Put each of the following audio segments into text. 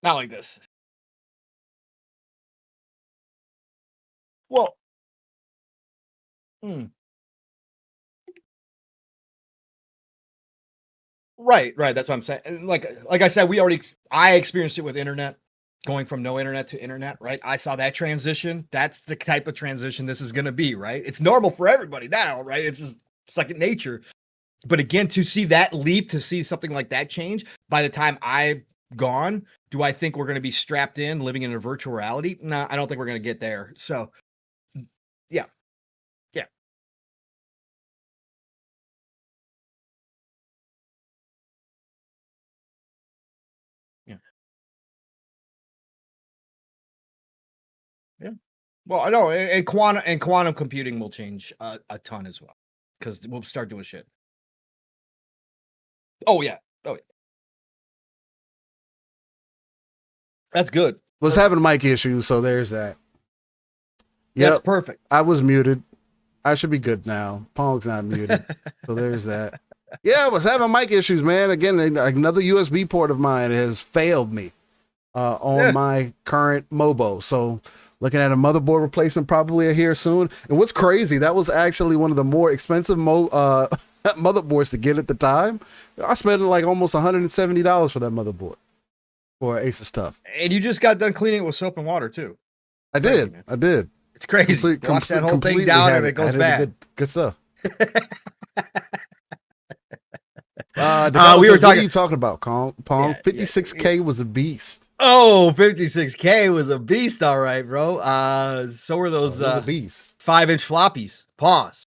Not like this. Well, mm, right, right. That's what I'm saying. And like I said, I experienced it with internet, going from no internet to internet, right? I saw that transition. That's the type of transition this is going to be, right? It's normal for everybody now, right? It's just second nature. But again, to see that leap, to see something like that change, by the time I've gone, do I think we're going to be strapped in, living in a virtual reality? No, I don't think we're going to get there. So, yeah, yeah, yeah, yeah. Well, I know, and quantum computing will change a ton as well because we'll start doing shit. Oh yeah, oh yeah. That's good. Was Perfect. having mic issues, so there's that. That's Yep, perfect. I was muted. I should be good now. Pong's not muted, so there's that. Yeah, I was having mic issues, man. Again, another USB port of mine has failed me on Yeah. my current Mobo. So looking at a motherboard replacement probably here soon. And what's crazy, that was actually one of the more expensive motherboards to get at the time. I spent like almost $170 for that motherboard for Asus stuff. And you just got done cleaning it with soap and water too. I Crazy, did. man. I did. It's crazy. Wash that whole thing down and it goes bad. Good stuff. We we were What are talking. you talking about, Pong? Yeah, 56K was a beast. Oh, 56K was a beast, all right, bro. So were those It was a beast. 5-inch floppies. Pause.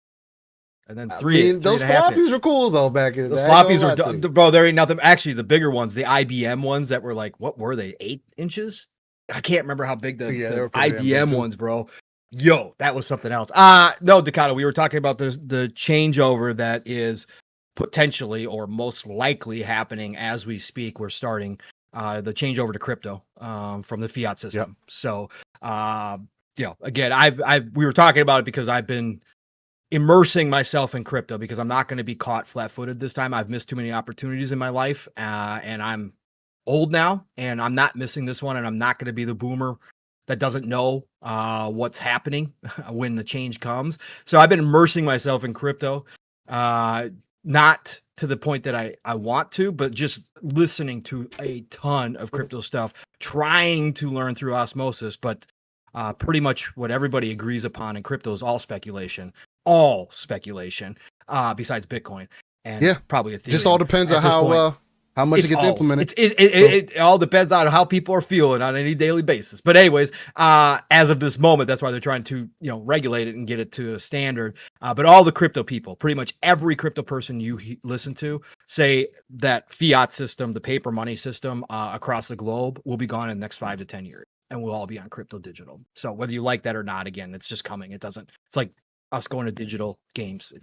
And then I three. mean, those floppies were cool though back in the Those day. I ain't floppies gonna were lie to you. bro. There ain't nothing. Actually, the bigger ones, the IBM ones that were like, what were they? 8 inches? I can't remember how big the, Yeah, they the were pretty damn big, IBM too. ones, bro. Yo, that was something else. No, Dakota, we were talking about the changeover that is potentially or most likely happening as we speak. We're starting the changeover to crypto from the fiat system. Yep. So, again, we were talking about it because I've been immersing myself in crypto because I'm not going to be caught flat-footed this time. I've missed too many opportunities in my life, and I'm old now, and I'm not missing this one, and I'm not going to be the boomer that doesn't know what's happening when the change comes. So I've been immersing myself in crypto, not to the point that I want to, but just listening to a ton of crypto stuff, trying to learn through osmosis, but pretty much what everybody agrees upon in crypto is all speculation, besides Bitcoin and Yeah. probably Ethereum. Just all depends on at this point. how much it It's gets all- implemented. It all depends on how people are feeling on any daily basis. But anyways, as of this moment, that's why they're trying to regulate it and get it to a standard. But all the crypto people, pretty much every crypto person you listen to, say that fiat system, the paper money system across the globe, will be gone in the next 5 to 10 years, and we'll all be on crypto digital. So whether you like that or not, again, it's just coming. It's like us going to digital games.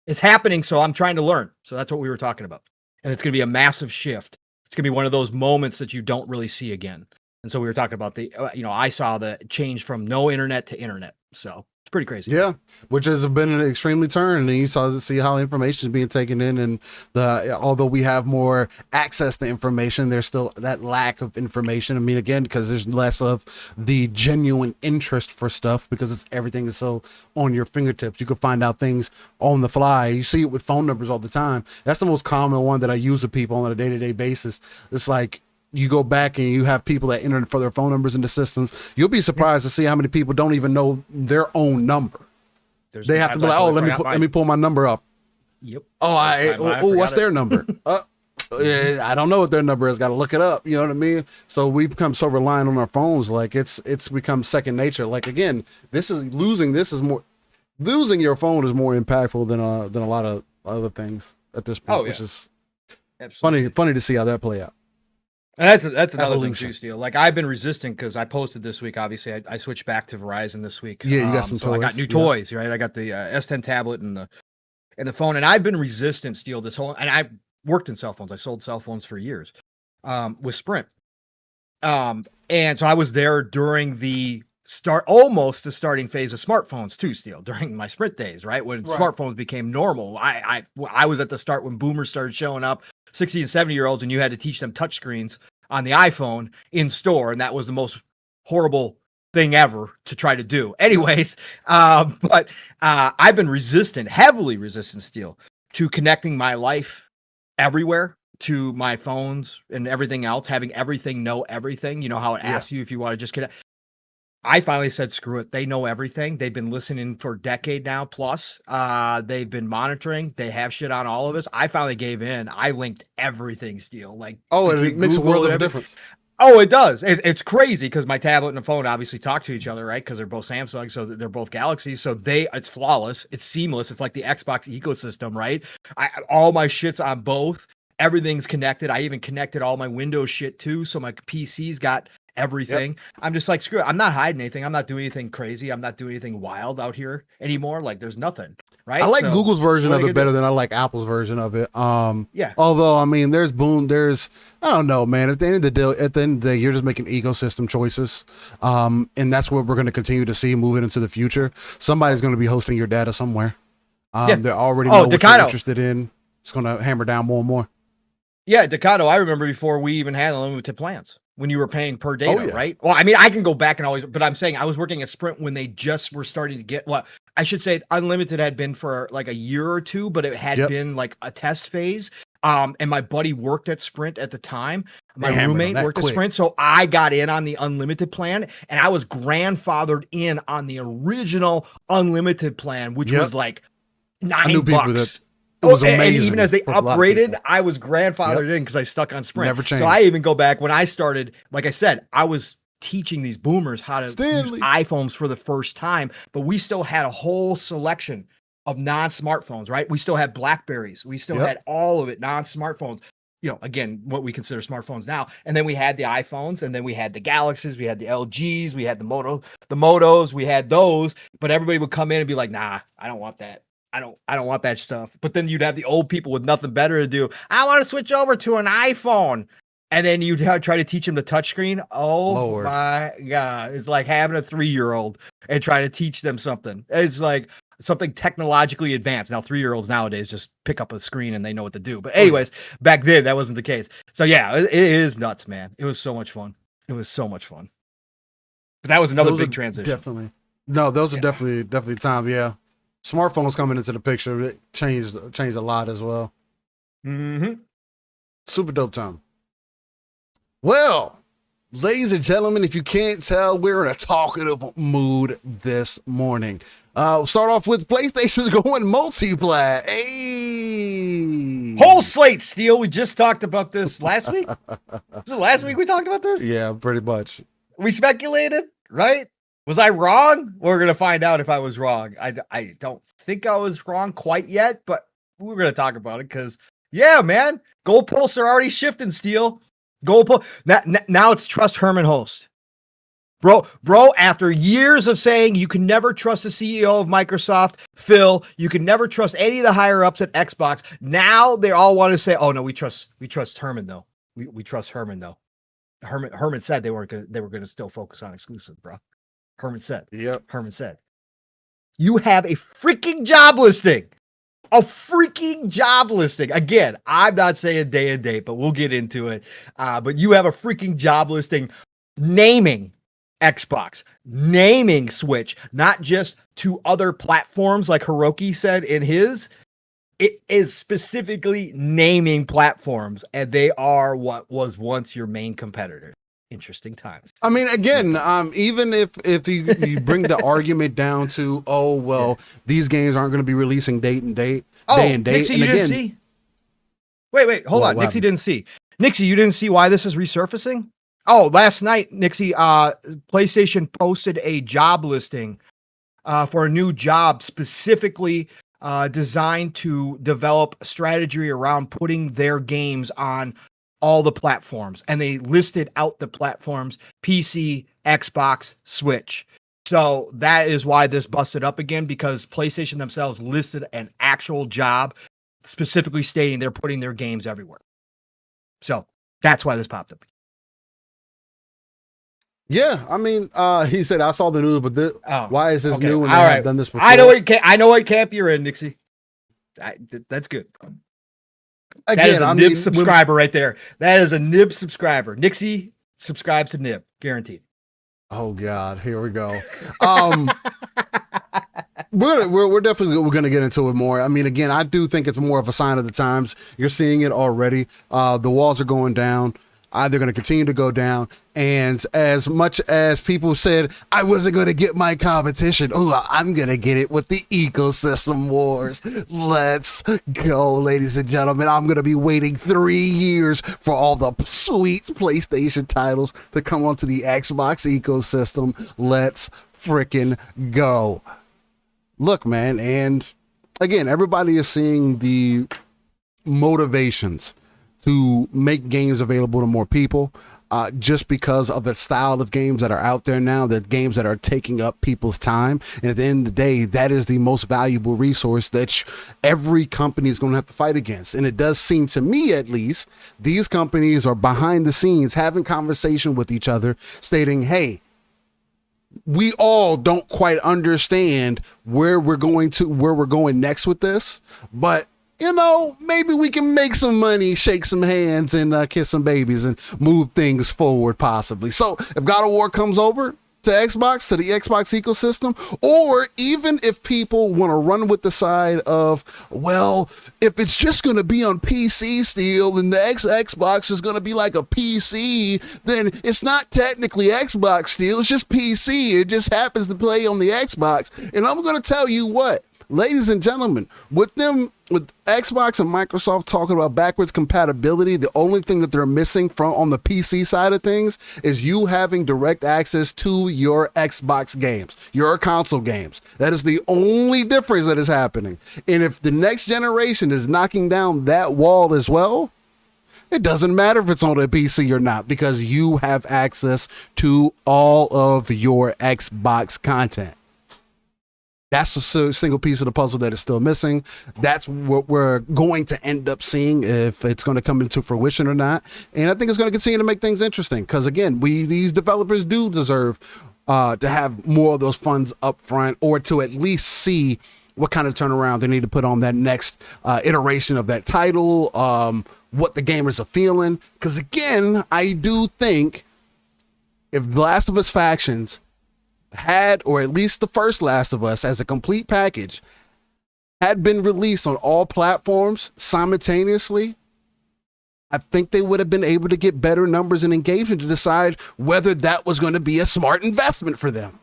It's happening. So I'm trying to learn. So that's what we were talking about. And it's going to be a massive shift. It's going to be one of those moments that you don't really see again. And so we were talking about I saw the change from no internet to internet. So it's pretty crazy. Yeah, which has been an extremely turn, and you saw to see how information is being taken in, and although we have more access to information, there's still that lack of information. I mean, again, because there's less of the genuine interest for stuff because everything is so on your fingertips. You can find out things on the fly. You see it with phone numbers all the time. That's the most common one that I use with people on a day-to-day basis. It's like, you go back and you have people that enter for their phone numbers in the systems. You'll be surprised to see how many people don't even know their own number. They have to be like, oh, let me pull my number up. Yep. What's their number? I don't know what their number is. Got to look it up. You know what I mean? So we've become so reliant on our phones. Like it's become second nature. Like, again, losing your phone is more impactful than a lot of other things at this point, which is funny to see how that play out. And that's another thing too, Steel. Like, I've been resisting because I posted this week. Obviously, I switched back to Verizon this week. Yeah, you got some toys. I got new toys, right? I got the S10 tablet and the phone, and I've been resistant, Steel, this whole. And I worked in cell phones. I sold cell phones for years with Sprint. And so I was there during the almost the starting phase of smartphones too, Steel, during my Sprint days, right? When smartphones became normal. I was at the start when boomers started showing up, 60 and 70-year-olds, and you had to teach them touchscreens on the iPhone in store, and that was the most horrible thing ever to try to do. Anyways, but I've been heavily resistant, Steel, to connecting my life everywhere to my phones and everything else, having everything know everything. You know how it asks you if you want to just connect. I finally said, screw it. They know everything. They've been listening for a decade now plus. They've been monitoring. They have shit on all of us. I finally gave in. I linked everything, Steel. Like, it makes a world of difference. Oh, it does. It's crazy because my tablet and the phone obviously talk to each other, right? Because they're both Samsung, so they're both Galaxies. So it's flawless. It's seamless. It's like the Xbox ecosystem, right? All my shit's on both. Everything's connected. I even connected all my Windows shit too, so my PC's got everything. I'm just like, screw it. I'm not hiding anything. I'm not doing anything crazy. I'm not doing anything wild out here anymore. Like, there's nothing, right? I like Google's version of it better than I like Apple's version of it. Although, I mean, I don't know, man. At the end of the day, you're just making ecosystem choices. And that's what we're going to continue to see moving into the future. Somebody's going to be hosting your data somewhere. They already know what you're interested in. It's going to hammer down more and more. Yeah, Decado, I remember before we even had unlimited plans when you were paying per data, right? Well, I mean, I can go back and always, but I'm saying I was working at Sprint when they just were starting to get, I should say unlimited had been for like a year or two, but it had been like a test phase. And my buddy worked at Sprint at the time. My roommate worked at Sprint. So I got in on the unlimited plan and I was grandfathered in on the original unlimited plan, which was like $9. It was amazing. And even as they upgraded, I was grandfathered in because I stuck on Sprint. Never changed. So I even go back when I started, like I said, I was teaching these boomers how to use iPhones for the first time, but we still had a whole selection of non-smartphones, right? We still had Blackberries. We still had all of it, non-smartphones. You know, again, what we consider smartphones now. And then we had the iPhones, and then we had the Galaxies, we had the LGs, we had the Motos, we had those, but everybody would come in and be like, nah, I don't want that. I don't want that stuff. But then you'd have the old people with nothing better to do. I want to switch over to an iPhone. And then you'd try to teach them the touchscreen. Oh, Lord. My God. It's like having a 3-year-old and trying to teach them something. It's like something technologically advanced. Now, 3-year-olds nowadays just pick up a screen and they know what to do. But anyways, back then, that wasn't the case. So yeah, it is nuts, man. It was so much fun. It was so much fun. But that was another big transition. Definitely. No, those are definitely time. Yeah. Smartphones coming into the picture, it changed a lot as well. Super dope time. Well, ladies and gentlemen, if you can't tell, we're in a talkative mood this morning. We'll start off with PlayStation's going multiplat. Hey, whole slate, Steel. We just talked about this last week. Was it last week we talked about this? Yeah, pretty much. We speculated, right? Was I wrong? We're going to find out if I was wrong. I don't think I was wrong quite yet, but we're going to talk about it because, yeah, man, goalposts are already shifting, Steel. Now it's trust Herman Host. Bro, after years of saying you can never trust the CEO of Microsoft, Phil, you can never trust any of the higher ups at Xbox. Now they all want to say, oh, no, we trust Herman, though. We trust Herman, though. Herman said they were going to still focus on exclusive, bro. Herman said. Yep. Herman said. You have a freaking job listing. A freaking job listing. Again, I'm not saying day and date, but we'll get into it. But you have a freaking job listing naming Xbox, naming Switch, not just to other platforms like Hiroki said in his. It is specifically naming platforms, and they are what was once your main competitor. Interesting times. I mean, again, even if you bring the argument down to, these games aren't going to be releasing day and date. Nixie, and you didn't see? Wait, hold on. Nixie didn't see. Nixie, you didn't see why this is resurfacing? Oh, last night, Nixie, PlayStation posted a job listing for a new job specifically designed to develop strategy around putting their games on all the platforms, and they listed out the platforms: PC, Xbox, Switch. So that is why this busted up again, because PlayStation themselves listed an actual job specifically stating they're putting their games everywhere. So that's why this popped up. Yeah, I mean, he said, I saw the news, but why is this new when they have done this before? I know what camp you're in, Nixie. That's good. That is Again, a Nib subscriber right there. That is a Nib subscriber. Nixie subscribes to Nib, guaranteed. Oh God, here we go. We're definitely gonna get into it more. I mean, again, I do think it's more of a sign of the times. You're seeing it already. The walls are going down. They're going to continue to go down. And as much as people said, I wasn't going to get my competition, I'm going to get it with the ecosystem wars. Let's go, ladies and gentlemen. I'm going to be waiting 3 years for all the sweet PlayStation titles to come onto the Xbox ecosystem. Let's freaking go. Look, man. And again, everybody is seeing the motivations to make games available to more people, just because of the style of games that are out there now, the games that are taking up people's time. And at the end of the day, that is the most valuable resource that every company is going to have to fight against. And it does seem to me, at least, these companies are behind the scenes having conversation with each other, stating, hey, we all don't quite understand where we're going next with this, but maybe we can make some money, shake some hands, and kiss some babies and move things forward, possibly. So if God of War comes over to Xbox, to the Xbox ecosystem, or even if people want to run with the side of, well, if it's just going to be on PC still, then the Xbox is going to be like a PC, then it's not technically Xbox still, it's just PC. It just happens to play on the Xbox. And I'm going to tell you what, ladies and gentlemen, with Xbox and Microsoft talking about backwards compatibility, the only thing that they're missing from on the PC side of things is you having direct access to your Xbox games, your console games. That is the only difference that is happening. And if the next generation is knocking down that wall as well, it doesn't matter if it's on a PC or not, because you have access to all of your Xbox content. That's a single piece of the puzzle that is still missing. That's what we're going to end up seeing, if it's going to come into fruition or not. And I think it's going to continue to make things interesting, because again, these developers do deserve to have more of those funds up front, or to at least see what kind of turnaround they need to put on that next iteration of that title, what the gamers are feeling. Because again, I do think if The Last of Us Factions had, or at least the first Last of Us as a complete package, had been released on all platforms simultaneously, I think they would have been able to get better numbers and engagement to decide whether that was going to be a smart investment for them.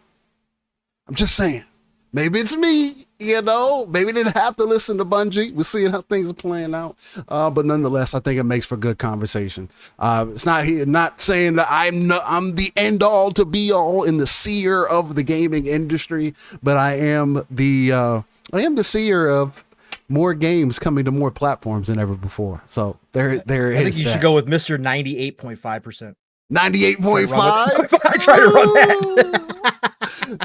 I'm just saying. Maybe it's me, maybe they didn't have to listen to Bungie. We're seeing how things are playing out. But nonetheless, I think it makes for good conversation. It's not saying that I'm the end all to be all in the seer of the gaming industry, but I am the seer of more games coming to more platforms than ever before. So there is. I think you should go with Mr. 98.5%. 98.5. Try to run that.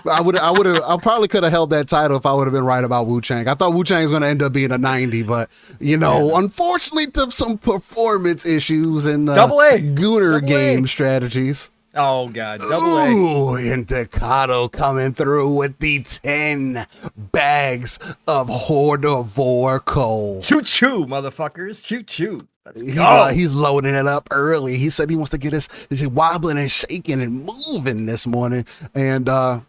I probably could have held that title if I would have been right about Wuchang. I thought Wuchang was going to end up being a 90, but unfortunately, to some performance issues and Gooner game strategies. Oh God, double A. Ooh, and Decado coming through with the 10 bags of Hordivore coal. Choo choo, motherfuckers, choo choo. He's loading it up early. He said he wants to get his wobbling and shaking and moving this morning. And I've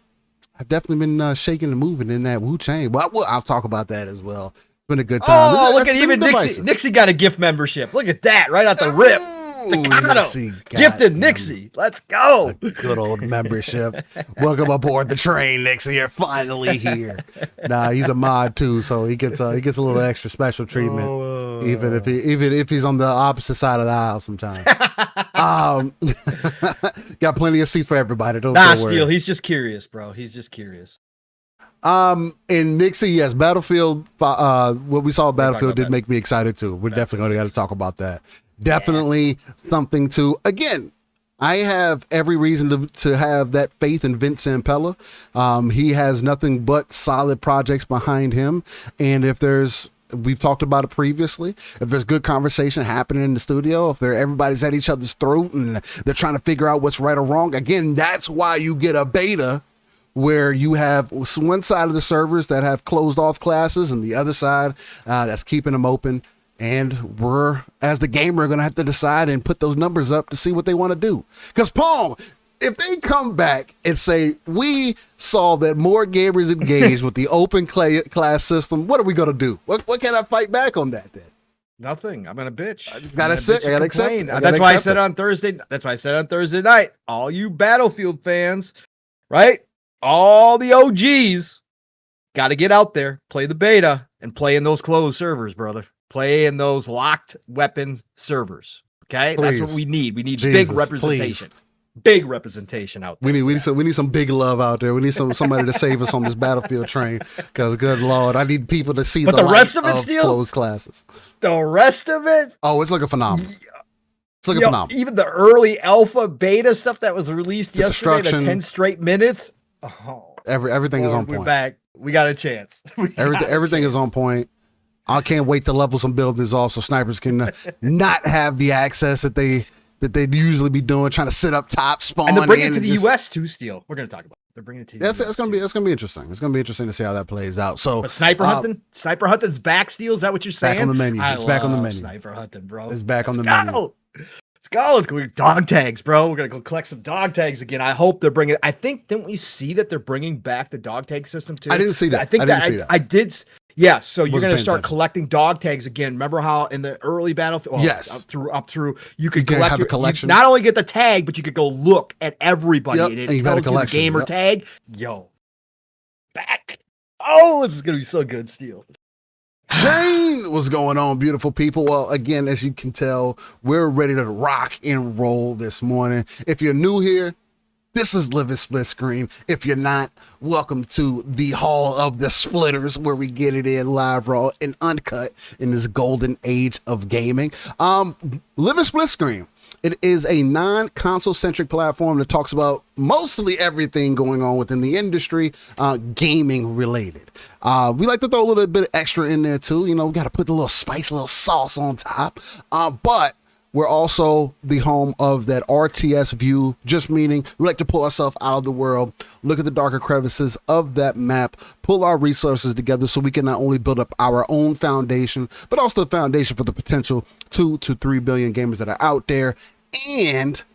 definitely been shaking and moving in that Wuchang. But I'll talk about that as well. It's been a good time. Oh, look at even Nixie. Nixie got a gift membership. Look at that, right out the rip. Decado. Gifted Nixie. Let's go. A good old membership. Welcome aboard the train, Nixie. You're finally here. Nah, he's a mod too, so he gets a little extra special treatment, even if he's on the opposite side of the aisle sometimes. Got plenty of seats for everybody. Don't worry. Steele. He's just curious, bro. He's just curious. And Nixie, yes, Battlefield. What we saw at Battlefield did make me excited too. We're definitely going to talk about that. Definitely something to, again, I have every reason to have that faith in Vince Zampella. He has nothing but solid projects behind him. And we've talked about it previously, if there's good conversation happening in the studio, if everybody's at each other's throat and they're trying to figure out what's right or wrong, again, that's why you get a beta where you have one side of the servers that have closed off classes and the other side that's keeping them open. And we're, as the gamer, going to have to decide and put those numbers up to see what they want to do. Because, Paul, if they come back and say, we saw that more gamers engaged with the open class system, what are we going to do? What can I fight back on that then? Nothing. I'm gonna bitch. I gotta accept it. That's why I said on Thursday. That's why I said on Thursday night. All you Battlefield fans, right? All the OGs got to get out there, play the beta, and play in those closed servers, brother. Play in those locked weapons servers. Okay, please. That's what we need. We need big representation. Please. Big representation out there. We need some big love out there. We need somebody to save us on this Battlefield train. Because good Lord, I need people to see the rest of it. Still closed classes. The rest of it. Oh, it's looking phenomenal. It's looking phenomenal. Even the early alpha beta stuff that was released yesterday, the 10 straight minutes. Oh, everything is on point. We're back. We got a chance. Everything is on point. I can't wait to level some buildings off so snipers can not have the access that they'd usually be doing, trying to sit up top, spawn. And they're bringing it to the U.S. too. Still, we're going to talk about it. They're bringing it to the US. That's going to be interesting. It's going to be interesting to see how that plays out. So, but sniper hunting's back. Steal, is that what you're saying? Back on the menu. It's back on the menu. Sniper hunting, bro. It's back on the menu. Let's go. Let's go. Dog tags, bro. We're gonna go collect some dog tags again. I hope they're bringing. I think didn't we see that they're bringing back the dog tag system too? I didn't see that. I did. Yeah, so you're going to start collecting dog tags again. Remember how in the early Battlefield, yes, up through, you could collect a collection. You not only get the tag, but you could go look at everybody, and it you tells you the gamer tag. Yo, back. Oh, this is going to be so good, Steel. Shane, what's going on, beautiful people? Well, again, as you can tell, we're ready to rock and roll this morning. If you're new here, this is Living Split Screen. If you're not, welcome to the Hall of the Splitters, where we get it in live, raw, and uncut in this golden age of gaming. Living Split Screen. It is a non-console centric platform that talks about mostly everything going on within the industry, gaming related. We like to throw a little bit extra in there too. You know, we got to put a little spice, a little sauce on top. But we're also the home of that RTS view, just meaning we like to pull ourselves out of the world, look at the darker crevices of that map, pull our resources together so we can not only build up our own foundation, but also the foundation for the potential 2 to 3 billion gamers that are out there, and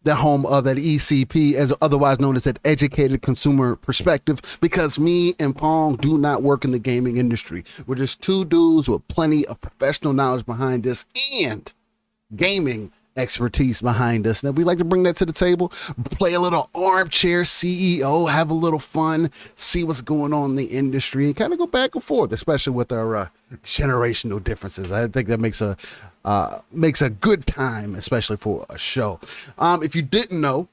the home of that ECP, as otherwise known as that educated consumer perspective, because me and Pong do not work in the gaming industry. We're just two dudes with plenty of professional knowledge behind us and gaming expertise behind us. Now we like to bring that to the table, play a little armchair CEO, have a little fun, see what's going on in the industry, and kind of go back and forth, especially with our generational differences. I think that makes a good time, especially for a show. If you didn't know,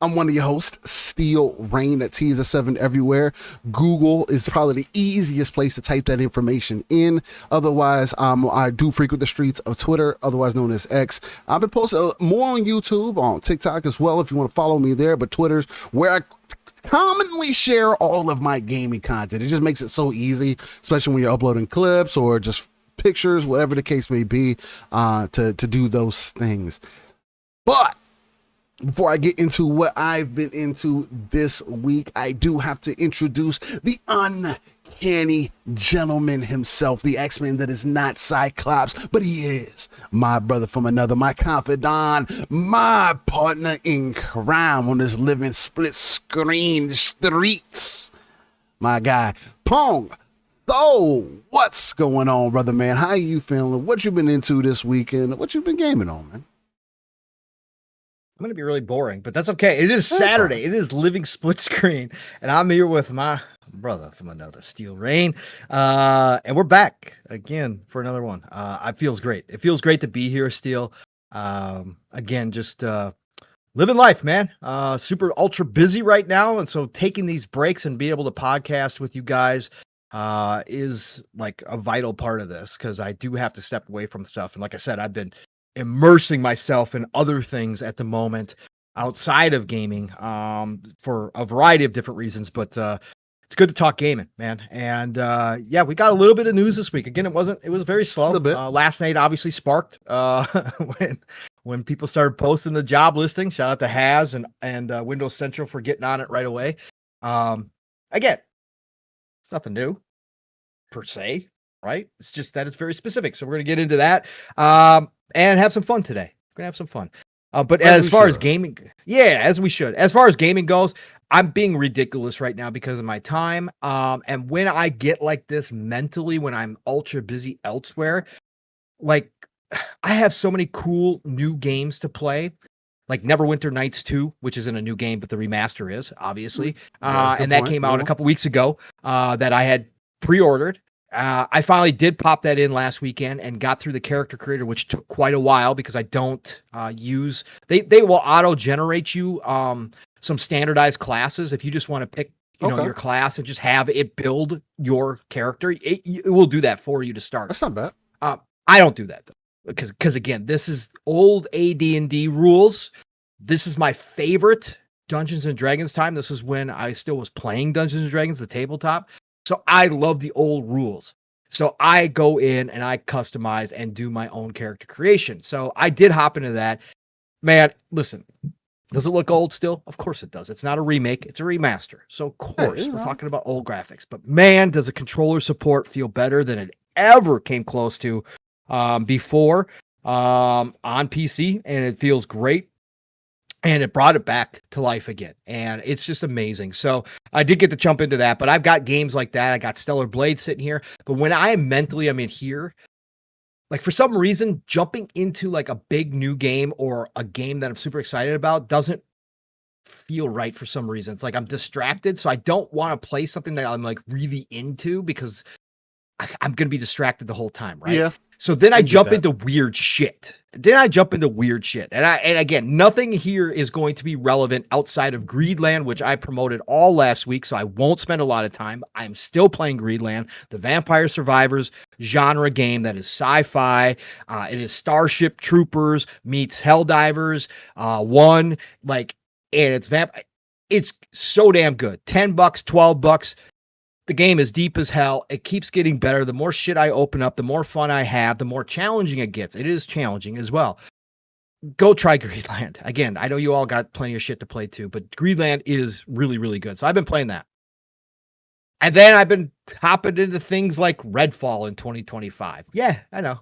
I'm one of your hosts, Steel Rain. That's TZ7 everywhere. Google is probably the easiest place to type that information in. Otherwise, I do frequent the streets of Twitter, otherwise known as X. I've been posting more on YouTube, on TikTok as well, if you want to follow me there. But Twitter's where I commonly share all of my gaming content. It just makes it so easy, especially when you're uploading clips or just pictures, whatever the case may be, to do those things. But before I get into what I've been into this week, I do have to introduce the uncanny gentleman himself, the X-Men that is not Cyclops, but he is my brother from another, my confidant, my partner in crime on this living split screen streets, my guy, Pong. So, what's going on, brother man? How you feeling? What you been into this weekend? What you been gaming on, man? I'm going to be really boring, but that's okay. It is Saturday. It is Living Split Screen, and I'm here with my brother from another, Steel Rain, and we're back again for another one. It feels great. It feels great to be here, Steel. Again, just living life, man. Super ultra busy right now, and so taking these breaks and being able to podcast with you guys is like a vital part of this, because I do have to step away from stuff. And like I said, I've been immersing myself in other things at the moment outside of gaming for a variety of different reasons, but it's good to talk gaming, man. And yeah, we got a little bit of news this week. Again, it was very slow. Last night obviously sparked when people started posting the job listing. Shout out to Haz and Windows Central for getting on it right away. Again, it's nothing new per se. right? It's just that it's very specific. So we're going to get into that and have some fun today. We're going to have some fun. But as far as gaming, as we should. As far as gaming goes, I'm being ridiculous right now because of my time. And when I get like this mentally, when I'm ultra busy elsewhere, like I have so many cool new games to play. Like Neverwinter Nights 2, which isn't a new game, but the remaster is, obviously. And that came out a couple weeks ago that I had pre-ordered. I finally did pop that in last weekend and got through the character creator, which took quite a while because I don't use... They will auto-generate you some standardized classes. If you just want to pick your class and just have it build your character, it will do that for you to start. That's not bad. I don't do that, though. Because again, this is old AD&D rules. This is my favorite Dungeons and Dragons time. This is when I still was playing Dungeons and Dragons, the tabletop. So I love the old rules. So I go in and I customize and do my own character creation. So I did hop into that. Man, listen, does it look old still? Of course it does. It's not a remake. It's a remaster. So of course we're talking about old graphics. But man, does the controller support feel better than it ever came close to before on PC, and it feels great, and it brought it back to life again, and it's just amazing. So I did get to jump into that, but I've got games like that. I got Stellar Blade sitting here, but when I am mentally, I'm in here, like for some reason, jumping into like a big new game or a game that I'm super excited about doesn't feel right for some reason. It's like I'm distracted, so I don't want to play something that I'm like really into because I'm going to be distracted the whole time, right? Yeah. So then I jump into weird shit. And again, nothing here is going to be relevant outside of Greedland, which I promoted all last week, so I won't spend a lot of time. I'm still playing Greedland, the Vampire Survivors genre game that is sci-fi. It is Starship Troopers meets Helldivers 1, and it's so damn good. $10, $12. The game is deep as hell. It keeps getting better. The more shit I open up, the more fun I have, the more challenging it gets. It is challenging as well. Go try Greedland. Again, I know you all got plenty of shit to play too, but Greedland is really, really good. So I've been playing that. And then I've been hopping into things like Redfall in 2025. Yeah, I know.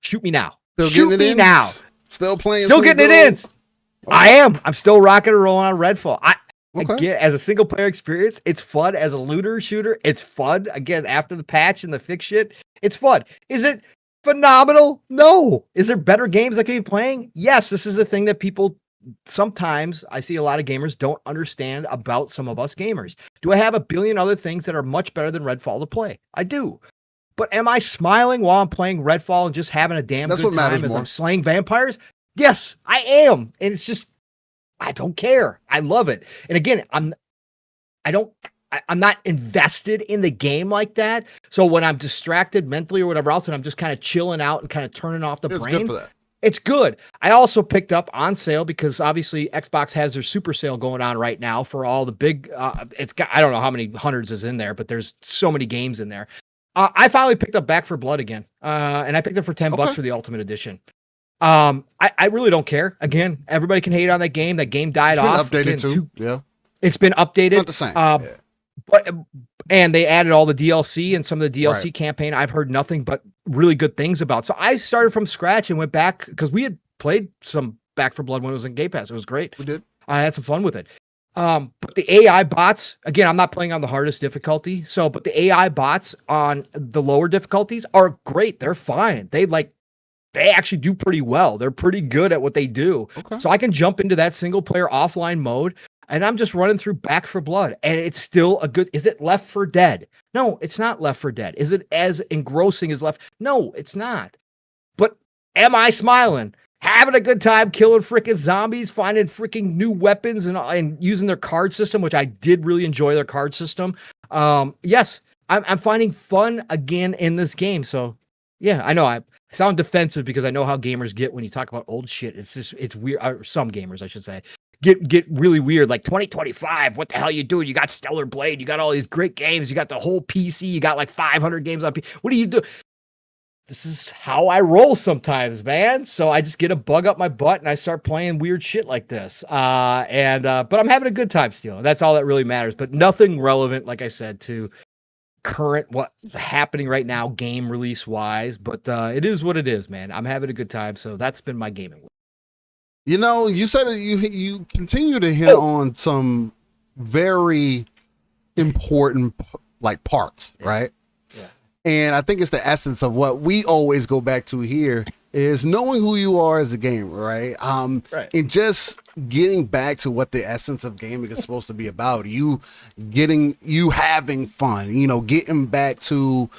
Shoot me now. Shoot me now. Still playing. Still getting it in. I am. I'm still rocking and rolling on Redfall. Again, as a single player experience, it's fun. As a looter shooter, it's fun. Again, after the patch and the fix shit, it's fun. Is it phenomenal? No. Is there better games I could be playing? Yes. This is the thing that people sometimes, I see a lot of gamers don't understand about some of us gamers. Do I have a billion other things that are much better than Redfall to play? I do. But am I smiling while I'm playing Redfall and just having a damn good time as I'm slaying vampires? Yes, I am. And it's just, I don't care. I love it. And again, I'm not invested in the game like that. So when I'm distracted mentally or whatever else, and I'm just kind of chilling out and kind of turning off the brain, good for that. It's good. I also picked up on sale because obviously Xbox has their super sale going on right now for all the big, it's got, I don't know how many hundreds is in there, but there's so many games in there. I finally picked up Back 4 Blood again. And I picked it for $10 for the Ultimate Edition. I really don't care. Again, everybody can hate on that game. That game died off. It's been updated too. It's been updated. Not the same. And they added all the DLC and some of the DLC campaign I've heard nothing but really good things about. So I started from scratch and went back because we had played some Back 4 Blood when it was in Game Pass. It was great. We did. I had some fun with it. But the AI bots, again, I'm not playing on the hardest difficulty. But the AI bots on the lower difficulties are great. They're fine. They actually do pretty well. They're pretty good at what they do. Okay. So I can jump into that single player offline mode and I'm just running through Back 4 Blood and it's still a good, is it Left 4 Dead? No, it's not Left 4 Dead. Is it as engrossing as Left? No, it's not. But am I smiling? Having a good time killing freaking zombies, finding freaking new weapons and using their card system, which I did really enjoy their card system. Yes, I'm finding fun again in this game. So yeah, I know I sound defensive because I know how gamers get when you talk about old shit. It's weird. Or some gamers, I should say, get really weird. Like 2025, what the hell you doing? You got Stellar Blade, you got all these great games, you got the whole PC, you got like 500 games on PC. What do you do? This is how I roll sometimes, man. So I just get a bug up my butt and I start playing weird shit like this. But I'm having a good time still. That's all that really matters. But nothing relevant, like I said, to current what's happening right now, game release wise. But it is what it is, man. I'm having a good time, so that's been my gaming week. You know, you said you continue to hit on some very important like parts, right? Yeah. And I think it's the essence of what we always go back to here is knowing who you are as a gamer, right? Right. And just getting back to what the essence of gaming is supposed to be about. You having fun, you know, getting back to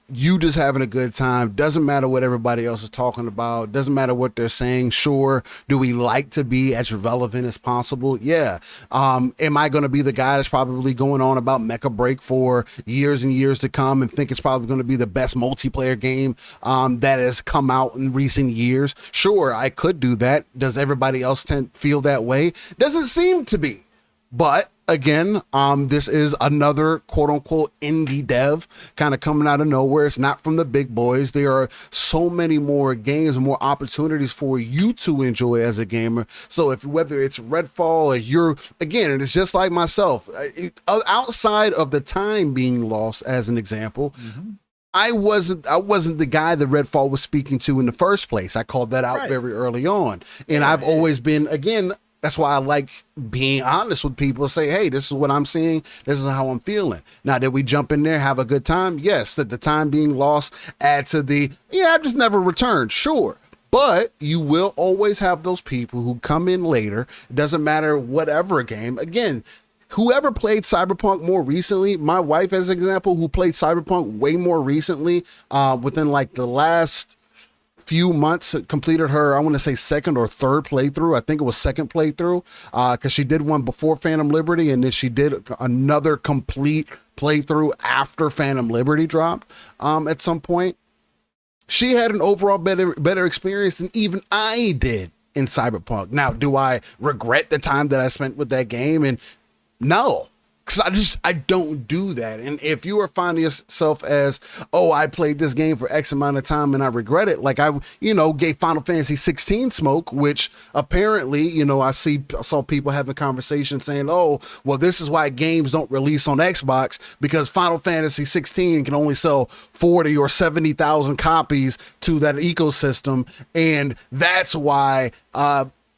you just having a good time. Doesn't matter what everybody else is talking about. Doesn't matter what they're saying. Sure, do we like to be as relevant as possible? Yeah. Am I going to be the guy that's probably going on about Mecha Break for years and years to come and think it's probably going to be the best multiplayer game that has come out in recent years? Sure, I could do that. Does everybody else feel that way? Doesn't seem to be. But again, this is another quote unquote indie dev kind of coming out of nowhere. It's not from the big boys. There are so many more games and more opportunities for you to enjoy as a gamer. So whether it's Redfall or and it's just like myself, outside of the time being lost as an example, I wasn't the guy that Redfall was speaking to in the first place. I called that out very early on. And I've always been, again, that's why I like being honest with people. Say, hey, this is what I'm seeing. This is how I'm feeling. Now, did we jump in there, have a good time? Yes. Did the time being lost add to I just never returned? Sure. But you will always have those people who come in later. It doesn't matter whatever game. Again, whoever played Cyberpunk more recently, my wife as an example, who played Cyberpunk way more recently, within like the last few months, completed her, I want to say second or third playthrough. I think it was second playthrough, because she did one before Phantom Liberty, and then she did another complete playthrough after Phantom Liberty dropped at some point. She had an overall better experience than even I did in Cyberpunk. Now, do I regret the time that I spent with that game? And no, because I don't do that. And if you are finding yourself as, oh, I played this game for X amount of time and I regret it, like I gave Final Fantasy 16 smoke, which apparently, I saw people having conversations saying, oh, well, this is why games don't release on Xbox, because Final Fantasy 16 can only sell 40 or 70,000 copies to that ecosystem. And that's why,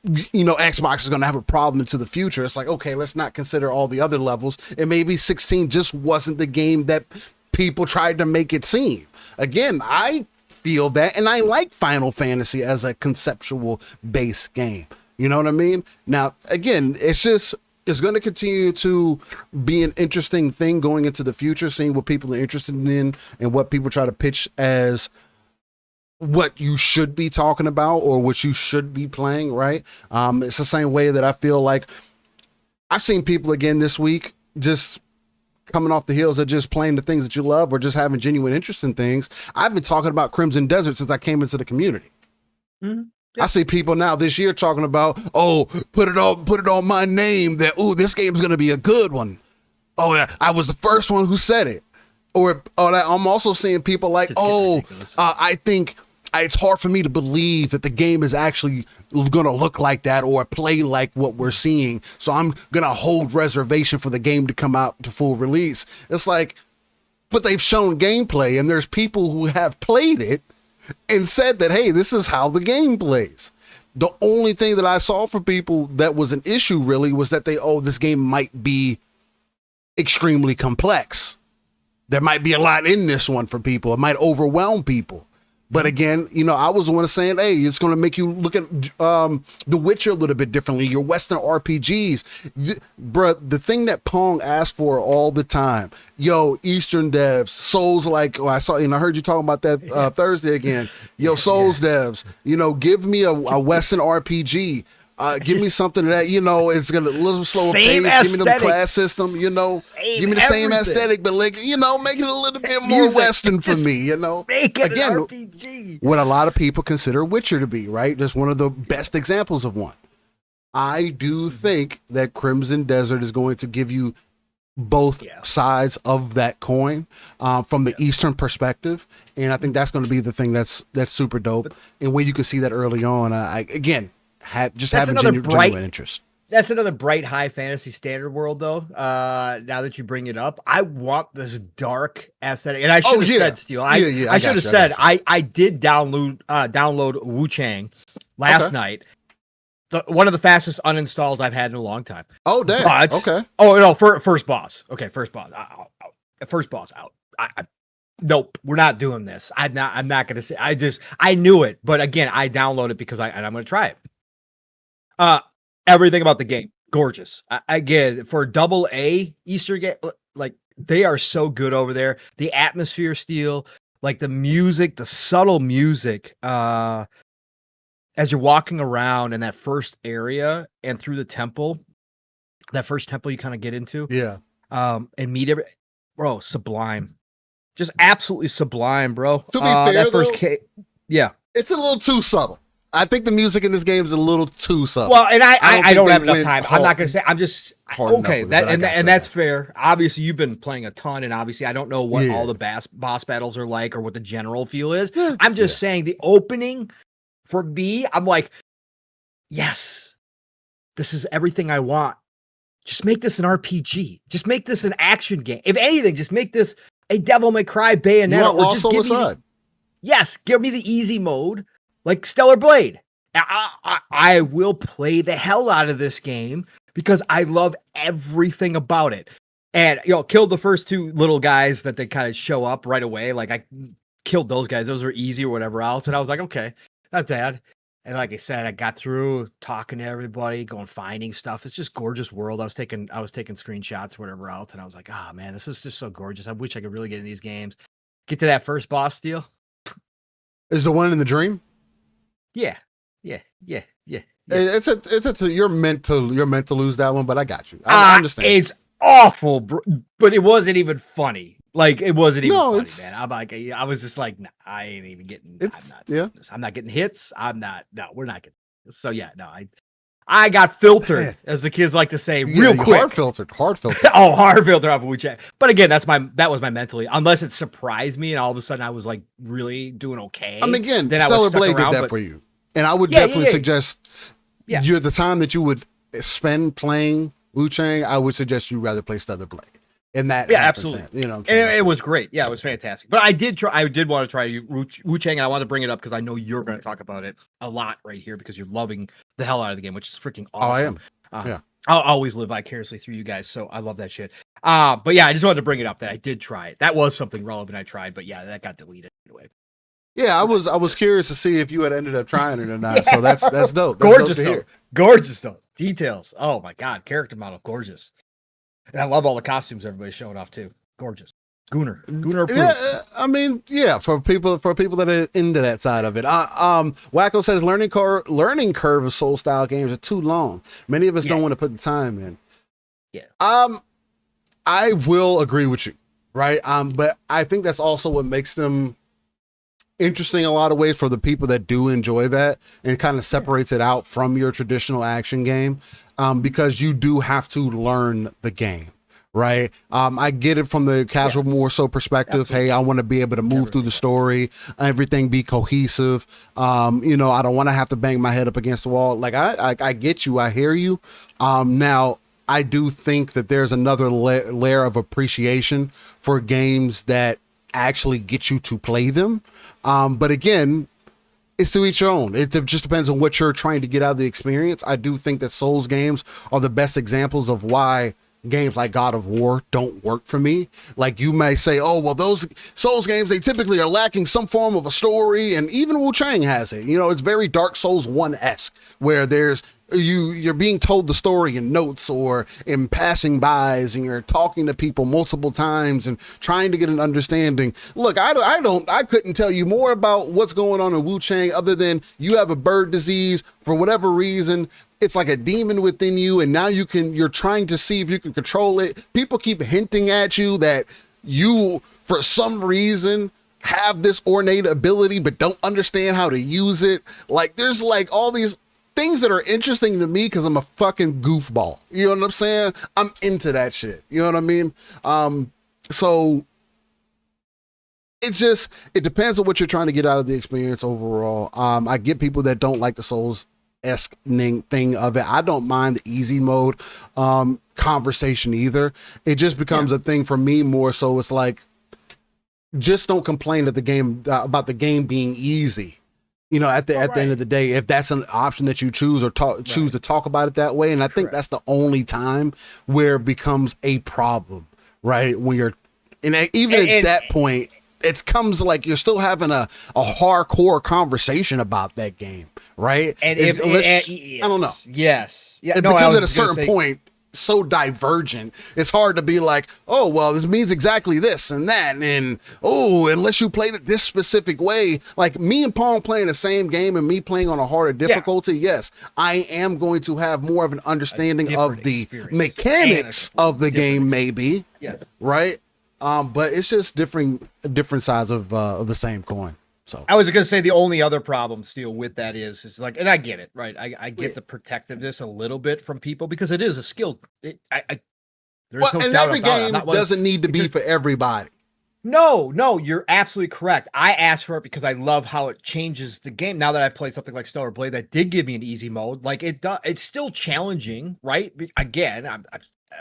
Xbox is going to have a problem into the future. It's like, okay, let's not consider all the other levels. And maybe 16 just wasn't the game that people tried to make it seem. Again, I feel that, and I like Final Fantasy as a conceptual base game. You know what I mean? Now, again, it's going to continue to be an interesting thing going into the future, seeing what people are interested in and what people try to pitch as what you should be talking about or what you should be playing, right? It's the same way that I feel like I've seen people again this week just coming off the heels of just playing the things that you love or just having genuine interest in things. I've been talking about Crimson Desert since I came into the community. Mm-hmm. Yeah. I see people now this year talking about, oh, put it on my name that, oh, this game's going to be a good one. Oh, yeah, I was the first one who said it. Or I'm also seeing people like, I think it's hard for me to believe that the game is actually going to look like that or play like what we're seeing. So I'm going to hold reservation for the game to come out to full release. It's like, but they've shown gameplay and there's people who have played it and said that, hey, this is how the game plays. The only thing that I saw for people that was an issue really was that this game might be extremely complex. There might be a lot in this one for people. It might overwhelm people. But again, I was the one saying, hey, it's going to make you look at The Witcher a little bit differently, your Western RPGs. Bruh, the thing that Pong asks for all the time, Eastern devs, Souls I heard you talking about that Thursday again. Souls devs, give me a Western RPG. Give me something that, it's going to a little slower pace. Give me the class system, give me the same aesthetic, but make it a little bit more Western for me, Make it again, an RPG. What a lot of people consider Witcher to be, right? That's one of the best examples of one. I do think that Crimson Desert is going to give you both sides of that coin from the Eastern perspective. And I think that's going to be the thing that's super dope. And when you can see that early on, having genuine interest. That's another bright high fantasy standard world, though. Now that you bring it up, I want this dark aesthetic, and I should have said, Steel. I should have said I did download Wuchang last night. One of the fastest uninstalls I've had in a long time. Oh damn! But, okay. Oh no, first boss. Okay, first boss. First boss out. Nope, we're not doing this. I'm not gonna say. I knew it, but again, I downloaded it because I'm gonna try it. Everything about the game, gorgeous. Again, for AA Easter game, like they are so good over there. The atmosphere, Steel, like the music, the subtle music. As you're walking around in that first area and through the temple, that first temple you kind of get into, and meet bro, sublime, just absolutely sublime, bro. To be fair, that first yeah, it's a little too subtle. I think the music in this game is a little too subtle. Well, and I don't have enough time. I'm not gonna say. I'm just okay. And that's fair. Obviously, you've been playing a ton, and obviously, I don't know what all the boss battles are like or what the general feel is. I'm just saying the opening. For me, I'm like, yes, this is everything I want. Just make this an RPG. Just make this an action game. If anything, just make this a Devil May Cry Bayonetta. Or just give me yes, give me the easy mode, like Stellar Blade. I will play the hell out of this game because I love everything about it. And killed the first two little guys that they kind of show up right away. Like I killed those guys; those were easy or whatever else. And I was like, okay. Not bad. And like I said, I got through talking to everybody, finding stuff. It's just gorgeous world. I was taking screenshots, whatever else, and I was like, oh man, this is just so gorgeous. I wish I could really get in these games. Get to that first boss, Steel. Is the one in the dream? Yeah. You're meant to lose that one, but I got you. I understand. It's awful, bro, but it wasn't even funny. Like it wasn't even funny, man. I'm like, I was just like, nah, I ain't even getting. I'm not getting hits. We're not getting. So yeah, no, I got filtered, as the kids like to say, real quick. Hard filtered. Hard filtered off of WeChat. But again, that was my mentally. Unless it surprised me, and all of a sudden I was like really doing okay. I mean, again, Stellar Blade did that for you, and I would definitely suggest you the time that you would spend playing Wuchang, I would suggest you rather play Stellar Blade. In that, absolutely. It was great. Yeah, it was fantastic. But I did want to try Wuchang, and I want to bring it up because I know you're going to talk about it a lot right here because you're loving the hell out of the game, which is freaking awesome. Oh, I am. I'll always live vicariously through you guys, so I love that shit. But yeah, I just wanted to bring it up that I did try it. That was something relevant I tried, but yeah, that got deleted anyway. Yeah, I was curious to see if you had ended up trying it or not. So that's dope. That's gorgeous dope to hear. Gorgeous though. Details. Oh my god, character model, gorgeous. And I love all the costumes everybody's showing off too. Gorgeous. Gunnar approved. Yeah, I mean, yeah, for people that are into that side of it. Wacko says learning curve of soul style games are too long. Many of us don't want to put the time in. Yeah. I will agree with you, right? But I think that's also what makes them interesting in a lot of ways for the people that do enjoy that, and kind of separates it out from your traditional action game, because you do have to learn the game, right? I get it from the casual, more so perspective. Absolutely. Hey, I want to be able to move through the story, everything be cohesive. I don't want to have to bang my head up against the wall. Like I get you, I hear you. Now I do think that there's another layer of appreciation for games that actually get you to play them. But again, it's to each your own. It just depends on what you're trying to get out of the experience. I do think that Souls games are the best examples of why games like God of War don't work for me. Like you may say, oh, well, those Souls games, they typically are lacking some form of a story. And even Wuchang has it. It's very Dark Souls 1-esque, where you're being told the story in notes or in passing bys, and you're talking to people multiple times and trying to get an understanding. Look, I couldn't tell you more about what's going on in Wuchang other than you have a bird disease for whatever reason. It's like a demon within you, and now you're trying to see if you can control it. People keep hinting at you that you, for some reason, have this ornate ability but don't understand how to use it. Like there's like all these things that are interesting to me because I'm a fucking goofball. You know what I'm saying? I'm into that shit. You know what I mean? So it depends on what you're trying to get out of the experience overall. I get people that don't like the Souls esque thing of it. I don't mind the easy mode conversation either. It just becomes a thing for me more so. It's like, just don't complain that the game about the game being easy. You know, at the end of the day, if that's an option that you choose or choose to talk about it that way, and I think that's the only time where it becomes a problem, right? When you're, and even at that point, it comes like you're still having a hardcore conversation about that game, right? And I don't know. Yes. Yeah. It becomes at a certain point so divergent. It's hard to be like, oh, well, this means exactly this and that. And, oh, unless you played it this specific way, like me and Paul playing the same game and me playing on a harder difficulty. Yes, I am going to have more of an understanding of the mechanics of the game, maybe. Yes. Right. But it's just different sides of the same coin. So I was going to say the only other problem still with that is like, and I get it, right? I get the protectiveness a little bit from people because it is a skill. There's no and doubt every about game doesn't need to be for everybody. No, you're absolutely correct. I asked for it because I love how it changes the game. Now that I've played something like Stellar Blade that did give me an easy mode, like it's still challenging, right? Again,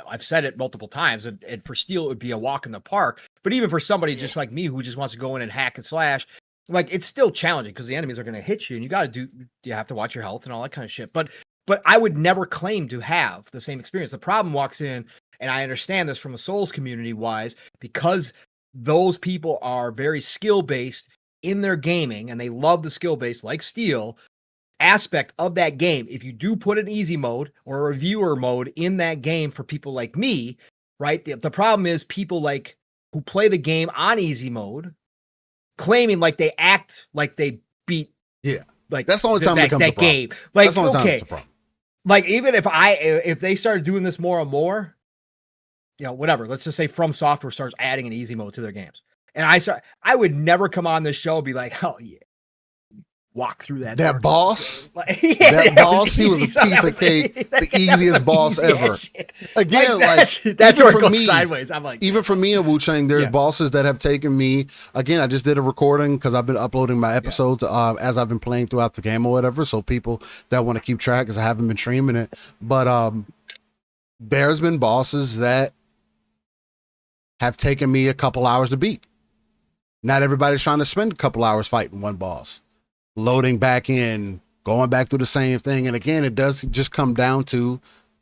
I've said it multiple times, and for Steel it would be a walk in the park. But even for somebody just like me who just wants to go in and hack and slash, like it's still challenging because the enemies are going to hit you, and you have to watch your health and all that kind of shit. But I would never claim to have the same experience. The problem walks in, and I understand this from a Souls community wise, because those people are very skill based in their gaming, and they love the skill based like Steel aspect of that game. If you do put an easy mode or a reviewer mode in that game for people like me, right? The problem is people like who play the game on easy mode, claiming like they act like they beat. Yeah, like that's the only time it becomes a problem. Game. Like, that's the only time it's a problem. Like even if they started doing this more and more, whatever. Let's just say From Software starts adding an easy mode to their games, and I would never come on this show and be like, oh yeah, walk through that boss. Like, that boss, he was a piece of cake, the easiest boss ever. Again, that's where it goes sideways. I'm like, even for me in Wuchang, there's bosses that have taken me. Again, I just did a recording because I've been uploading my episodes as I've been playing throughout the game or whatever. So people that want to keep track, because I haven't been streaming it, but there's been bosses that have taken me a couple hours to beat. Not everybody's trying to spend a couple hours fighting one boss. Loading back in, going back through the same thing. And again, it does just come down to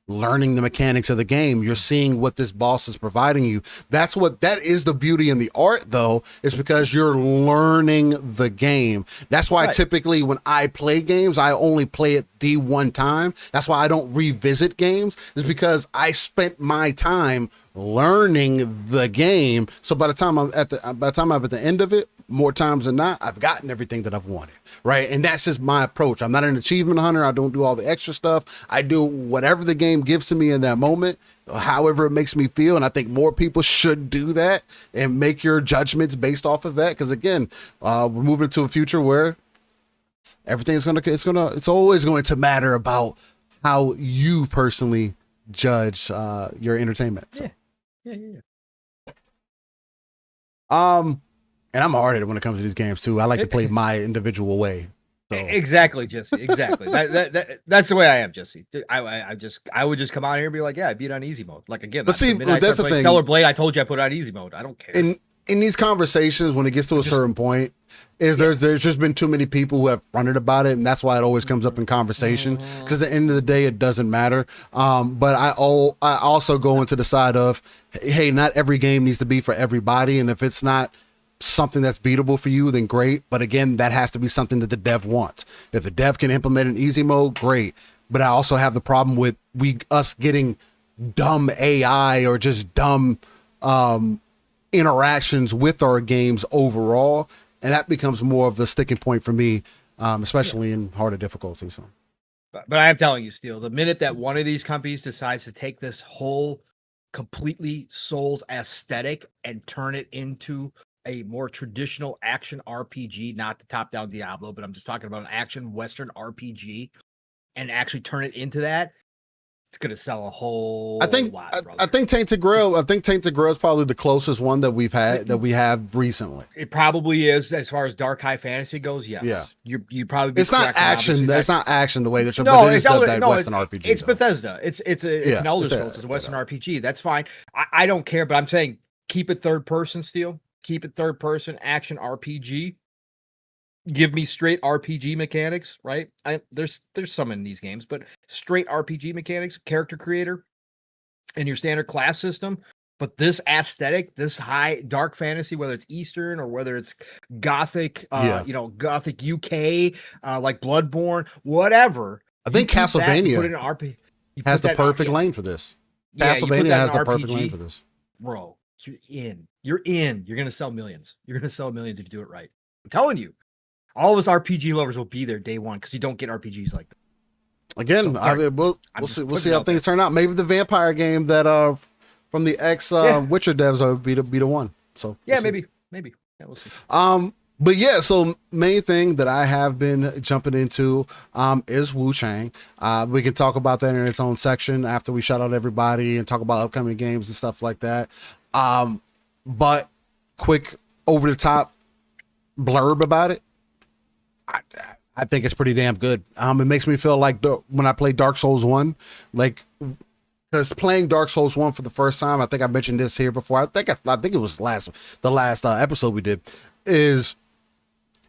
learning the mechanics of the game. You're seeing what this boss is providing you. That is the beauty in the art, though, is because you're learning the game. That's why typically when I play games, I only play it the one time. That's why I don't revisit games, is because I spent my time learning the game. So by the time I'm at the end of it, more times than not, I've gotten everything that I've wanted, right? And that's just my approach. I'm not an achievement hunter. I don't do all the extra stuff. I do whatever the game gives to me in that moment, however it makes me feel. And I think more people should do that and make your judgments based off of that. Because again, we're moving into a future where it's always going to matter about how you personally judge your entertainment. So. Yeah. And I'm hard at it when it comes to these games too. I like to play my individual way. So. Exactly, Jesse. Exactly. That's the way I am, Jesse. I would just come out here and be like, yeah, I beat on easy mode. Like again, but see, that's the thing. Stellar Blade, I told you I put it on easy mode. I don't care. In these conversations, when it gets to a certain point, there's just been too many people who have fronted about it, and that's why it always comes up in conversation. Because at the end of the day, it doesn't matter. But I also go into the side of, hey, not every game needs to be for everybody, and if it's not something that's beatable for you, then great. But again, that has to be something that the dev wants. If the dev can implement an easy mode, great. But I also have the problem with us getting dumb AI or just dumb interactions with our games overall, and that becomes more of the sticking point for me, especially in harder difficulty. So, but I am telling you, Steel, the minute that one of these companies decides to take this whole completely Souls aesthetic and turn it into a more traditional action RPG, not the top-down Diablo, but I'm just talking about an action Western RPG, and actually turn it into that, it's gonna sell a whole I think lot, brother. I think Tainted Grail is probably the closest one that we have recently. It probably is as far as dark high fantasy goes. Yes. Yeah. You probably be it's not correct, action. That's not action the way that you're. No, but it it's is Elder, that no, Western RPG. It's though. Bethesda. It's an Elder Scrolls. It's a Western RPG. That's fine. I don't care, but I'm saying keep it third person. Steel. Keep it third person action RPG. Give me straight RPG mechanics, right? There's some in these games, but straight RPG mechanics, character creator, and your standard class system. But this aesthetic, this high dark fantasy, whether it's Eastern or whether it's Gothic, Gothic UK, like Bloodborne, whatever. I think Castlevania put it in RPG. Has the perfect lane for this. Yeah, Castlevania has the perfect lane for this. Bro, you're in. You're in. You're gonna sell millions. You're gonna sell millions if you do it right. I'm telling you. All of us RPG lovers will be there day one because you don't get RPGs like that. Again, so, we'll see how things turn out. Maybe the vampire game that from the Witcher devs will be the one. So yeah, maybe. Yeah, we'll see. But yeah, so main thing that I have been jumping into is Wuchang. We can talk about that in its own section after we shout out everybody and talk about upcoming games and stuff like that. But quick over the top blurb about it. I think it's pretty damn good. It makes me feel like when I play Dark Souls 1, like, because playing Dark Souls 1 for the first time, I think I mentioned this here before. I think it was the last episode we did, is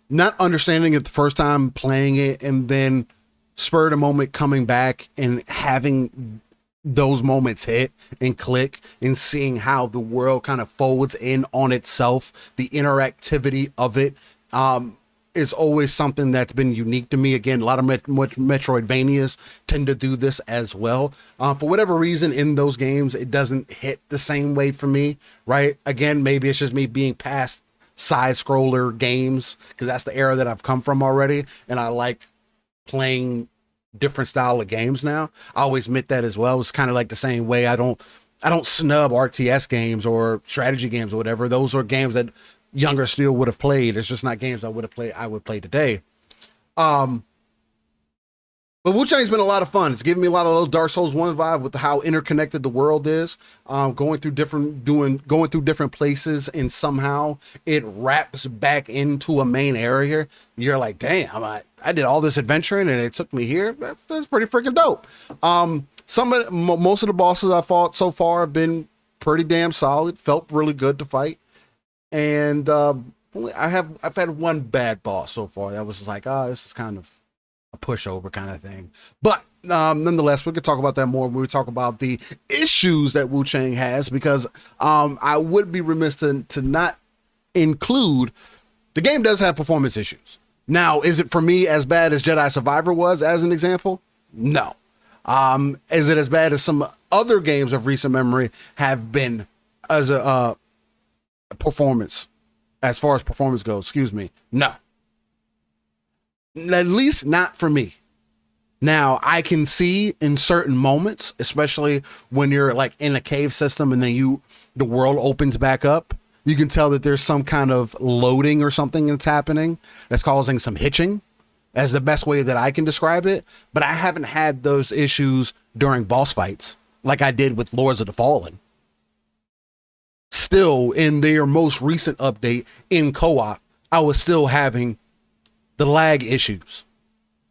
not understanding it the first time playing it and then spur of the moment coming back and having those moments hit and click and seeing how the world kind of folds in on itself, the interactivity of it. Is always something that's been unique to me. Again, a lot of Metroidvanias tend to do this as well. For whatever reason, in those games, it doesn't hit the same way for me, right? Again, maybe it's just me being past side-scroller games, because that's the era that I've come from already, and I like playing different style of games now. I always admit that as well. It's kind of like the same way I don't snub RTS games or strategy games or whatever. Those are games that younger Steel would have played. It's just not games I would play today. But Wuchang's been a lot of fun. It's giving me a lot of little Dark Souls 1 vibe with how interconnected the world is. Going through different places, and somehow it wraps back into a main area. You're like, damn, I did all this adventuring and it took me here. That's pretty freaking dope. Most of the bosses I fought so far have been pretty damn solid. Felt really good to fight. And I've had one bad boss so far that was just like, this is kind of a pushover kind of thing. But nonetheless, we could talk about that more when we talk about the issues that Wuchang has, because I would be remiss to not include the game does have performance issues. Now, is it for me as bad as Jedi Survivor was, as an example? No. Is it as bad as some other games of recent memory have been as a performance, as far as performance goes? Excuse me. No. At least not for me. Now, I can see in certain moments, especially when you're like in a cave system and then the world opens back up, you can tell that there's some kind of loading or something that's happening that's causing some hitching, as the best way that I can describe it. But I haven't had those issues during boss fights like I did with Lords of the Fallen. Still, in their most recent update in co-op, I was still having the lag issues,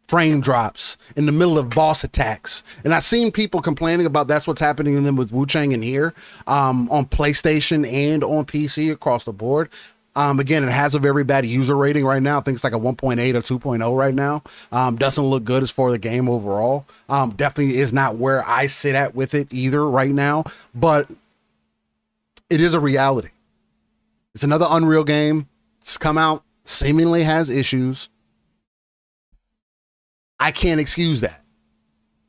frame drops in the middle of boss attacks. And I've seen people complaining about that's what's happening to them with Wuchang in here, on PlayStation and on PC across the board. Again, it has a very bad user rating right now. I think it's like a 1.8 or 2.0 right now. Doesn't look good as for the game overall. Definitely is not where I sit at with it either right now, but it is a reality. It's another Unreal game. It's come out, seemingly has issues. I can't excuse that.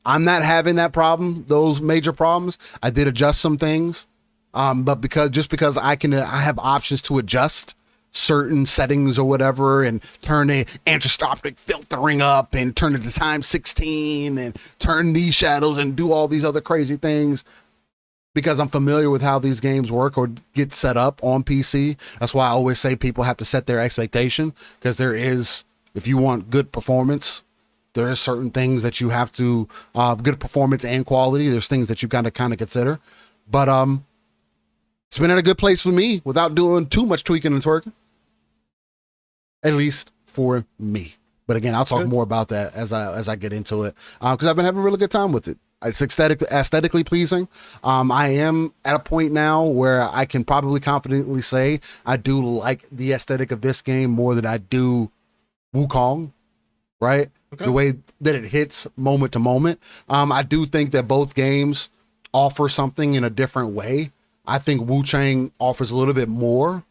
I'm not having that problem, those major problems. I did adjust some things, but because I have options to adjust certain settings or whatever, and turn the anisotropic filtering up and turn it to times 16 and turn these shadows and do all these other crazy things, because I'm familiar with how these games work or get set up on PC. That's why I always say people have to set their expectation, because if you want good performance, There are certain things that you have to, good performance and quality. There's things that you kind of consider, but it's been in a good place for me without doing too much tweaking and twerking. At least for me. But again, I'll talk more about that as I get into it, because I've been having a really good time with it. It's aesthetically pleasing. I am at a point now where I can probably confidently say I do like the aesthetic of this game more than I do Wuchang, right? Okay. The way that it hits moment to moment. I do think that both games offer something in a different way. I think Wuchang offers a little bit more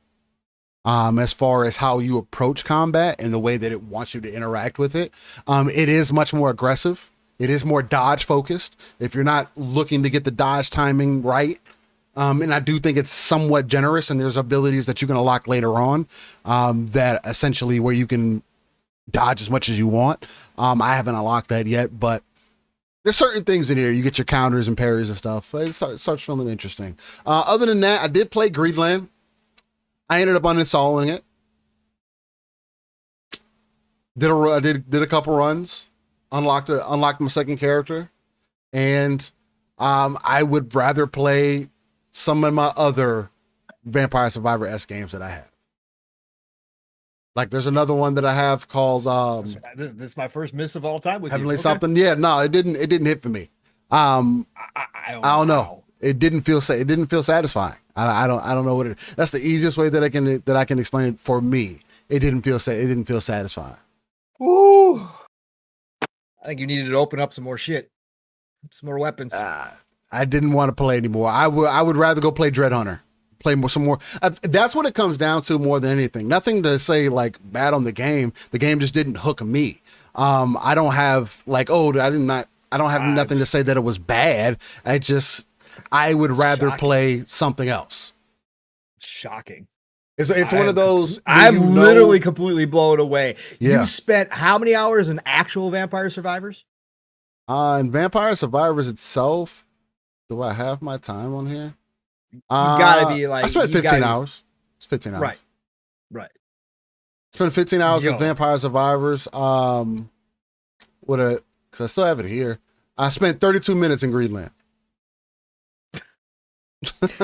as far as how you approach combat and the way that it wants you to interact with it. It is much more aggressive. It is more dodge focused. If you're not looking to get the dodge timing right, and I do think it's somewhat generous, and there's abilities that you can unlock later on that essentially where you can dodge as much as you want. I haven't unlocked that yet, but there's certain things in here. You get your counters and parries and stuff. It starts feeling interesting. Other than that, I did play Greenland. I ended up uninstalling it. Did a couple runs, unlocked my second character, and I would rather play some of my other Vampire Survivor-esque games that I have. Like there's another one that I have called this is my first miss of all time with Heavenly you. Something. Yeah, no, it didn't hit for me. I don't know. It didn't feel satisfying. I don't know what it is. That's the easiest way that I can explain it for me. It didn't feel satisfying. Woo! I think you needed to open up some more shit. Some more weapons. I didn't want to play anymore. I would rather go play Dread Hunter. Play some more. That's what it comes down to more than anything. Nothing to say like bad on the game. The game just didn't hook me. I don't have like, I don't have nothing to say that it was bad. I would rather play something else. Shocking. It's one of those. I'm literally completely blown away. Yeah. You spent how many hours in actual Vampire Survivors? In Vampire Survivors itself, do I have my time on here? You gotta be like. I spent 15 hours. It's 15 hours. Right. Spent 15 hours with Vampire Survivors. Because I still have it here. I spent 32 minutes in Greenland.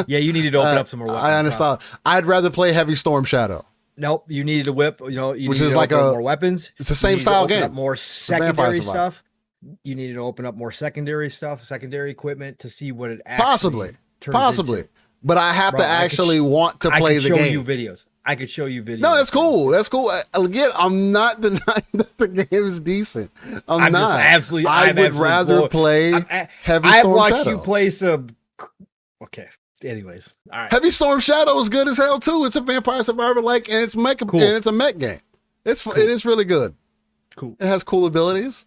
Yeah, you needed to open up some more weapons. I understand. I'd rather play Heavy Storm Shadow. Nope, you needed a whip. Which is like more weapons. It's the same style game. More secondary stuff. You needed to open up more secondary stuff, secondary equipment to see what it actually possibly. Into. But I have to actually want to play the game. I could show you videos. No, that's cool. That's cool. Again, I'm not denying that the game is decent. I'm not. I would rather play Heavy Storm Shadow. I've watched you play some. Okay. Anyways, all right. Heavy Storm Shadow is good as hell too. It's a Vampire Survivor and it's mecha, and it's a mech game. It is really good. Cool. It has cool abilities.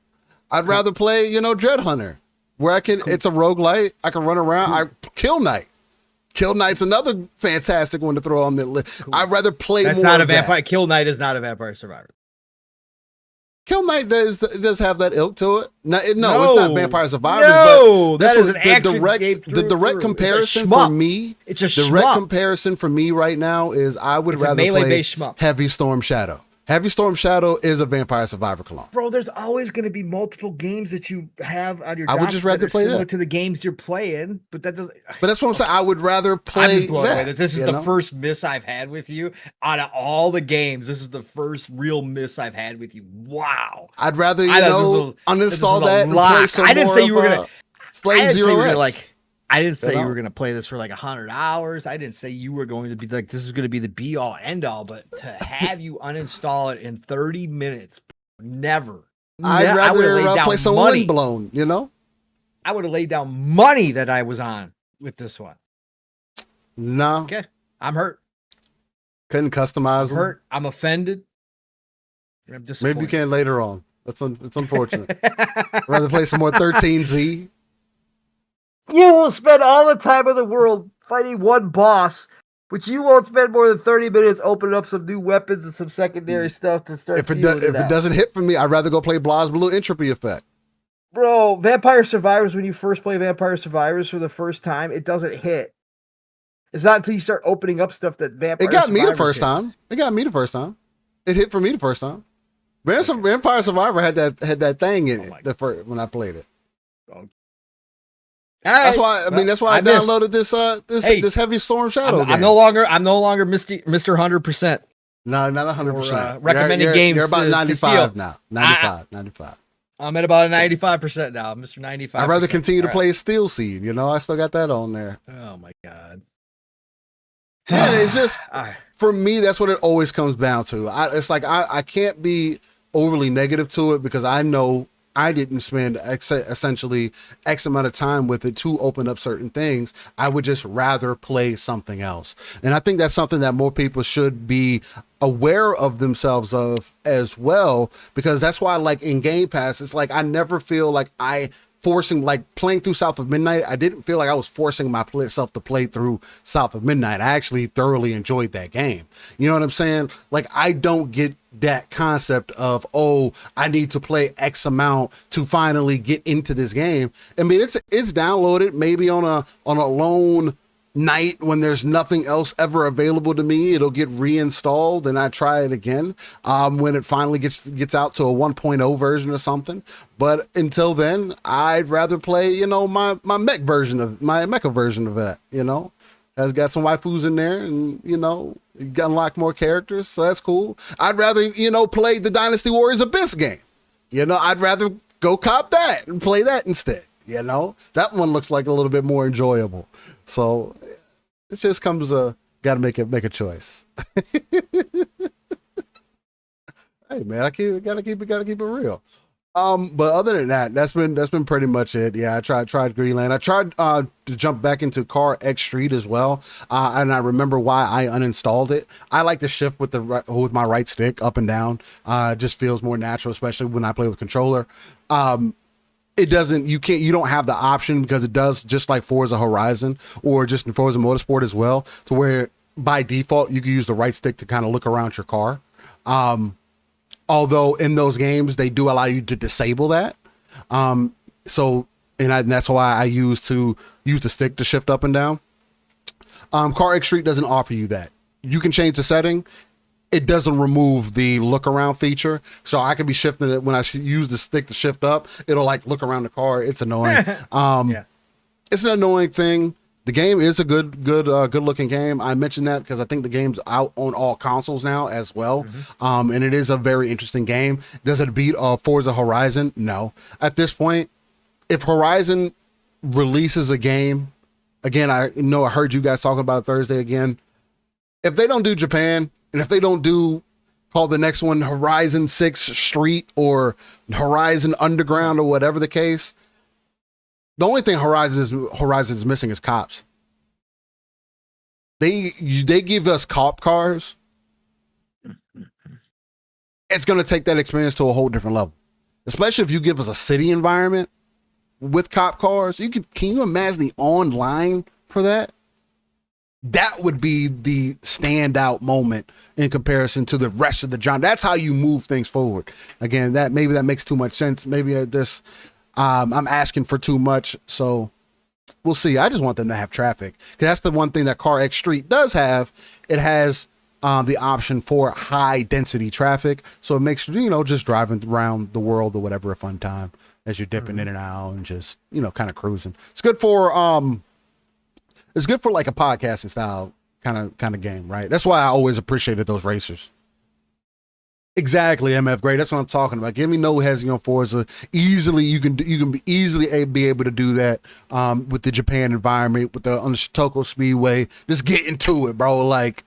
I'd rather play, Dread Hunter, where it's a roguelite. I can run around. Kill Knight. Kill Knight's another fantastic one to throw on the list. Cool. I'd rather play more. That's not a vampire. Kill Knight is not a Vampire Survivor. Kill Knight does have that ilk to it. No, it's not Vampire Survivors. No, that is an action game. The direct comparison for me, it's a direct comparison for me right now is I would rather play Heavy Storm Shadow. Heavy Storm Shadow is a Vampire Survivor clone. Bro, there's always going to be multiple games that you have on your. I would just rather play that to the games you're playing, but that doesn't. But that's what I'm saying. I would rather play. I'm just blown away. This is the first miss I've had with you out of all the games. This is the first real miss I've had with you. Wow. I'd rather uninstall that and play some I didn't say you were gonna. Slave Zero X. I didn't say you were going to play this for like 100 hours. I didn't say you were going to be like, this is going to be the be all end all, but to have you uninstall it in 30 minutes, never. I'd rather play some Windblown, I would have laid down money that I was on with this one. No. Okay. I'm hurt. Couldn't customize them. Hurt. I'm offended. I'm disappointed. Maybe you can later on. It's unfortunate. I'd rather play some more 13Z. You will spend all the time in the world fighting one boss, but you won't spend more than 30 minutes opening up some new weapons and some secondary stuff to start. If it doesn't hit for me, I'd rather go play BlazBlue Entropy Effect. Bro, Vampire Survivors, when you first play Vampire Survivors for the first time, it doesn't hit. It's not until you start opening up stuff that Vampire Survivors It got me the first time. It hit for me the first time. Vampire Survivor had that thing in it when I played it. Oh. That's why I downloaded this Heavy Storm Shadow game. I'm no longer Mr. 100%. No, not 100%. Recommended games. You're about 95 now. 95. I'm at about a 95% now, Mr. 95. I'd rather continue to play Steel Seed. You know, I still got that on there. Oh my god. Yeah, it's just for me. That's what it always comes down to. It's like I can't be overly negative to it because I know I didn't spend essentially X amount of time with it to open up certain things. I would just rather play something else. And I think that's something that more people should be aware of themselves of as well, because that's why, like, in Game Pass, it's like I never feel like playing through South of Midnight. I didn't feel like I was forcing myself to play through South of Midnight. I actually thoroughly enjoyed that game. You know what I'm saying? Like, I don't get that concept of, oh, I need to play X amount to finally get into this game. I mean, it's downloaded maybe on a lone night when there's nothing else ever available to me. It'll get reinstalled and I try it again when it finally gets out to a 1.0 version or something. But until then, I'd rather play, you know, my mecha version of that, you know. Has got some waifus in there, and, you know, you got unlock more characters, so that's cool. I'd rather, you know, play the Dynasty Warriors Abyss game. You know, I'd rather go cop that and play that instead. You know, that one looks like a little bit more enjoyable. So it just comes got to make a choice. Hey man, gotta keep it real. But other than that, that's been pretty much it. Yeah, I tried Greenland. I tried to jump back into Car X Street as well, and I remember why I uninstalled it. I like to shift with my right stick up and down. It just feels more natural, especially when I play with controller. It doesn't. You don't have the option because it does just like Forza Horizon or just in Forza Motorsport as well, to where by default you can use the right stick to kind of look around your car. Although in those games, they do allow you to disable that. And that's why I use the stick to shift up and down. Car X Street doesn't offer you that. You can change the setting. It doesn't remove the look around feature. So I can be shifting it when I use the stick to shift up. It'll like look around the car. It's annoying. Yeah. It's an annoying thing. The game is a good looking game. I mentioned that because I think the game's out on all consoles now as well. Mm-hmm. And it is a very interesting game. Does it beat Forza Horizon? No. At this point, if Horizon releases a game, again, I know I heard you guys talking about it Thursday again. If they don't do Japan, and if they don't call the next one Horizon 6 Street or Horizon Underground or whatever the case, the only thing Horizon is missing is cops. They give us cop cars. It's going to take that experience to a whole different level. Especially if you give us a city environment with cop cars. Can you imagine the online for that? That would be the standout moment in comparison to the rest of the genre. That's how you move things forward. Again, maybe that makes too much sense. Maybe I'm asking for too much, so we'll see. I just want them to have traffic, because that's the one thing that Car X Street does have. It has the option for high density traffic, so it makes, you know, just driving around the world or whatever a fun time as you're dipping in and out and just, you know, kind of cruising. It's good for like a podcasting style kind of game, right? That's why I always appreciated those racers. Exactly, MF Gray. That's what I'm talking about. Give me no hesitation on Forza. Easily, you can be easily be able to do that with the Japan environment, on the Shoutout Speedway. Just get into it, bro. Like,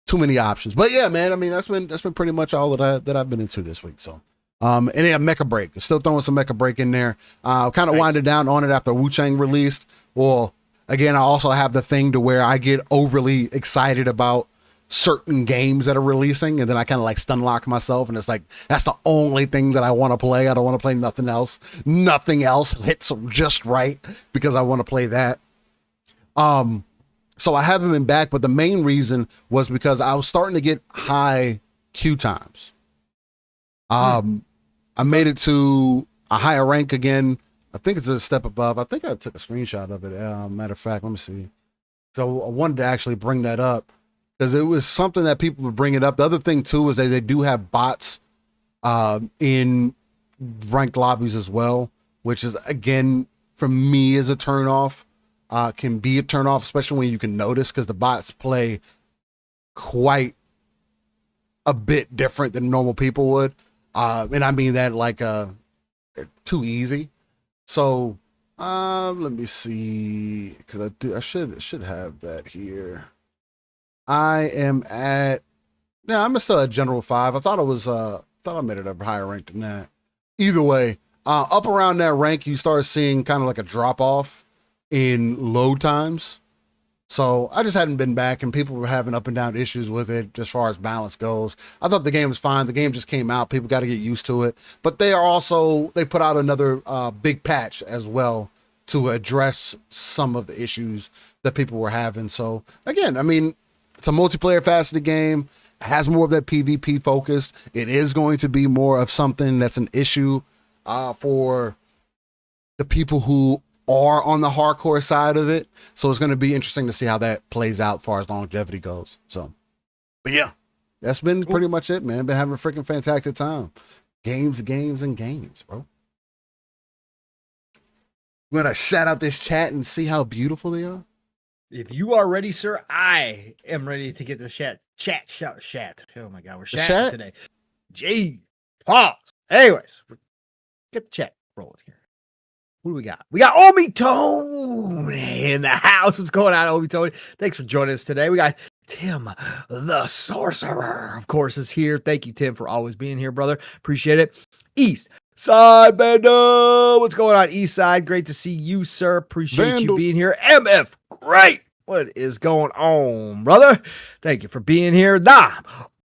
too many options. But yeah, man. I mean, that's been pretty much all that I've been into this week. So, and then Mecha Break. Still throwing some Mecha Break in there. Kind of winded down on it after Wuchang released. Well, again, I also have the thing to where I get overly excited about certain games that are releasing, and then I kind of like stun lock myself, and it's like, that's the only thing that I want to play. I don't want to play nothing else. Nothing else hits just right because I want to play that. So I haven't been back, but the main reason was because I was starting to get high queue times. I made it to a higher rank again. I think it's a step above. I think I took a screenshot of it. Matter of fact, let me see. So I wanted to actually bring that up, because it was something that people were bringing up. The other thing too is that they do have bots in ranked lobbies as well, which is, again, for me is a turn off. Can be a turn off, especially when you can notice, because the bots play quite a bit different than normal people would. And I mean that like they're too easy. So let me see, because I should have that here. I'm still at general 5. I thought I made it a higher rank than that. Either way, up around that rank, you start seeing kind of like a drop off in load times. So I just hadn't been back, and people were having up and down issues with it as far as balance goes. I thought the game was fine. The game just came out. People got to get used to it. But they put out another big patch as well to address some of the issues that people were having. So again, I mean, it's a multiplayer faceted game. It has more of that PvP focus. It is going to be more of something that's an issue for the people who are on the hardcore side of it. So it's going to be interesting to see how that plays out as far as longevity goes. So, but yeah, that's been pretty much it, man. Been having a freaking fantastic time. Games, bro. I'm going to shout out this chat and see how beautiful they are. If you are ready, sir, I am ready to get the chat. Oh my God, we're chatting today. Gee, pause. Anyways, get the chat rolling here. What do we got? We got Omi Tony in the house. What's going on, Omi Tony? Thanks for joining us today. We got Tim, the sorcerer, of course, is here. Thank you, Tim, for always being here, brother. Appreciate it. East Side Bando. What's going on, East Side? Great to see you, sir. Appreciate you being here. MF, great. What is going on, brother? Thank you for being here. Nam,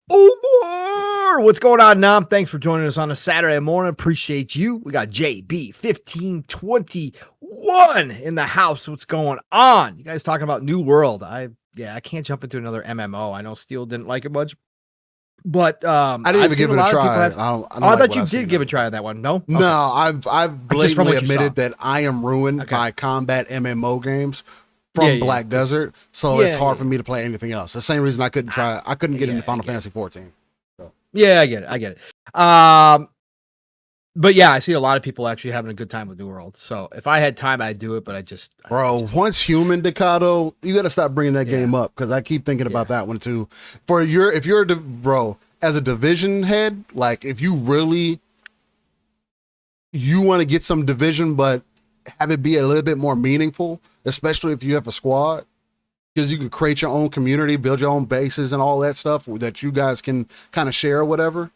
what's going on, Nam? Thanks for joining us on a Saturday morning. Appreciate you. We got JB1521 in the house. What's going on? You guys talking about New World? I can't jump into another MMO. I know Steel didn't like it much, but I didn't even give it a try. I thought you did give a try on that one. No, okay. No, I've blatantly admitted that I am ruined by combat MMO games from Black Desert, so it's hard for me to play anything else. The same reason I couldn't try. I couldn't get into Final Fantasy 14. So. Yeah, I get it. But yeah, I see a lot of people actually having a good time with New World. So if I had time, I'd do it. But once Human Decado, you got to stop bringing that game up, because I keep thinking about that one too. If you're as a division head, like if you really want to get some division, but have it be a little bit more meaningful, especially if you have a squad, because you can create your own community, build your own bases and all that stuff that you guys can kind of share or whatever.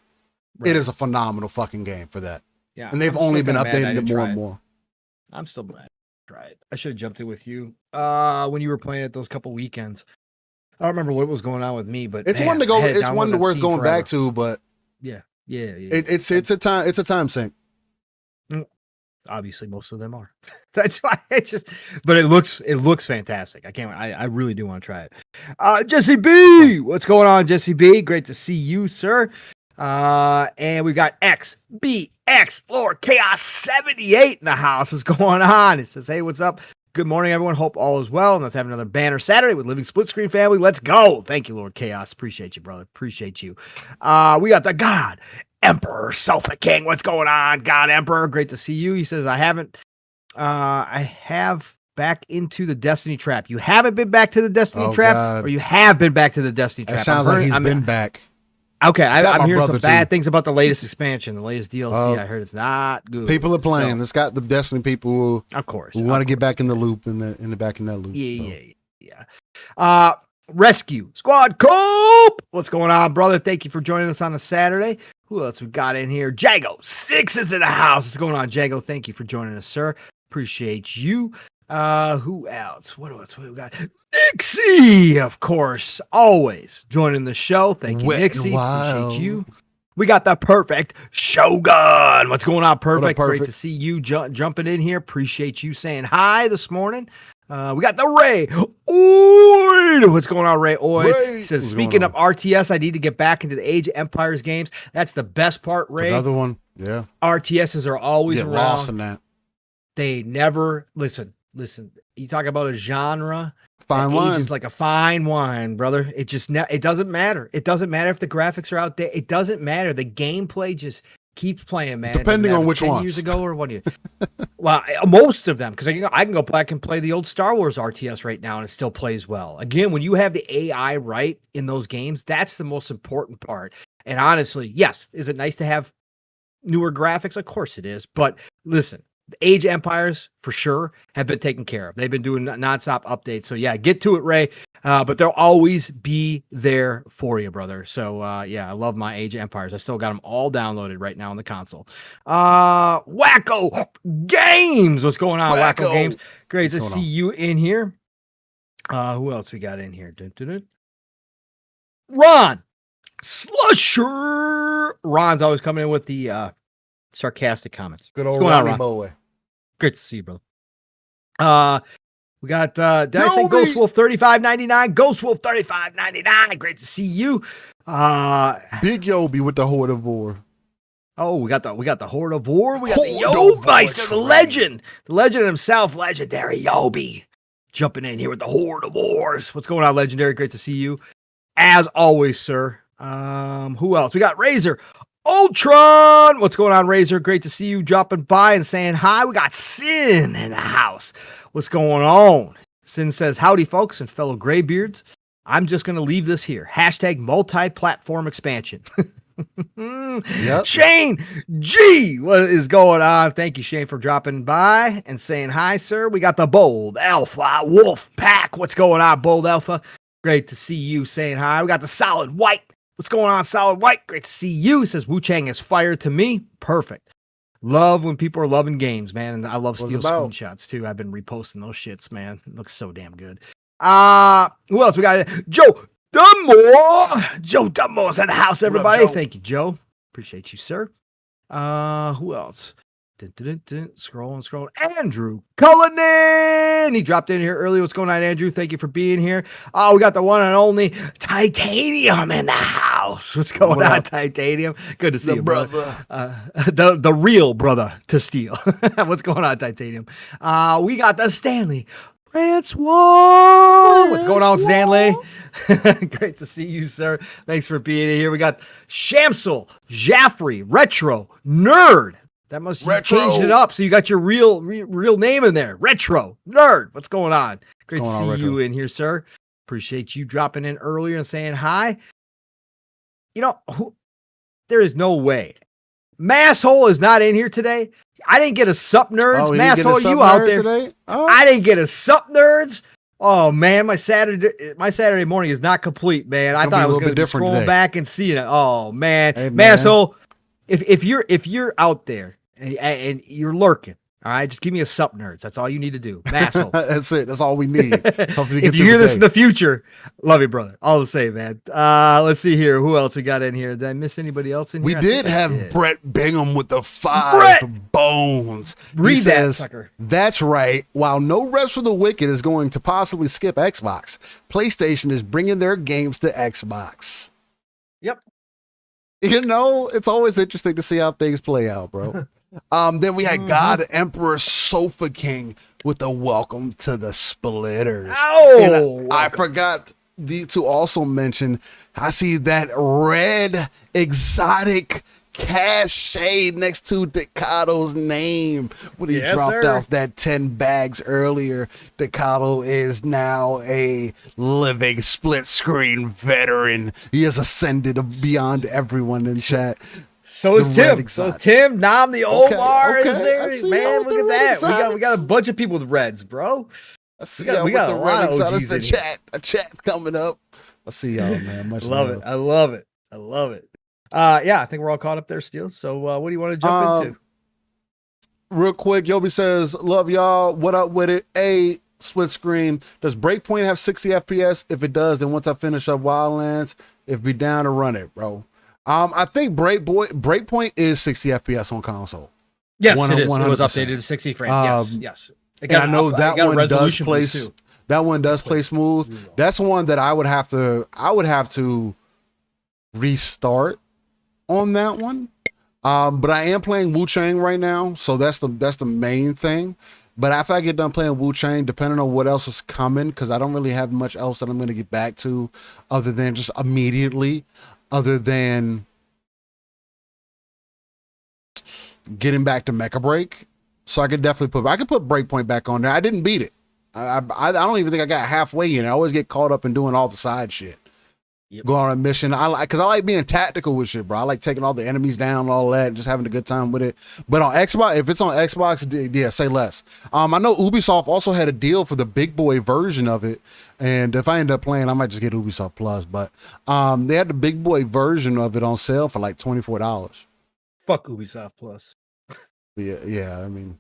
Right. It is a phenomenal fucking game for that. Yeah, and they've only been updating it more and more. I'm still mad. Try it. I should have jumped in with you when you were playing it those couple weekends. I don't remember what was going on with me, but it's one to go. It's one worth going back to. But yeah. It's a time sink. Obviously, most of them are. That's why but it looks fantastic. I really do want to try it. Jesse B, what's going on, Jesse B? Great to see you, sir. And we've got XBX Lord Chaos 78 in the house. What's going on? It says, hey, what's up? Good morning, everyone. Hope all is well. And let's have another banner Saturday with Living Split Screen family. Let's go. Thank you, Lord Chaos. Appreciate you, brother. Appreciate you. We got the God Emperor Sofa King. What's going on, God Emperor? Great to see you. He says, I have back into the Destiny Trap. You haven't been back to the Destiny Trap, God. Or you have been back to the Destiny Trap? It sounds like he's been back. Okay, I'm hearing some bad things about the latest expansion, the latest DLC. I heard it's not good. People are playing. It's got the Destiny people who, of course, who want to get back in the loop in the back in that loop. Yeah. Rescue Squad Cope. What's going on, brother? Thank you for joining us on a Saturday. Who else we got in here? Jago 6 is in the house. What's going on, Jago? Thank you for joining us, sir. Appreciate you. Who else? What else we got? Nixie, of course, always joining the show. Thank you, Nixie. Appreciate you. We got the perfect Shogun. What's going on, Perfect? Great to see you jumping in here. Appreciate you saying hi this morning. We got the Ray Oid. What's going on, Ray Oid? He says, speaking of RTS, I need to get back into the Age of Empires games. That's the best part, Ray. Another one, yeah. RTSs are always around. Lost in that. They never listen. You talk about a genre. Fine wine. Ages like a fine wine, brother. It just it doesn't matter. It doesn't matter if the graphics are out there. It doesn't matter. The gameplay just keeps playing, man. Depending on which 10 one. years ago or 1 year. Well, most of them, because I can go back and play the old Star Wars RTS right now, and it still plays well. Again, when you have the AI right in those games, that's the most important part. And honestly, yes, is it nice to have newer graphics? Of course it is. But listen, the Age of Empires, for sure, have been taken care of. They've been doing nonstop updates. So, yeah, get to it, Ray. But they'll always be there for you, brother. So, yeah, I love my Age of Empires. I still got them all downloaded right now on the console. Wacko Games. What's going on, Wacko Games? Great to see you in here. Who else we got in here? Ron Slusher. Ron's always coming in with the sarcastic comments. Good old Ronnie boy. Great to see you, brother. We got did I say Ghost Wolf 35.99? Ghost Wolf 35.99. Great to see you. Big Yobi with the Horde of War. Oh, we got the Horde of War. We got the Yobmeister, the legend himself, legendary Yobi, jumping in here with the Horde of Wars. What's going on, legendary? Great to see you, as always, sir. Who else? We got Razor Ultron. What's going on, Razor? Great to see you dropping by and saying hi. We got Sin in the house. What's going on? Sin says, howdy, folks and fellow graybeards. I'm just going to leave this here. Hashtag multi-platform expansion. Yep. Shane G, what is going on? Thank you, Shane, for dropping by and saying hi, sir. We got the Bold Alpha Wolf Pack. What's going on, Bold Alpha? Great to see you saying hi. We got the Solid White. What's going on, Solid White? Great to see you. He says Wuchang is fire to me. Perfect. Love when people are loving games, man. And I love steal screenshots too. I've been reposting those shits, man. It looks so damn good. Who else we got? Joe Dunmore. Joe Dunmore's in the house, everybody. Thank you, Joe. Appreciate you, sir. Who else? Scrolling. Andrew Cullinan. He dropped in here early. What's going on, Andrew? Thank you for being here. Oh, we got the one and only Titanium in the house. What's going on, Titanium? Good to see you, brother. The real brother to steal. What's going on, Titanium? We got the Stanley Francois. What's going on, Stanley? Great to see you, sir. Thanks for being here. We got Shamsel Jaffrey Retro Nerd. That must have changed it up. So you got your real name in there. Retro Nerd. What's going on? Great to see you in here, sir. Appreciate you dropping in earlier and saying hi. You know, there is no way. Masshole is not in here today. I didn't get a sup nerds. Masshole, you out there today? Oh. I didn't get a sup nerds. Oh man, my Saturday morning is not complete, man. I thought I was going to be scrolling back and seeing it. Oh man, hey, Masshole, if you're out there and you're lurking, all right, just give me a sup nerds. That's all you need to do. Masshole. That's it. That's all we need. If you hear this in the future, love you, brother. All the same, man. Let's see here. Who else we got in here? Did I miss anybody else in here? We did have Brett Bingham with the 5 bones. Read that, sucker. That's right. While No Rest for the Wicked is going to possibly skip Xbox, PlayStation is bringing their games to Xbox. Yep. You know, it's always interesting to see how things play out, bro. Then we had God Emperor Sofa King with the welcome to the Splitters. Oh, I forgot to also mention, I see that red exotic cachet next to Decato's name when he dropped off that 10 bags earlier. Decato is now a living split screen veteran. He has ascended beyond everyone in chat. So is Tim. So is Tim. Nam the Omar is there. Man, look at that. We got a bunch of people with reds, bro. I see we got a lot of OGs in chat. A chat's coming up. I see y'all, man. Much love it. I love it. Yeah, I think we're all caught up there still. So what do you want to jump into? Real quick, Yobi says, love y'all. What up with it? Split screen. Does Breakpoint have 60 FPS? If it does, then once I finish up Wildlands, if be down to run it, bro. I think Breakpoint is 60 FPS on console. Yes, it is. 100%. It was updated to 60 frames. Yes. And I know that one does play. That one does play smooth. That's one that I would have to restart on that one. But I am playing Wuchang right now, so that's the main thing. But after I get done playing Wuchang, depending on what else is coming, because I don't really have much else that I'm going to get back to other than just immediately, other than getting back to Mecha Break. So I could definitely put Breakpoint back on there. I didn't beat it. I don't even think I got halfway in. I always get caught up in doing all the side shit. Yep. Go on a mission. Because I like being tactical with shit, bro. I like taking all the enemies down and all that, and just having a good time with it. But on Xbox, if it's on Xbox, yeah, say less. I know Ubisoft also had a deal for the big boy version of it, and if I end up playing, I might just get Ubisoft Plus. But they had the big boy version of it on sale for like $24. Fuck Ubisoft Plus. Yeah. I mean,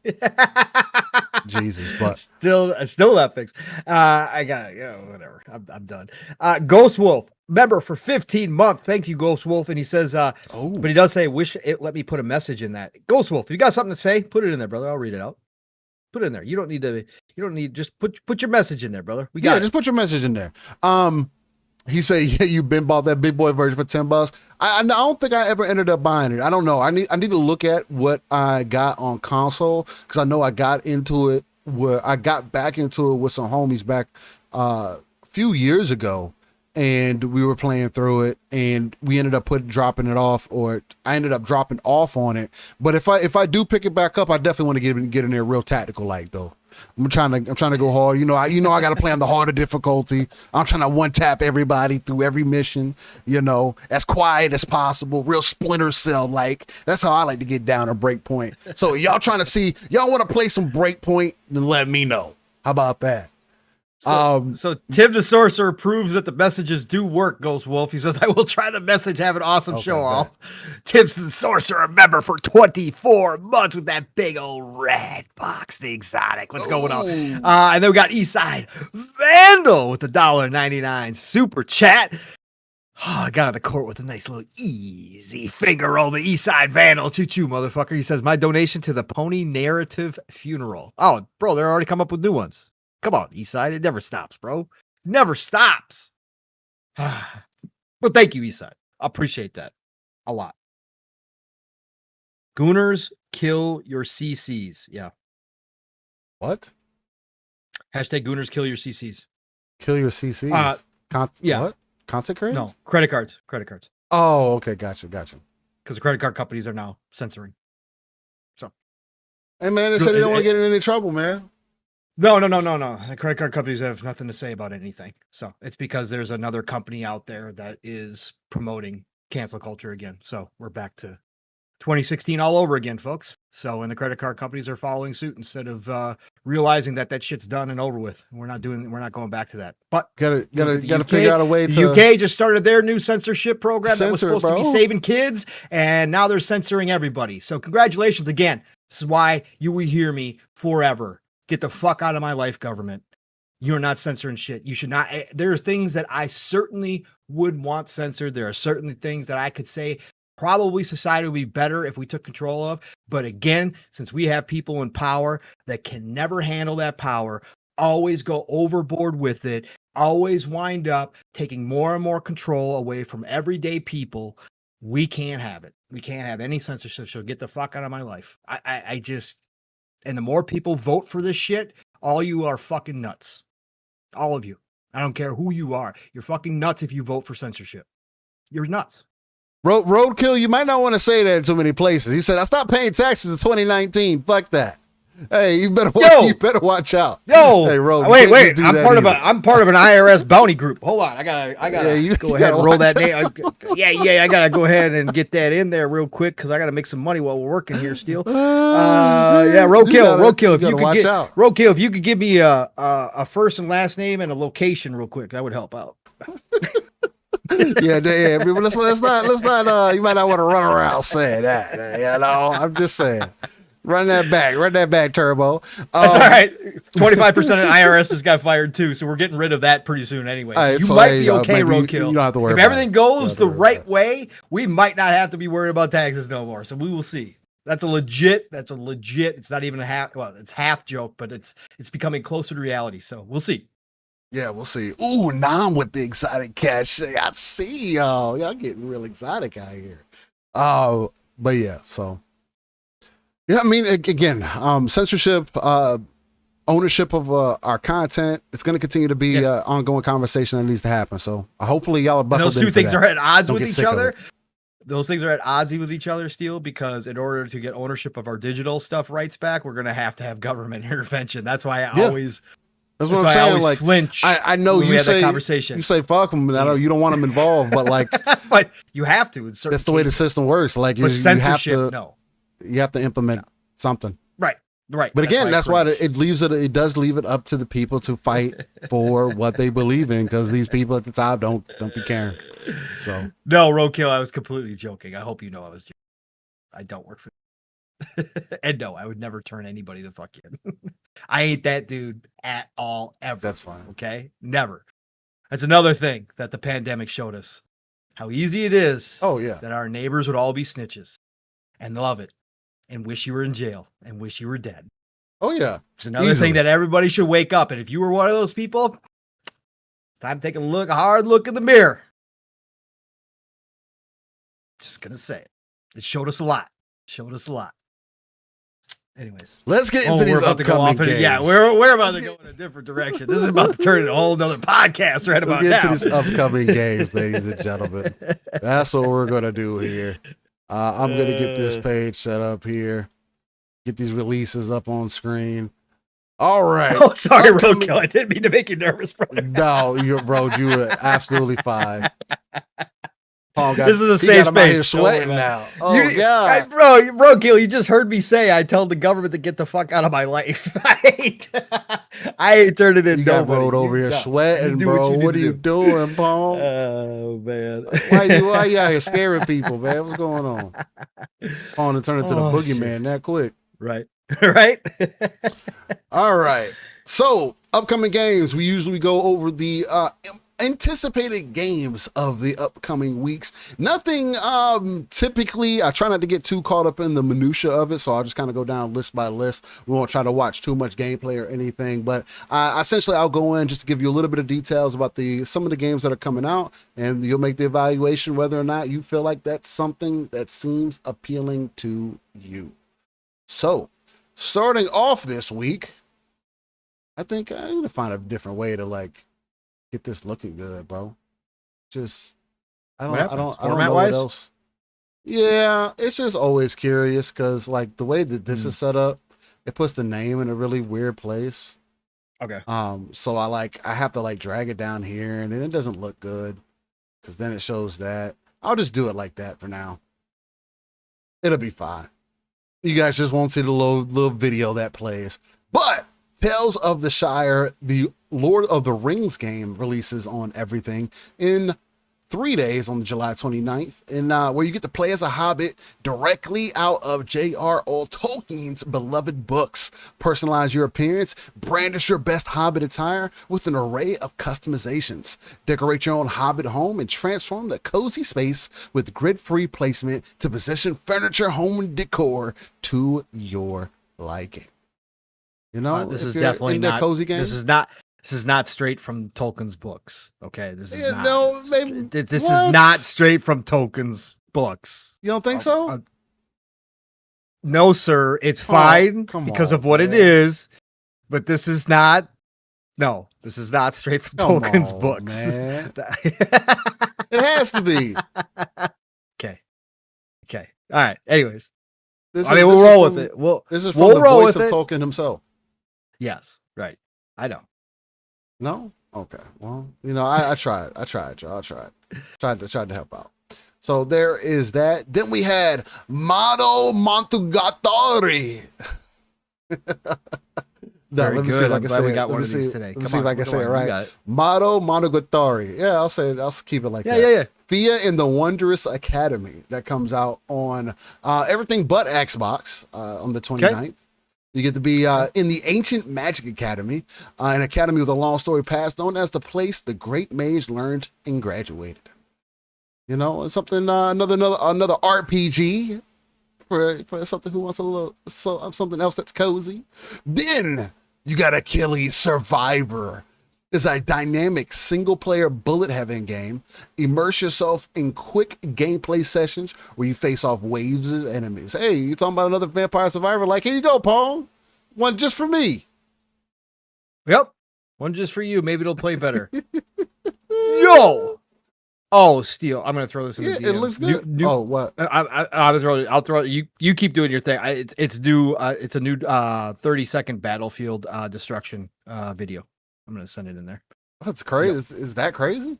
Jesus, but still that fix. I got it. Whatever. I'm done. Ghost Wolf member for 15 months. Thank you, Ghost Wolf. And he says, but he does say, wish it let me put a message in that. Ghost Wolf, if you got something to say, put it in there, brother. I'll read it out. Put it in there. You don't need just put your message in there, brother. We got it. Just put your message in there. He said, yeah, you been bought that big boy version for $10. I don't think I ever ended up buying it. I don't know. I need to look at what I got on console, because I know I got into it I got back into it with some homies back a few years ago, and we were playing through it, and we ended up dropping it off, or I ended up dropping off on it. But if I do pick it back up, I definitely want to get in there real tactical like though. I'm trying to go hard. I got to play on the harder difficulty. I'm trying to one tap everybody through every mission, as quiet as possible, real Splinter Cell like. That's how I like to get down a Breakpoint. So y'all y'all want to play some Breakpoint, then let me know. How about that? So Tim the Sorcerer proves that the messages do work, Ghost Wolf. He says, I will try the message, have an awesome show all. Tim the Sorcerer, member for 24 months with that big old red box, the exotic. What's going on? And then we got Eastside Vandal with the $1.99 super chat. I got out of the court with a nice little easy finger roll. The Eastside Vandal, choo-choo, motherfucker. He says, my donation to the Pony Narrative Funeral. Oh, bro, they're already come up with new ones. Come on, Eastside. It never stops, bro. Never stops. But thank you, Eastside. I appreciate that a lot. Gooners, kill your CCs. Yeah. What? Hashtag Gooners, kill your CCs. Kill your CCs? Yeah. What? Consecrate? No, credit cards. Oh, okay. Gotcha. Because the credit card companies are now censoring. So. Hey, man, they said they don't want to get in any trouble, man. No. The credit card companies have nothing to say about anything. So it's because there's another company out there that is promoting cancel culture again. So we're back to 2016 all over again, folks. So, and the credit card companies are following suit instead of realizing that shit's done and over with. We're not going back to that. But gotta figure out a way to. The UK just started their new censorship program that was supposed to be saving kids, and now they're censoring everybody. So congratulations again. This is why you will hear me forever. Get the fuck out of my life, government. You're not censoring shit. You should not. There are things that I certainly would want censored. There are certainly things that I could say probably society would be better if we took control of. But again, since we have people in power that can never handle that power, always go overboard with it, always wind up taking more and more control away from everyday people, we can't have it. We can't have any censorship. So get the fuck out of my life. I just... And the more people vote for this shit, all you are fucking nuts. All of you. I don't care who you are. You're fucking nuts if you vote for censorship. You're nuts. Roadkill, you might not want to say that in too many places. He said, I stopped paying taxes in 2019. Fuck that. Hey, you better watch out. Yo, hey, Road, wait. I'm part of an IRS bounty group. Hold on, I gotta go ahead and roll that name. I gotta go ahead and get that in there real quick because I gotta make some money while we're working here still. Roadkill. If you could give me a first and last name and a location real quick, that would help out. yeah. Let's not. You might not want to run around saying that. I'm just saying. Run that back, Turbo. That's all right. 25% of IRS just got fired too, so we're getting rid of that pretty soon anyway. So you might be okay, Roadkill. You don't have to worry. If everything goes the right way, we might not have to be worried about taxes no more. So we will see. That's a legit. It's not even a half. Well, it's half joke, but it's becoming closer to reality. So we'll see. Yeah, we'll see. Ooh, now I'm with the exotic cash. I see y'all. Y'all getting real exotic out here. But yeah, so. Yeah, I mean, again, censorship, ownership of our content. It's going to continue to be an ongoing conversation that needs to happen. So hopefully y'all are buckled in. Those two things are at odds Don't with get each sick of other. it. Those things are at odds with each other still, because in order to get ownership of our digital stuff rights back, we're going to have government intervention. That's why I always. That's what I'm saying. Like, flinch. I know when you we have say that conversation. You say fuck them, and I know you don't want them involved, but like, but you have to. In certain that's the way the cases. system works. Like, But censorship, you have to implement something. Right. But again, that's why it does leave it up to the people to fight for what they believe in, because these people at the top don't be caring. So no, Roadkill, I was completely joking. I hope you know I was joking. I don't work for and no, I would never turn anybody the fuck in. I ain't that dude at all, ever. That's fine. Okay? Never. That's another thing that the pandemic showed us. How easy it is that our neighbors would all be snitches and love it and wish you were in jail and wish you were dead. Oh, yeah. It's another thing that everybody should wake up. And if you were one of those people, time to take a hard look in the mirror. Just going to say it. It showed us a lot. Anyways, let's get into these upcoming games. Yeah, we're about to go in a different direction. This is about to turn into a whole nother podcast right about now. Let's get into these upcoming games, ladies and gentlemen. That's what we're going to do here. I'm going to get this page set up here. Get these releases up on screen. All right. Oh, sorry, Roadkill. I didn't mean to make you nervous, brother. No, you were absolutely fine. This is a safe space. Here sweating now. Oh, God. Roadkill, you just heard me say I told the government to get the fuck out of my life. I ain't turning in. You got rolled over here sweating, bro. What are you doing, Paul? Oh, man. Why you out here scaring people, man? What's going on? Paul to turn into the boogeyman that quick. Right. Right. All right. So, upcoming games. We usually go over the anticipated games of the upcoming weeks. Nothing typically, I try not to get too caught up in the minutia of it, so I'll just kind of go down list by list. We won't try to watch too much gameplay or anything, but essentially I'll go in just to give you a little bit of details about some of the games that are coming out, and you'll make the evaluation whether or not you feel like that's something that seems appealing to you. So, starting off this week, I think I need to find a different way to get this looking good, bro. Just I don't know what else. Yeah, it's just always curious because the way that this is set up, it puts the name in a really weird place. Okay. So I have to drag it down here, and then it doesn't look good because then it shows that. I'll just do it like that for now. It'll be fine. You guys just won't see the little video that plays. But Tales of the Shire, the Lord of the Rings game, releases on everything in 3 days on July 29th, and where you get to play as a hobbit directly out of J.R.R. Tolkien's beloved books. Personalize your appearance, brandish your best hobbit attire with an array of customizations. Decorate your own hobbit home and transform the cozy space with grid-free placement to position furniture, home, and decor to your liking. You know, this is definitely not cozy game. This is not straight from Tolkien's books. Okay, this is not. No, this is not straight from Tolkien's books. You don't think so? No, sir. It's fine because of what it is, but this is not. No, this is not straight from Tolkien's books. It has to be. Okay. All right. Anyways, we'll roll with it. This is from the voice of Tolkien himself. Yes. Right. I know. No? Okay. Well, I tried. Y'all. Tried to help out. So there is that. Then we had Mado Monogatari. Let me see if I can say it. Let me see if I can say it right. Mado Monogatari. Yeah, I'll keep it like that. Yeah. Fia in the Wondrous Academy. That comes out on everything but Xbox on the 29th. Okay. You get to be in the Ancient Magic Academy, an academy with a long story past, known as the place the great mage learned and graduated. It's something another RPG for something who wants something else that's cozy. Then you got Achilles Survivor. It's a dynamic single-player bullet-heaven game. Immerse yourself in quick gameplay sessions where you face off waves of enemies. Hey, you talking about another Vampire Survivor? Here you go, Paul. One just for me. Yep. One just for you. Maybe it'll play better. Yo. Oh, Steel. I'm gonna throw this in the DMs. It looks good. What? I'll throw it. I'll throw it. You keep doing your thing. It's new. It's a new 30-second battlefield destruction video. I'm gonna send it in there. That's crazy. Is that crazy?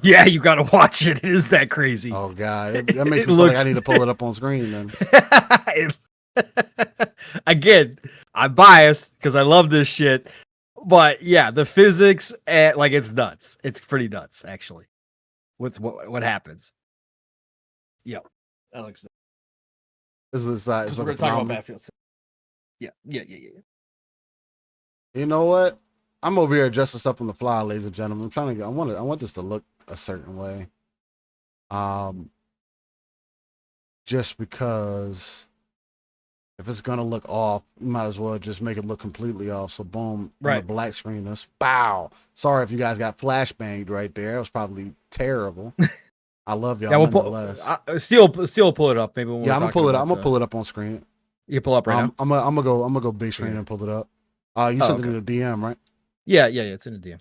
Yeah, you gotta watch it. It is that crazy. Oh god, that makes me feel like I need to pull it up on screen then. Again, I'm biased because I love this shit. But yeah, the physics, like it's nuts. It's pretty nuts, actually. What happens? Yep, that looks. This is we're gonna talk about Battlefield. Yeah. You know what? I'm over here adjusting stuff on the fly, ladies and gentlemen. I'm trying to. I want this to look a certain way. Just because if it's gonna look off, you might as well just make it look completely off. So boom, right. The black screen is bow. Sorry if you guys got flashbanged right there. It was probably terrible. I love y'all. Yeah, still pull it up. Maybe when I'm gonna pull it up. I'm gonna pull it up on screen. You pull up right now. I'm gonna go big screen and pull it up. You sent it in the DM, right? Yeah, it's in the DM.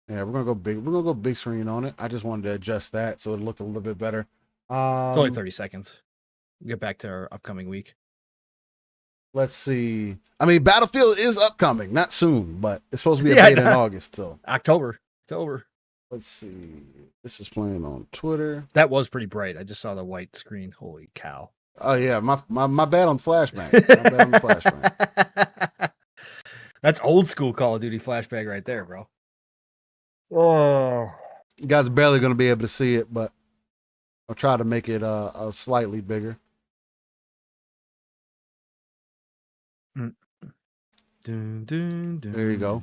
Yeah, we're gonna go big. We're gonna go big screen on it. I just wanted to adjust that so it looked a little bit better. It's only 30 seconds. Get back to our upcoming week. Let's see. I mean, Battlefield is upcoming, not soon, but it's supposed to be a beta in August. So October. Let's see. This is playing on Twitter. That was pretty bright. I just saw the white screen. Holy cow. Oh yeah, my bad on flashbang. My bad on the flashbang. That's old school Call of Duty flashbang right there, bro. Oh, you guys are barely gonna be able to see it, but I'll try to make it slightly bigger. There you go.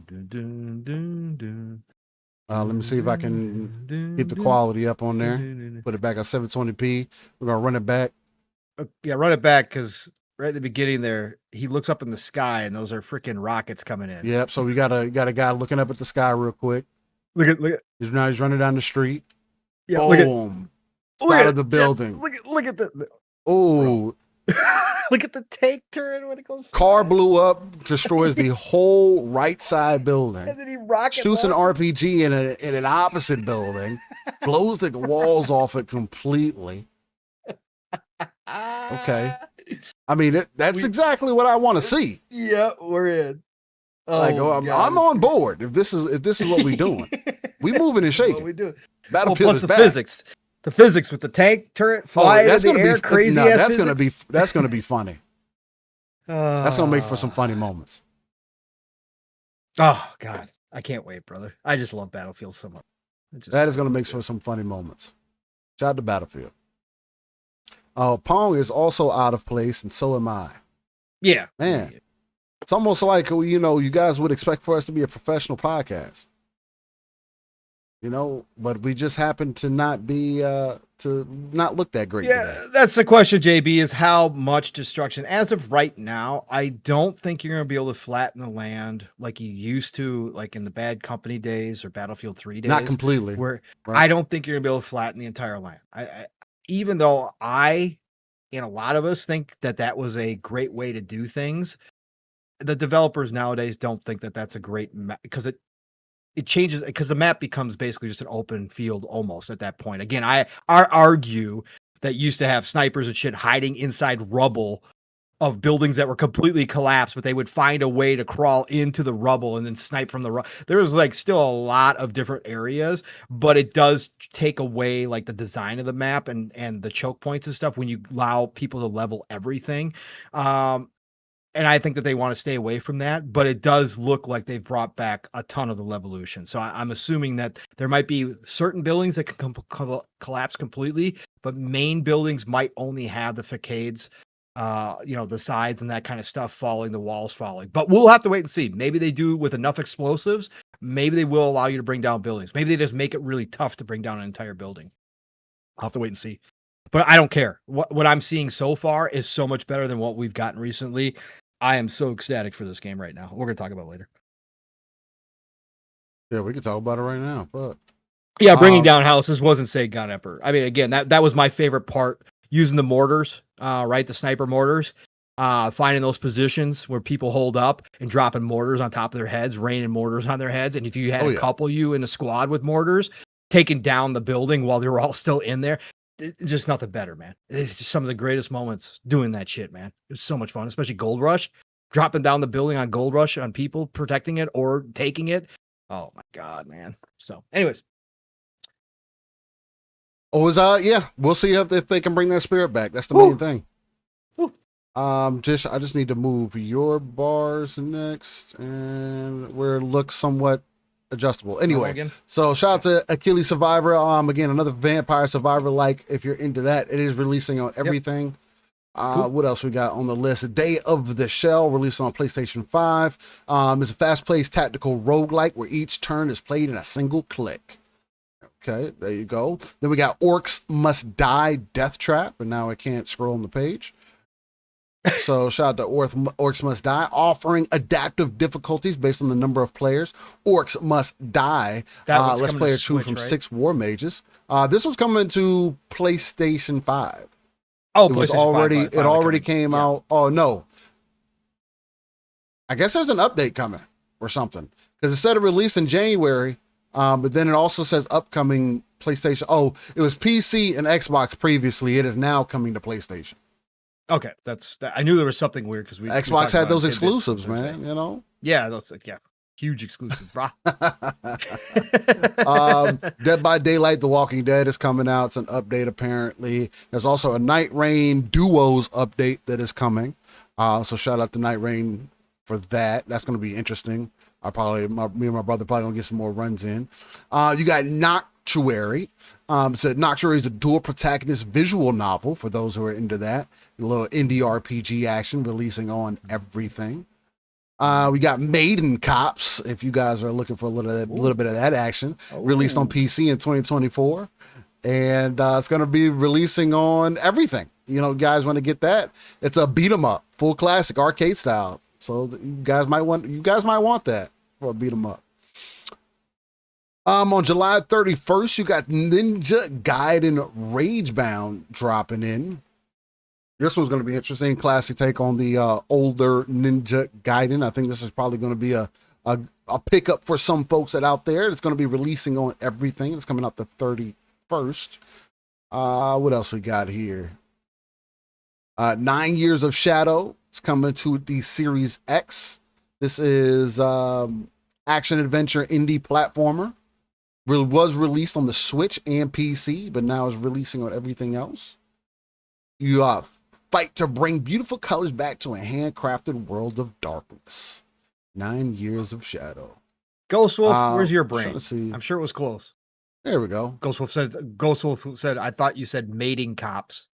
Let me see if I can keep the quality up on there. Put it back at 720p. We're gonna run it back. Yeah, run it back because right at the beginning there, he looks up in the sky and those are freaking rockets coming in. Yep. So we got a guy looking up at the sky real quick. Look at. He's running down the street. Yeah. Boom. Side of the building. Look at the. Oh. Look at the tank turret when it goes. Car blew up, destroys the whole right side building. And then he shoots an RPG in an opposite building, blows the walls off it completely. Okay, I mean that's exactly what I want to see. Yeah, we're in. I'm on board. If this is what we're doing, we moving and shaking. What we do. Battlefield is the back. Physics. The physics with the tank turret flying in the air, crazy ass that's gonna be funny. That's gonna make for some funny moments. Oh God, I can't wait, brother. I just love Battlefield so much. That is gonna make for some funny moments. Shout out to Battlefield. Pong is also out of place, and so am I. Yeah, man. It's almost like you guys would expect for us to be a professional podcast. But we just happen to not be to not look that great. Yeah, today. That's the question, JB, is how much destruction. As of right now, I don't think you're going to be able to flatten the land like you used to, like in the Bad Company days or Battlefield 3 days. Not completely. Where right. I don't think you're going to be able to flatten the entire land. Even though and a lot of us think that was a great way to do things, the developers nowadays don't think that that's a great because it changes because the map becomes basically just an open field almost at that point. Again, I argue that used to have snipers and shit hiding inside rubble of buildings that were completely collapsed, but they would find a way to crawl into the rubble and then snipe from the rubble. There was still a lot of different areas, but it does take away the design of the map and the choke points and stuff when you allow people to level everything. And I think that they want to stay away from that, but it does look like they've brought back a ton of the Levolution. So I'm assuming that there might be certain buildings that can collapse completely, but main buildings might only have the facades, the sides and that kind of stuff falling, the walls falling. But we'll have to wait and see. Maybe they do with enough explosives. Maybe they will allow you to bring down buildings. Maybe they just make it really tough to bring down an entire building. I'll have to wait and see. But I don't care. What I'm seeing so far is so much better than what we've gotten recently. I am so ecstatic for this game right now. We're going to talk about it later. Yeah, we can talk about it right now. But yeah, bringing down houses wasn't Saigon Emperor. I mean, again, that was my favorite part, using the mortars, right? The sniper mortars. finding those positions where people hold up and dropping mortars on top of their heads, raining mortars on their heads. And if you had a couple you in a squad with mortars, taking down the building while they were all still in there, just nothing better, man. It's just some of the greatest moments doing that shit, man. It was so much fun, especially Gold Rush, dropping down the building on Gold Rush on people, protecting it or taking it. Oh my God, man. So anyways. Yeah, we'll see if they can bring that spirit back. That's the main thing. I just need to move your bars next, and where it looks somewhat adjustable. Anyway, so shout out to Achilles Survivor. Again, another Vampire Survivor. Like, if you're into that, it is releasing on everything. What else we got on the list? Day of the Shell, released on PlayStation 5. It's a fast-paced tactical roguelike where each turn is played in a single click. Okay, there you go. Then we got Orcs Must Die Death Trap, and now I can't scroll on the page. So shout out to Orcs Must Die, offering adaptive difficulties based on the number of players. Orcs Must Die. Let's play a choose from 6 war mages. This was coming to PlayStation 5. Oh, it was already. It already came out. Oh no. I guess there's an update coming or something, because it said it released in January. But then it also says upcoming PlayStation. Oh, it was PC and Xbox previously. It is now coming to PlayStation. Okay, I knew there was something weird because Xbox had those exclusives, man. You know. Yeah, those huge exclusives, bro. Dead by Daylight: The Walking Dead is coming out. It's an update apparently. There's also a Night Rain Duos update that is coming. So shout out to Night Rain for that. That's going to be interesting. Me and my brother probably gonna get some more runs in. You got Noctuary. So Noctuary is a dual protagonist visual novel for those who are into that. A little indie RPG action releasing on everything. We got Maiden Cops, if you guys are looking for a little bit of that action, released on PC in 2024. And it's gonna be releasing on everything. You know, guys want to get that. It's a beat 'em up, full classic arcade style. So you guys might want that for a beat 'em up. On July 31st, you got Ninja Gaiden Ragebound dropping in. This one's going to be interesting. Classic take on the older Ninja Gaiden. I think this is probably going to be a pickup for some folks out there. It's going to be releasing on everything. It's coming out the 31st. What else we got here? 9 Years of Shadow. It's coming to the Series X. This is action adventure indie platformer. Was released on the Switch and PC, but now is releasing on everything else. You fight to bring beautiful colors back to a handcrafted world of darkness. 9 Years of Shadow. Ghost Wolf, where's your brain? See. I'm sure it was close. There we go. Ghost Wolf said, I thought you said mating cops.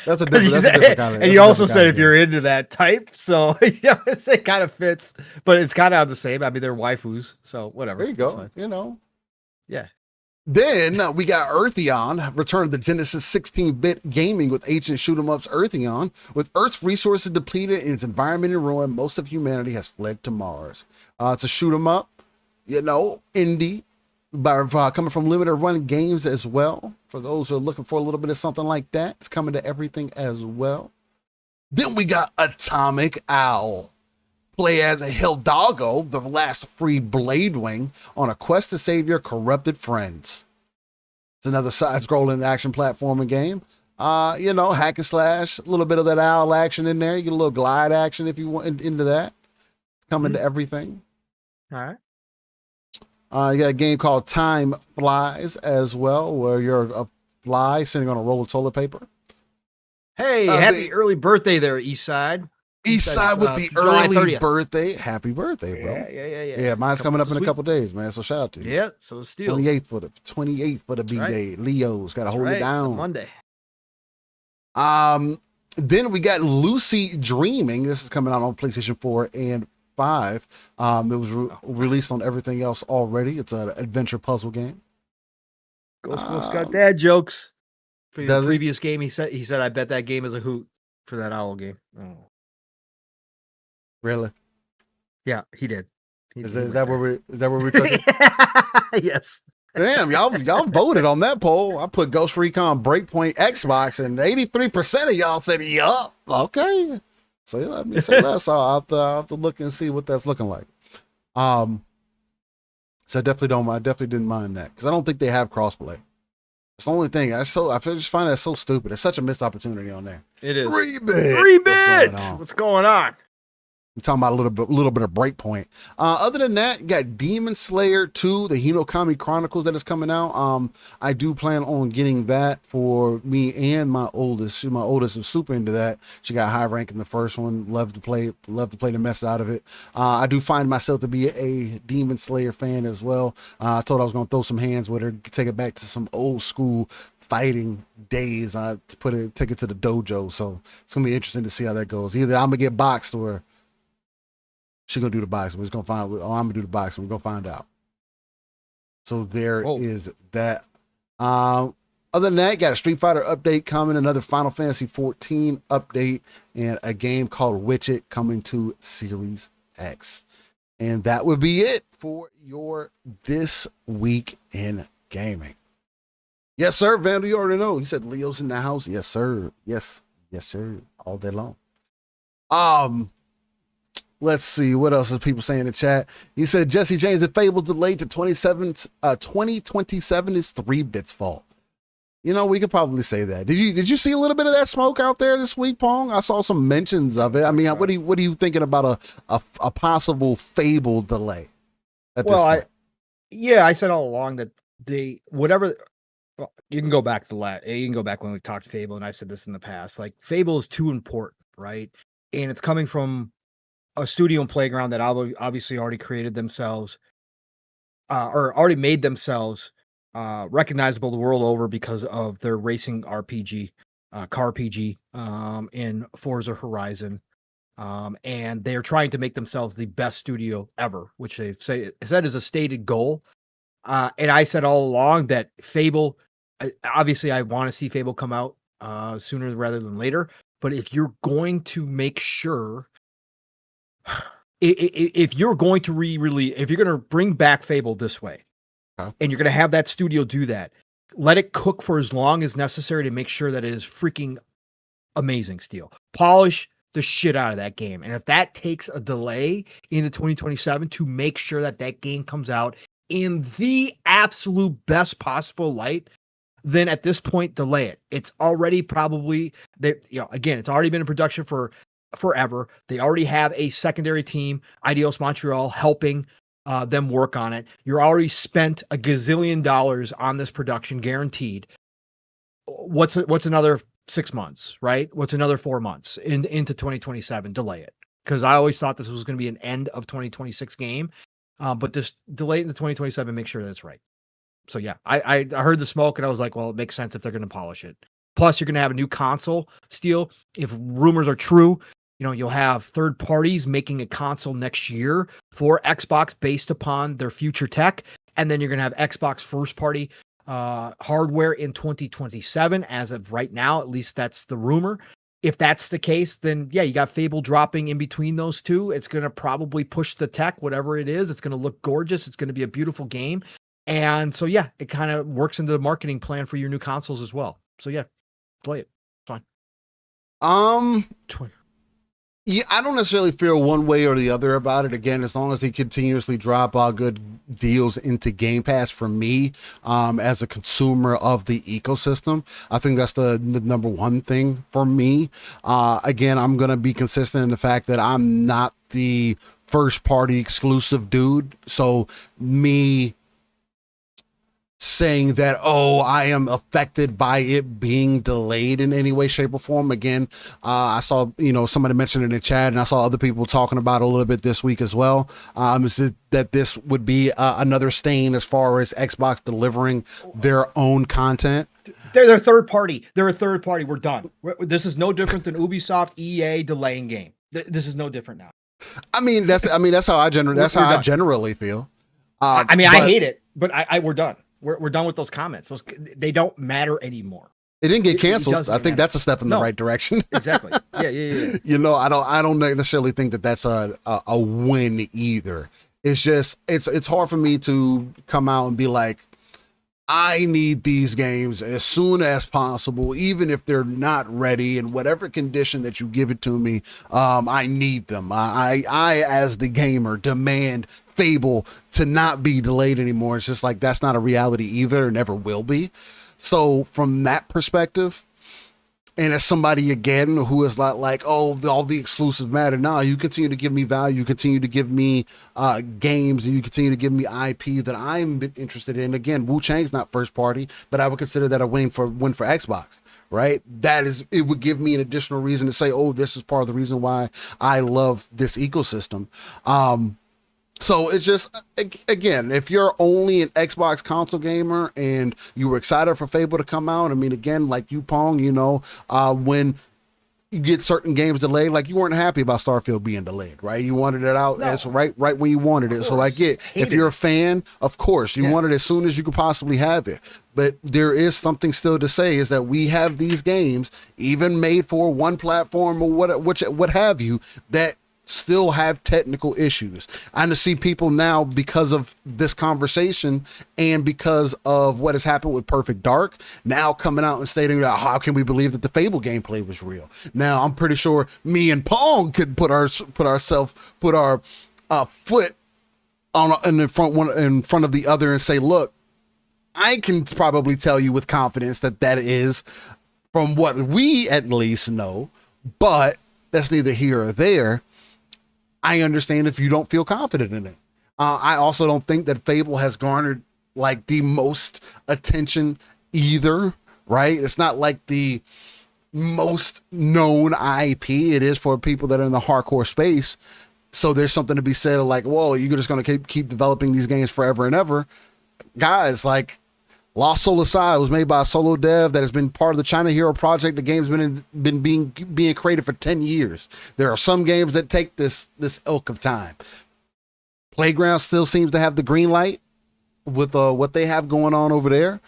That's a different kind of. And you also said if you're into that type, so yeah, it kind of fits, but it's kind of the same. I mean, they're waifus, so whatever. There you go. You know, yeah. Then we got Eartheon, return to Genesis 16-bit gaming with ancient shoot 'em ups. Eartheon, with Earth's resources depleted and its environment in ruin, most of humanity has fled to Mars. It's a shoot 'em up, you know, indie. Coming from limited run games as well. For those who are looking for a little bit of something like that, it's coming to everything as well. Then we got Atomic Owl. Play as a Hidalgo, the last free Bladewing, on a quest to save your corrupted friends. It's another side-scrolling action platforming game. You know, hack and slash, a little bit of that owl action in there. You get a little glide action if you want into that. It's coming to everything. All right. You got a game called Time Flies as well, where you're a fly sitting on a roll of toilet paper. Hey, happy early birthday there, Eastside. Eastside with the early birthday. Happy birthday, bro. Yeah. Yeah, mine's coming up in a couple days, man. So shout out to you. Yeah, so it's still 28th for the B-Day. Leo's got to hold it down. Monday. Then we got Lucy Dreaming. This is coming out on PlayStation 4 and 5. It was released on everything else already. It's an adventure puzzle game. Ghost Wolf's got dad jokes. For the previous game, he said, I bet that game is a hoot for that owl game. Oh. Really? Yeah, he did. Is that where we took it? Yes. Damn, y'all voted on that poll. I put Ghost Recon Breakpoint Xbox, and 83% of y'all said yup. Okay, so let me say that. So I'll have to look and see what that's looking like. So I definitely didn't mind that because I don't think they have crossplay. It's the only thing. I just find that so stupid. It's such a missed opportunity on there. It is. 3-bit. What's going on? I'm talking about a little bit of Breakpoint. Other than that, you got Demon Slayer 2, the Hinokami Chronicles that is coming out. I do plan on getting that for me and my oldest. My oldest is super into that. She got high rank in the first one. Love to play the mess out of it. I do find myself to be a Demon Slayer fan as well. I told I was going to throw some hands with her, take it back to some old school fighting days. Take it to the dojo. So it's going to be interesting to see how that goes. Either I'm going to get boxed or she's gonna do the boxing. We're just gonna find. Oh, I'm gonna do the boxing. We're gonna find out. So there is that. Other than that, got a Street Fighter update coming, another Final Fantasy 14 update, and a game called Witcher coming to Series X. And that would be it for your This Week in Gaming. Yes, sir. Vandal, you already know. He said Leo's in the house. Yes, sir. Yes, sir. All day long. Let's see. What else is people saying in the chat? He said Jesse James and Fable Delay to 2027 is 3-bit's fault. You know, we could probably say that. Did you see a little bit of that smoke out there this week, Pong? I saw some mentions of it. I mean, what are you thinking about a possible Fable delay at this point? I said all along that you can go back when we talked Fable, and I've said this in the past. Like, Fable is too important, right? And it's coming from a studio and playground that obviously already created themselves, or already made themselves recognizable the world over because of their racing RPG, car RPG, in Forza Horizon. And they're trying to make themselves the best studio ever, which they've said is a stated goal. And I said all along that Fable, obviously I want to see Fable come out sooner rather than later. But if you're going to make sure, if you're going to if you're going to bring back Fable this way, and you're going to have that studio do that, let it cook for as long as necessary to make sure that it is freaking amazing steel. Polish the shit out of that game. And if that takes a delay into 2027 to make sure that that game comes out in the absolute best possible light, then at this point, delay it. It's already probably it's already been in production for forever. They already have a secondary team, Ideos Montreal, helping them work on it. You're already spent $1 gazillion on this production, guaranteed. What's another 6 months, right? What's another 4 months into 2027? Delay it, because I always thought this was going to be an end of 2026 game, but this delay into 2027. Make sure that's right. So yeah, I heard the smoke and I was like, well, it makes sense if they're going to polish it. Plus, you're going to have a new console. Steel, if rumors are true, you'll have third parties making a console next year for Xbox based upon their future tech. And then you're going to have Xbox first party hardware in 2027. As of right now, at least that's the rumor. If that's the case, then yeah, you got Fable dropping in between those two. It's going to probably push the tech, whatever it is. It's going to look gorgeous. It's going to be a beautiful game. And so, yeah, it kind of works into the marketing plan for your new consoles as well. So yeah, play it. Fine. Yeah, I don't necessarily feel one way or the other about it. Again, as long as they continuously drop good deals into Game Pass for me, as a consumer of the ecosystem, I think that's the number one thing for me. Again, I'm going to be consistent in the fact that I'm not the first party exclusive dude. So me saying that, I am affected by it being delayed in any way, shape, or form. Again, I saw, somebody mentioned in the chat, and I saw other people talking about it a little bit this week as well. Is that this would be another stain as far as Xbox delivering their own content. They're third party. They're a third party. We're done. This is no different than Ubisoft, EA delaying game. This is no different now. That's how I generally feel. I hate it, but we're done. We're done with those comments. They don't matter anymore. It didn't get canceled. I think that's a step in the right direction. Exactly. Yeah. I don't necessarily think that that's a win either. It's just it's hard for me to come out and be like, I need these games as soon as possible, even if they're not ready, in whatever condition that you give it to me. I need them. I, as the gamer, demand Fable to not be delayed anymore. It's just like, that's not a reality either, never will be. So from that perspective, and as somebody again who is not like, oh, all the exclusives matter. No, you continue to give me value, you continue to give me games, and you continue to give me IP that I'm interested in. Again, Wuchang's not first party, but I would consider that a win for Xbox, right? That is, it would give me an additional reason to say, oh, this is part of the reason why I love this ecosystem. So it's just, again, if you're only an Xbox console gamer and you were excited for Fable to come out, I mean, again, like you, Pong, you know, when you get certain games delayed, like you weren't happy about Starfield being delayed, right? You wanted it out as right when you wanted it. So I get, if you're a fan, of course, you want it as soon as you could possibly have it. But there is something still to say, is that we have these games, even made for one platform or what have you, that still have technical issues. I to see people now, because of this conversation and because of what has happened with Perfect Dark, now coming out and stating that, how can we believe that the Fable gameplay was real? Now I'm pretty sure me and Pong could put our foot in front of the other and say, look, I can probably tell you with confidence that is from what we at least know, but that's neither here or there. I understand if you don't feel confident in it. I also don't think that Fable has garnered like the most attention either, right? It's not like the most known IP. It is for people that are in the hardcore space. So there's something to be said of like, whoa, you're just going to keep developing these games forever and ever. Guys, like, Lost Soul Aside was made by a solo dev that has been part of the China Hero project. The game's been being created for 10 years. There are some games that take this ilk of time. Playground still seems to have the green light with what they have going on over there.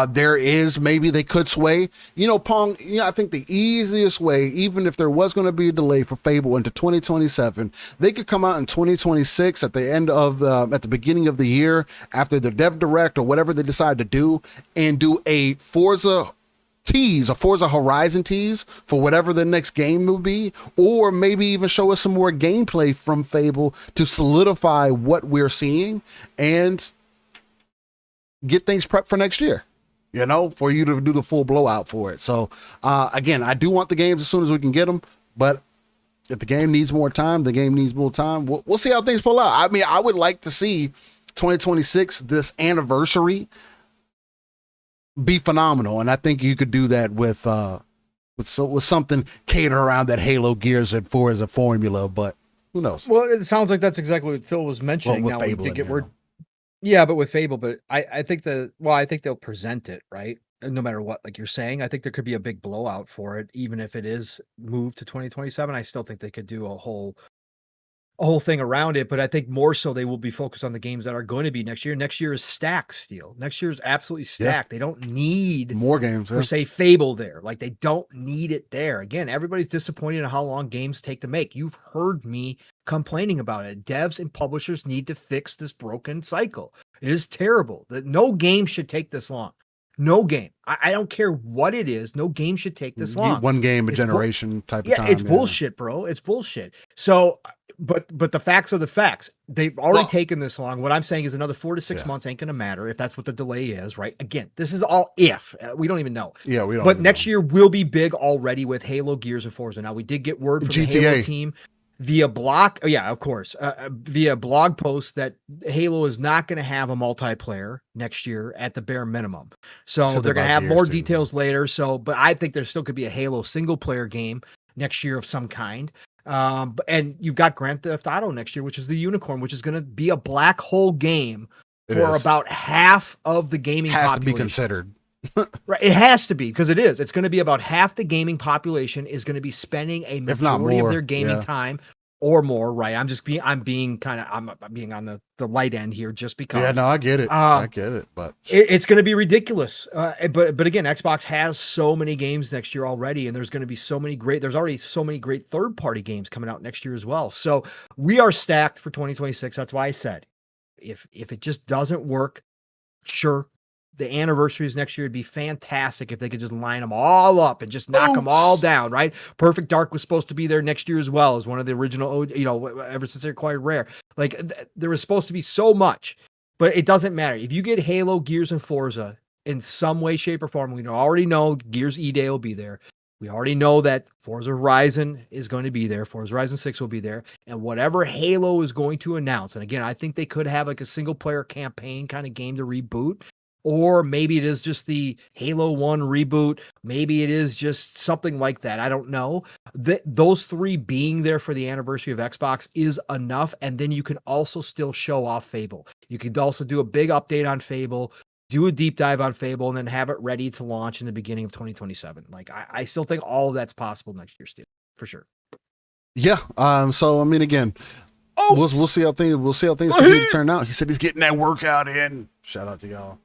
There is, maybe they could sway, you know, Pong, you know, I think the easiest way, even if there was going to be a delay for Fable into 2027, they could come out in 2026 at the end of at the beginning of the year, after the dev direct or whatever they decide to do, and do a Forza Horizon tease for whatever the next game will be, or maybe even show us some more gameplay from Fable to solidify what we're seeing and get things prepped for next year, you know, for you to do the full blowout for it. So again, I do want the games as soon as we can get them, but if the game needs more time, the game needs more time. We'll see how things pull out. I mean, I would like to see 2026, this anniversary, be phenomenal, and I think you could do that with something catered around that Halo, Gears, and Forza formula. But who knows? Well, it sounds like that's exactly what Phil was mentioning. Well, now with we Fable did get in word. Yeah, but with Fable, but I think I think they'll present it, right? No matter what, like you're saying, I think there could be a big blowout for it, even if it is moved to 2027. I still think they could do a whole thing around it, but I think more so they will be focused on the games that are going to be next year. Next year is stacked, Steel. Next year is absolutely stacked. They don't need more games per se Fable there. Like, they don't need it there. Again, everybody's disappointed in how long games take to make. You've heard me complaining about it. Devs and publishers need to fix this broken cycle. It is terrible that no game should take this long. No game. I don't care what it is. No game should take this long. One game a generation type of time. It's bullshit, bro. It's bullshit. So, but the facts are the facts. They've already taken this long. What I'm saying is another 4 to 6 months ain't going to matter if that's what the delay is, right? Again, this is all if. We don't even know. Yeah, we don't. But next year will be big already with Halo, Gears, and Forza. Now, we did get word from the Halo team via blog. Oh, yeah, of course. Via blog post that Halo is not going to have a multiplayer next year at the bare minimum. So they're going to have more details later. So, but I think there still could be a Halo single player game next year of some kind. And you've got Grand Theft Auto next year, which is the Unicorn, which is going to be a black hole game for about half of the gaming population. Has to be considered. Right, it has to be, because it is. It's going to be about half the gaming population is going to be spending a majority of their gaming time or more. Right, I'm being on the light end here just because. Yeah, no, I get it. I get it, but it's going to be ridiculous. But again, Xbox has so many games next year already, and there's going to be there's already so many great third-party games coming out next year as well. So we are stacked for 2026. That's why I said, if it just doesn't work, sure, the anniversaries next year would be fantastic if they could just line them all up and just knock them all down, right? Perfect Dark was supposed to be there next year as well as one of the original, ever since they acquired Rare. Like there was supposed to be so much, but it doesn't matter. If you get Halo, Gears, and Forza in some way, shape, or form, we already know Gears E-Day will be there. We already know that Forza Horizon is going to be there. Forza Horizon 6 will be there. And whatever Halo is going to announce, and again, I think they could have like a single player campaign kind of game to reboot. Or maybe it is just the Halo 1 reboot. Maybe it is just something like that. I don't know. Those three being there for the anniversary of Xbox is enough. And then you can also still show off Fable. You could also do a big update on Fable, do a deep dive on Fable, and then have it ready to launch in the beginning of 2027. Like I still think all of that's possible next year, Steve, for sure. Yeah. So I mean, again, we'll see how things continue to turn out. He said he's getting that workout in. Shout out to y'all.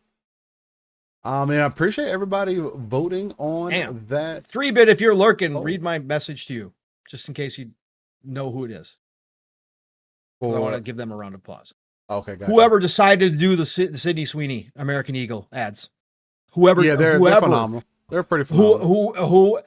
And I appreciate everybody voting on that. 3-bit, if you're lurking, read my message to you, just in case you know who it is. I want to give them a round of applause. Okay, gotcha. Whoever decided to do the Sydney Sweeney American Eagle ads. Whoever, they're phenomenal. They're pretty phenomenal.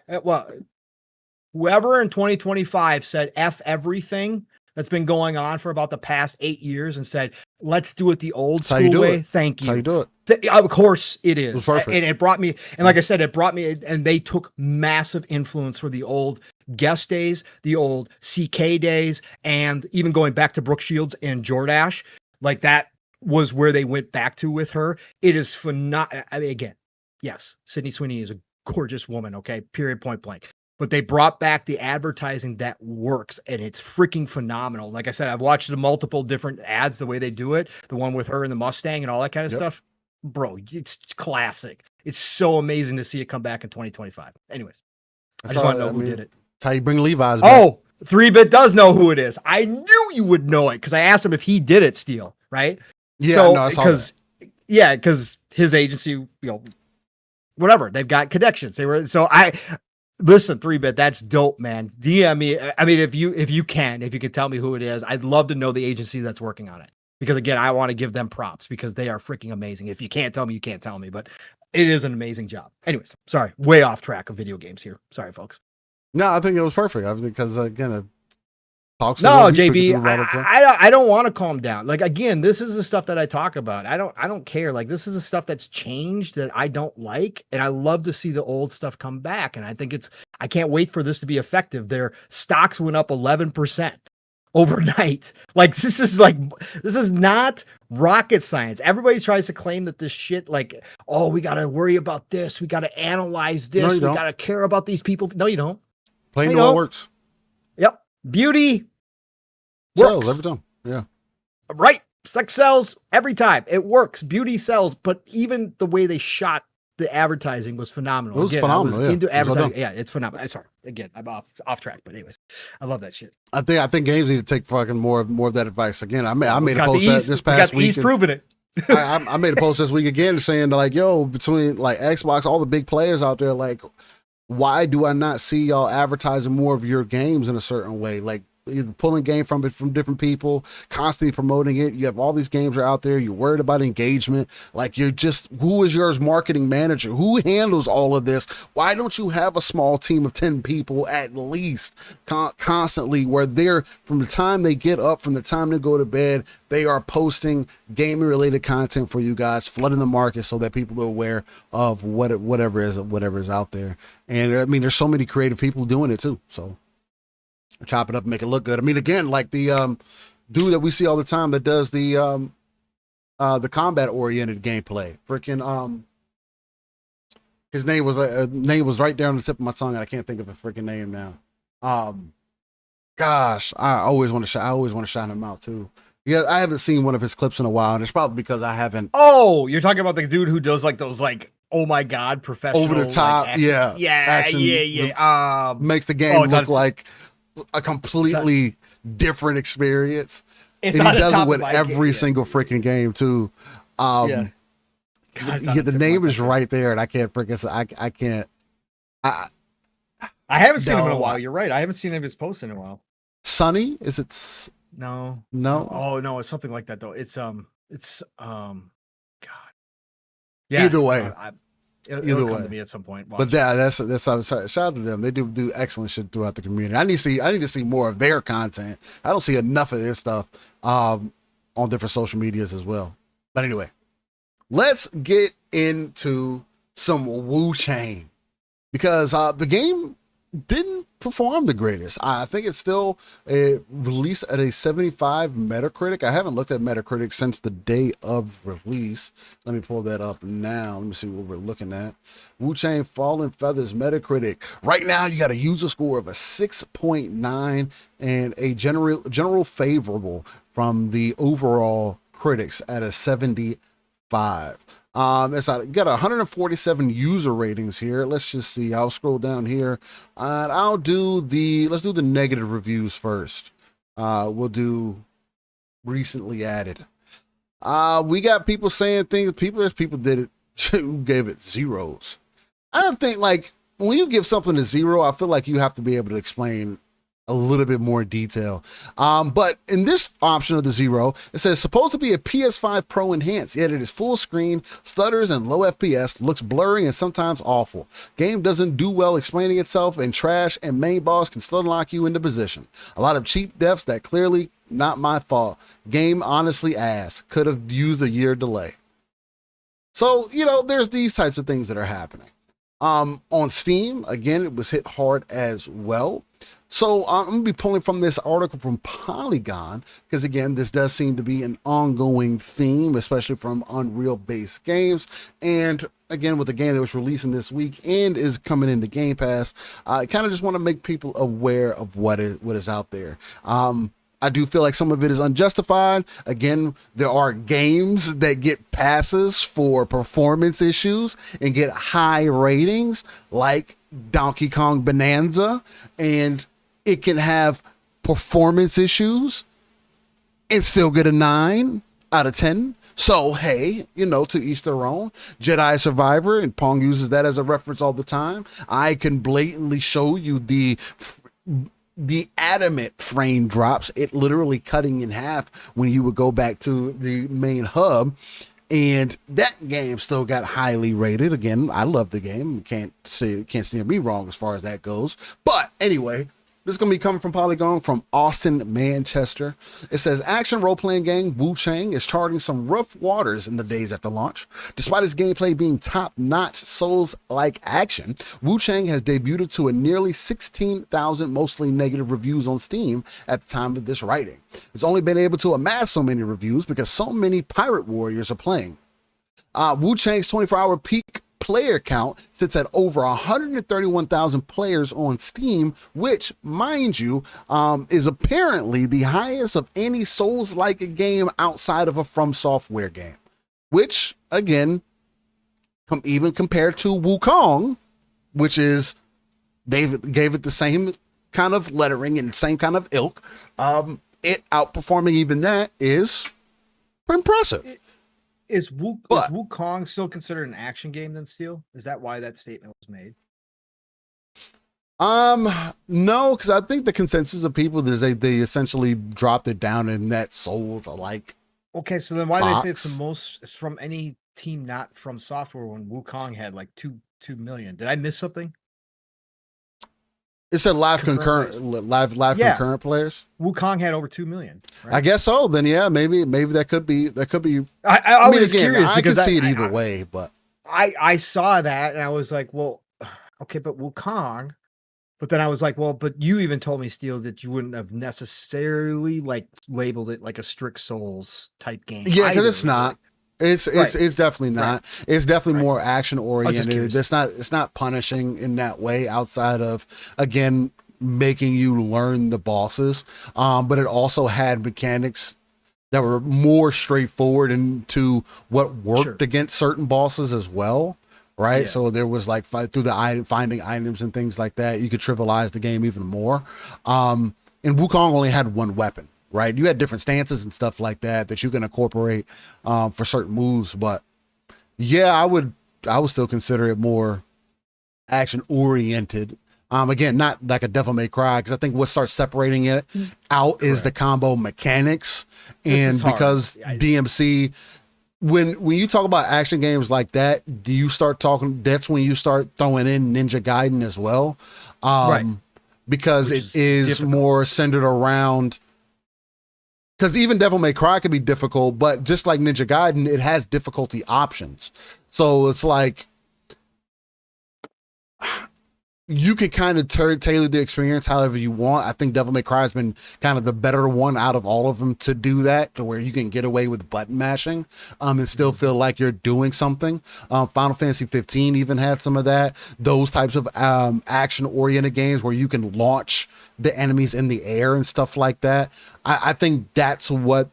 Whoever in 2025 said F everything that's been going on for about the past 8 years and said, let's do it the old school way. Thank you. That's how you do it. Of course it is. It was perfect. And it brought me, and like I said, and they took massive influence for the old Guest days, the old CK days, and even going back to Brooke Shields and Jordache. Like that was where they went back to with her. It is phenomenal. I mean, again, yes, Sydney Sweeney is a gorgeous woman. Okay. Period, point blank. But they brought back the advertising that works, and it's freaking phenomenal. Like I said, I've watched the multiple different ads, the way they do it, the one with her and the Mustang and all that kind of stuff. Bro, it's classic. It's so amazing to see it come back in 2025. Anyways, I just want to know who did it. That's how you bring Levi's back. Oh, 3-bit does know who it is. I knew you would know it because I asked him if he did it, Steel, right? Yeah, so, no, I saw that. Yeah, because his agency, whatever, they've got connections. Listen, 3-bit, that's dope, man. DM me. I mean, if you can tell me who it is, I'd love to know the agency that's working on it. Because again, I want to give them props because they are freaking amazing. If you can't tell me, you can't tell me, but it is an amazing job. Anyways, sorry, way off track of video games here. Sorry, folks. No, I think it was perfect. I mean, because again, it talks. No, JB, I don't want to calm down. Like again, this is the stuff that I talk about. I don't care. Like this is the stuff that's changed that I don't like, and I love to see the old stuff come back. And I think I can't wait for this to be effective. Their stocks went up 11% overnight. Like this is not rocket science. Everybody tries to claim that this shit, like, oh, we got to worry about this. We got to analyze this. We got to care about these people. No, you don't. Plain old works. Yep. Beauty sells every time. Yeah. Right. Sex sells every time. It works. Beauty sells. But even the way they shot the advertising was phenomenal. It was phenomenal. Into advertising. Yeah, it's phenomenal. Sorry. Again, I'm off track. But anyways, I love that shit. I think games need to take fucking more of that advice. Again, I made a post this past week. He's proving it. I made a post this week again saying like, yo, between like Xbox, all the big players out there, like, why do I not see y'all advertising more of your games in a certain way? Like either pulling game from different people, constantly promoting it. You have all these games are out there. You're worried about engagement. Like who is yours marketing manager? Who handles all of this? Why don't you have a small team of 10 people at least constantly where they're, from the time they get up, from the time they go to bed, they are posting gaming related content for you guys, flooding the market so that people are aware of whatever is out there. And I mean, there's so many creative people doing it too. So chop it up and make it look good. I mean, again, like the dude that we see all the time that does the combat oriented gameplay. Freaking his name was right there on the tip of my tongue, and I can't think of a freaking name now. Gosh, I always want to shout him out too. Yeah, I haven't seen one of his clips in a while, and it's probably because I haven't. Oh, you're talking about the dude who does like those like, oh my god, professional over the top, like, yeah, makes the game look like a completely different experience. And he does it with every single freaking game too. God, the name is right there, and I can't freaking. I can't. I haven't seen him in a while. You're right. I haven't seen him his posts in a while. Sunny, is it? No. No. Oh no, it's something like that though. It's God. Yeah, Either way. It'll come to me at some point. But that's shout out to them. They do excellent shit throughout the community. I need to see more of their content. I don't see enough of their stuff on different social medias as well. But anyway, let's get into some Wuchang, because the game didn't perform the greatest. I think it's still released at a 75 Metacritic. I haven't looked at Metacritic since the day of release. Let me pull that up now. Let me see what we're looking at. Wuchang Fallen Feathers Metacritic. Right now, you got a user score of a 6.9 and a general favorable from the overall critics at a 75. It's got 147 user ratings here. Let's just see. I'll scroll down here and let's do the negative reviews first. We'll do recently added. We got people saying things. There's people did it who gave it zeros. I don't think, like, when you give something a zero, I feel like you have to be able to explain a little bit more detail. But in this option of the zero, it says supposed to be a PS5 Pro enhanced, yet it is full screen, stutters and low FPS, looks blurry and sometimes awful. Game doesn't do well explaining itself, and trash and main boss can still lock you into position. A lot of cheap deaths that clearly not my fault. Game honestly ass. Could have used a year delay. So, there's these types of things that are happening. On Steam, again, it was hit hard as well. So I'm going to be pulling from this article from Polygon, because again, this does seem to be an ongoing theme, especially from Unreal-based games. And again, with the game that was releasing this week and is coming into Game Pass, I kind of just want to make people aware of what is out there. I do feel like some of it is unjustified. Again, there are games that get passes for performance issues and get high ratings, like Donkey Kong Bonanza, and it can have performance issues and still get a 9 out of 10. So, hey, to each their own. Jedi Survivor, and Pong uses that as a reference all the time. I can blatantly show you the adamant frame drops, it literally cutting in half when you would go back to the main hub. And that game still got highly rated. Again, I love the game. Can't steer me wrong as far as that goes. But anyway, this is going to be coming from Polygon, from Austin, Manchester. It says, action role-playing game Wuchang is charting some rough waters in the days after launch. Despite its gameplay being top-notch Souls-like action, Wuchang has debuted to a nearly 16,000 mostly negative reviews on Steam at the time of this writing. It's only been able to amass so many reviews because so many pirate warriors are playing. Wuchang's 24-hour peak player count sits at over 131,000 players on Steam, which, mind you, is apparently the highest of any Souls-like game outside of a From Software game. Which, again, even compared to Wuchang, which is, they gave it the same kind of lettering and same kind of ilk, it outperforming even that is impressive. Is Wuchang still considered an action game then, Steel? Is that why that statement was made? No, because I think the consensus of people is they essentially dropped it down in that Souls alike. Okay, so then why do they say it's the most it's from any team not from software when Wuchang had like 2 million? Did I miss something? It said live concurrent concurrent players. Wuchang had over 2 million. Right? I guess so. Then yeah, maybe that could be. I was curious I because can see it either way, but I saw that and I was like, well, okay, but Wuchang. But then I was like, well, but you even told me, Steel, that you wouldn't have necessarily like labeled it like a strict Souls type game. Yeah, because it's not. It's definitely not. Right. It's definitely more action oriented. It's not punishing in that way outside of, again, making you learn the bosses. But it also had mechanics that were more straightforward into what worked against certain bosses as well. Right. Yeah. So there was like through the finding items and things like that, you could trivialize the game even more. And Wuchang only had one weapon. Right, you had different stances and stuff like that you can incorporate for certain moves, but yeah, I would still consider it more action oriented. Again, not like a Devil May Cry, because I think what starts separating it out is the combo mechanics, and because DMC when you talk about action games like that, do you start talking? That's when you start throwing in Ninja Gaiden as well, Right. because Which it is difficult. more centered around. Because even Devil May Cry can be difficult, but just like Ninja Gaiden, it has difficulty options. So it's like you can kind of tailor the experience however you want. I think Devil May Cry has been kind of the better one out of all of them to do that, to where you can get away with button mashing and still feel like you're doing something. Final Fantasy 15 even had some of that. Those types of action-oriented games where you can launch the enemies in the air and stuff like that. I think that's what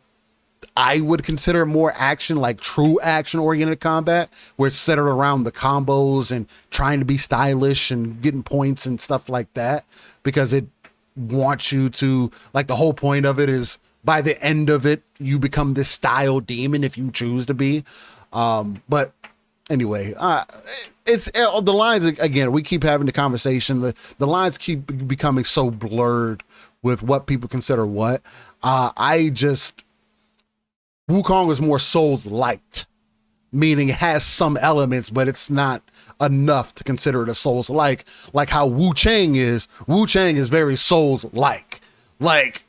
I would consider more action, like true action oriented combat, where it's centered around the combos and trying to be stylish and getting points and stuff like that, because it wants you to, like, the whole point of it is by the end of it, you become this style demon if you choose to be. But anyway, it's the lines again, we keep having the conversation. The lines keep becoming so blurred with what people consider what. Wukong is more Souls-light, meaning it has some elements, but it's not enough to consider it a Souls-like. Like how Wuchang is. Wuchang is very Souls-like. Like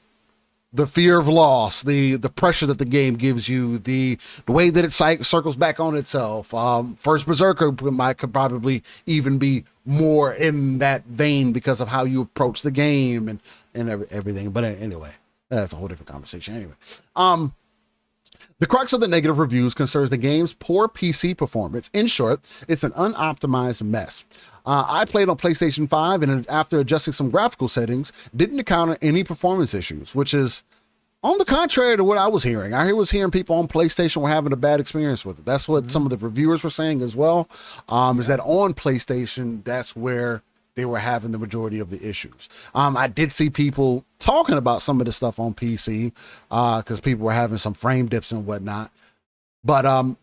the fear of loss, the pressure that the game gives you, the way that it circles back on itself. First Berserker could probably even be more in that vein because of how you approach the game and everything. But anyway, that's a whole different conversation. Anyway, the crux of the negative reviews concerns the game's poor PC performance. In short, it's an unoptimized mess. I played on PlayStation 5, and after adjusting some graphical settings, didn't encounter any performance issues, which is on the contrary to what I was hearing. I was hearing people on PlayStation were having a bad experience with it. That's what some of the reviewers were saying as well, is that on PlayStation, that's where they were having the majority of the issues. I did see people talking about some of the stuff on PC because people were having some frame dips and whatnot. But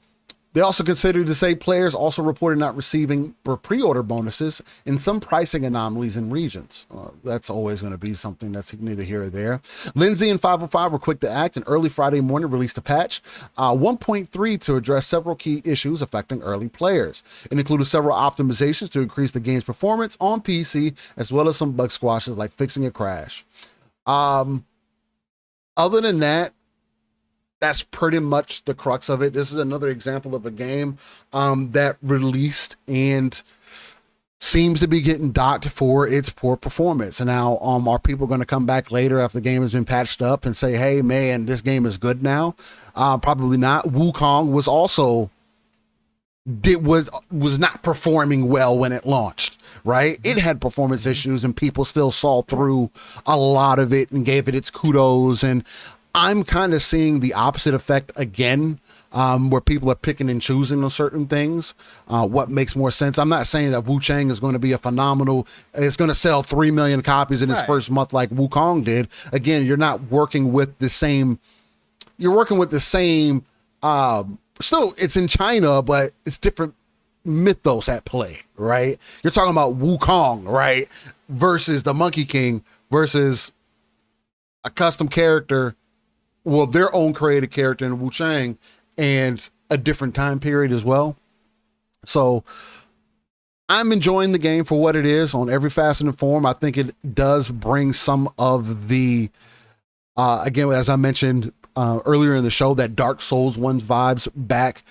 they also considered to say players also reported not receiving pre-order bonuses and some pricing anomalies in regions. That's always going to be something that's neither here or there. Lindsay and 505 were quick to act and early Friday morning released a patch 1.3 to address several key issues affecting early players. It included several optimizations to increase the game's performance on PC, as well as some bug squashes like fixing a crash. Other than that, that's pretty much the crux of it. This is another example of a game that released and seems to be getting docked for its poor performance. And now, are people going to come back later after the game has been patched up and say, hey, man, this game is good now? Probably not. Wukong was also was not performing well when it launched, right? It had performance issues and people still saw through a lot of it and gave it its kudos. And I'm kind of seeing the opposite effect again, where people are picking and choosing on certain things. What makes more sense? I'm not saying that Wuchang is going to be it's going to sell 3 million copies in its first month like Wukong did. Again, you're not working with the same, still it's in China, but it's different mythos at play, right? You're talking about Wukong, right? Versus the Monkey King versus a custom character. Well, their own created character in Wuchang and a different time period as well. So I'm enjoying the game for what it is on every facet and form. I think it does bring some of the, again, as I mentioned earlier in the show, that Dark Souls 1 vibes back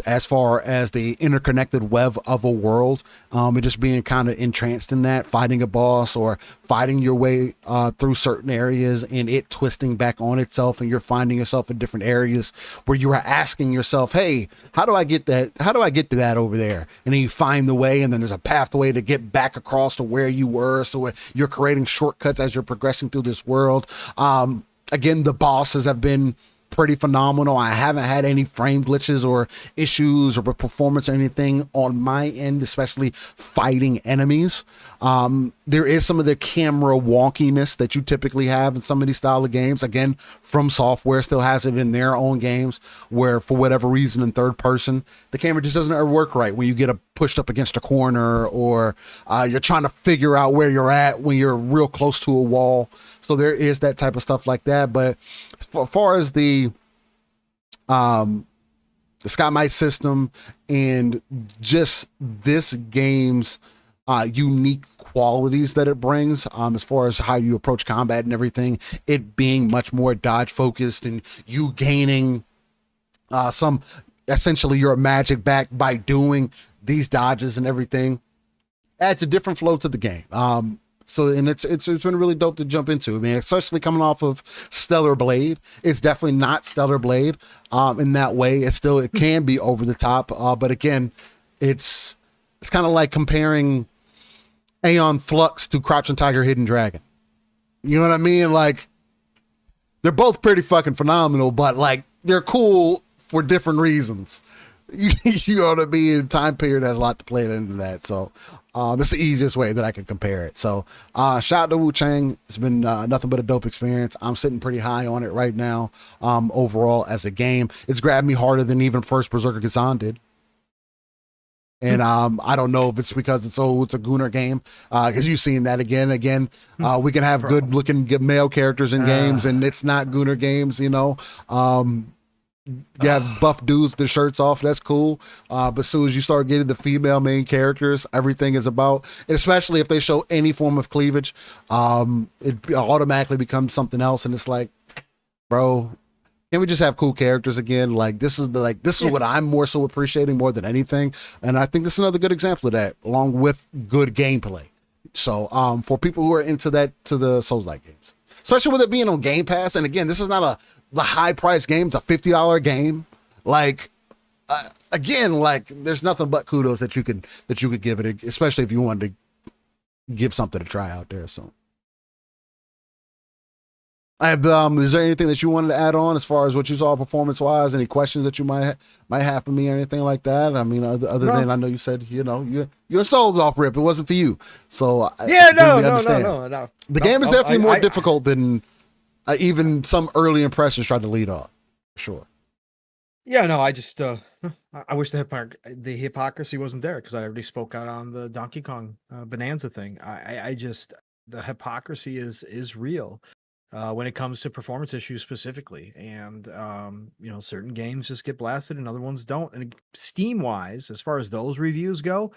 as far as the interconnected web of a world, and just being kind of entranced in that, fighting a boss or fighting your way through certain areas and it twisting back on itself, and you're finding yourself in different areas where you are asking yourself, hey, how do I get that? How do I get to that over there? And then you find the way, and then there's a pathway to get back across to where you were. So you're creating shortcuts as you're progressing through this world. Again, the bosses have been pretty phenomenal. I haven't had any frame glitches or issues or performance or anything on my end, especially fighting enemies. There is some of the camera wonkiness that you typically have in some of these style of games. Again, From Software still has it in their own games where, for whatever reason, in third person, the camera just doesn't ever work right when you get pushed up against a corner, or you're trying to figure out where you're at when you're real close to a wall. So there is that type of stuff like that. But as far as the the Sky Might system and just this game's unique qualities that it brings, as far as how you approach combat and everything, it being much more dodge focused and you gaining some, essentially your magic back by doing these dodges and everything, adds a different flow to the game. So, and it's been really dope to jump into. I mean, especially coming off of Stellar Blade. It's definitely not Stellar Blade in that way. It can be over the top, but again, it's kind of like comparing Aeon Flux to Crouching Tiger, Hidden Dragon. You know what I mean? Like, they're both pretty fucking phenomenal, but like they're cool for different reasons. You know what I mean? Time period has a lot to play into that. So it's the easiest way that I can compare it. So shout out to Wuchang. It's been nothing but a dope experience. I'm sitting pretty high on it right now. Overall as a game, it's grabbed me harder than even first Berserker Kazan did. And I don't know if it's because it's a Gunnar game, because you've seen that again. We can have good looking male characters in games, and it's not Gunnar games, you know. You have buff dudes with their shirts off, that's cool. But as soon as you start getting the female main characters, everything is about, and especially if they show any form of cleavage, it automatically becomes something else. And it's like, bro, can we just have cool characters again? Like this is what I'm more so appreciating more than anything. And I think this is another good example of that, along with good gameplay. So for people who are into the Souls-like games, especially with it being on Game Pass, and again, this is not the high price game. It's a $50 game. Like again, like there's nothing but kudos that you could give it, especially if you wanted to give something to try out there. So I have is there anything that you wanted to add on as far as what you saw performance wise? Any questions that you might have for me or anything like that? I mean, other than I know you said, you know, you installed it off rip. It wasn't for you. So no. The game is definitely more difficult than even some early impressions tried to lead off. Sure. Yeah, no, I just I wish the hypocrisy wasn't there, because I already spoke out on the Donkey Kong Bonanza thing. I just, the hypocrisy is real when it comes to performance issues specifically, and you know, certain games just get blasted and other ones don't. And Steam wise, as far as those reviews go,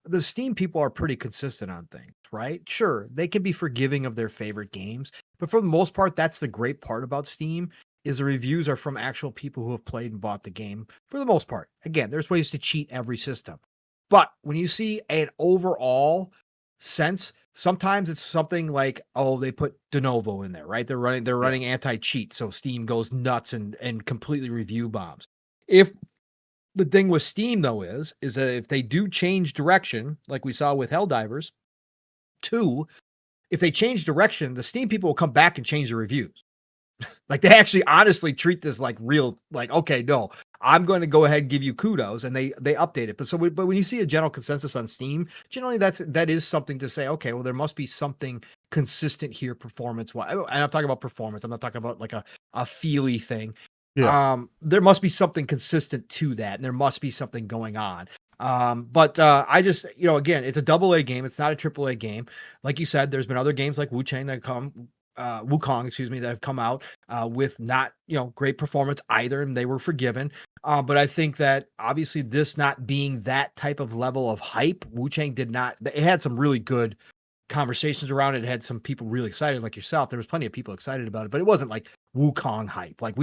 the Steam people are pretty consistent on things, right? Sure, they can be forgiving of their favorite games, but for the most part, that's the great part about Steam, is the reviews are from actual people who have played and bought the game for the most part. Again, there's ways to cheat every system, but when you see an overall sense, sometimes it's something like, oh, they put de novo in there, right? They're running anti-cheat, so Steam goes nuts and completely review bombs. If the thing with Steam, though, is that if they do change direction, like we saw with Helldivers 2, if they change direction, the Steam people will come back and change the reviews. Like, they actually honestly treat this like real, like, okay, no, I'm going to go ahead and give you kudos, and they update it. But when you see a general consensus on Steam, generally that is something to say, okay, well, there must be something consistent here performance-wise. And I'm talking about performance. I'm not talking about like a feely thing. Yeah. There must be something consistent to that, and there must be something going on. But I just, you know, again, it's a AA game. It's not a AAA game. Like you said, there's been other games like Wuchang that have come out with not, you know, great performance either, and they were forgiven. But I think that obviously this not being that type of level of hype, Wuchang did not. It had some really good conversations around it. It had some people really excited, like yourself. There was plenty of people excited about it, but it wasn't like Wukong hype. Like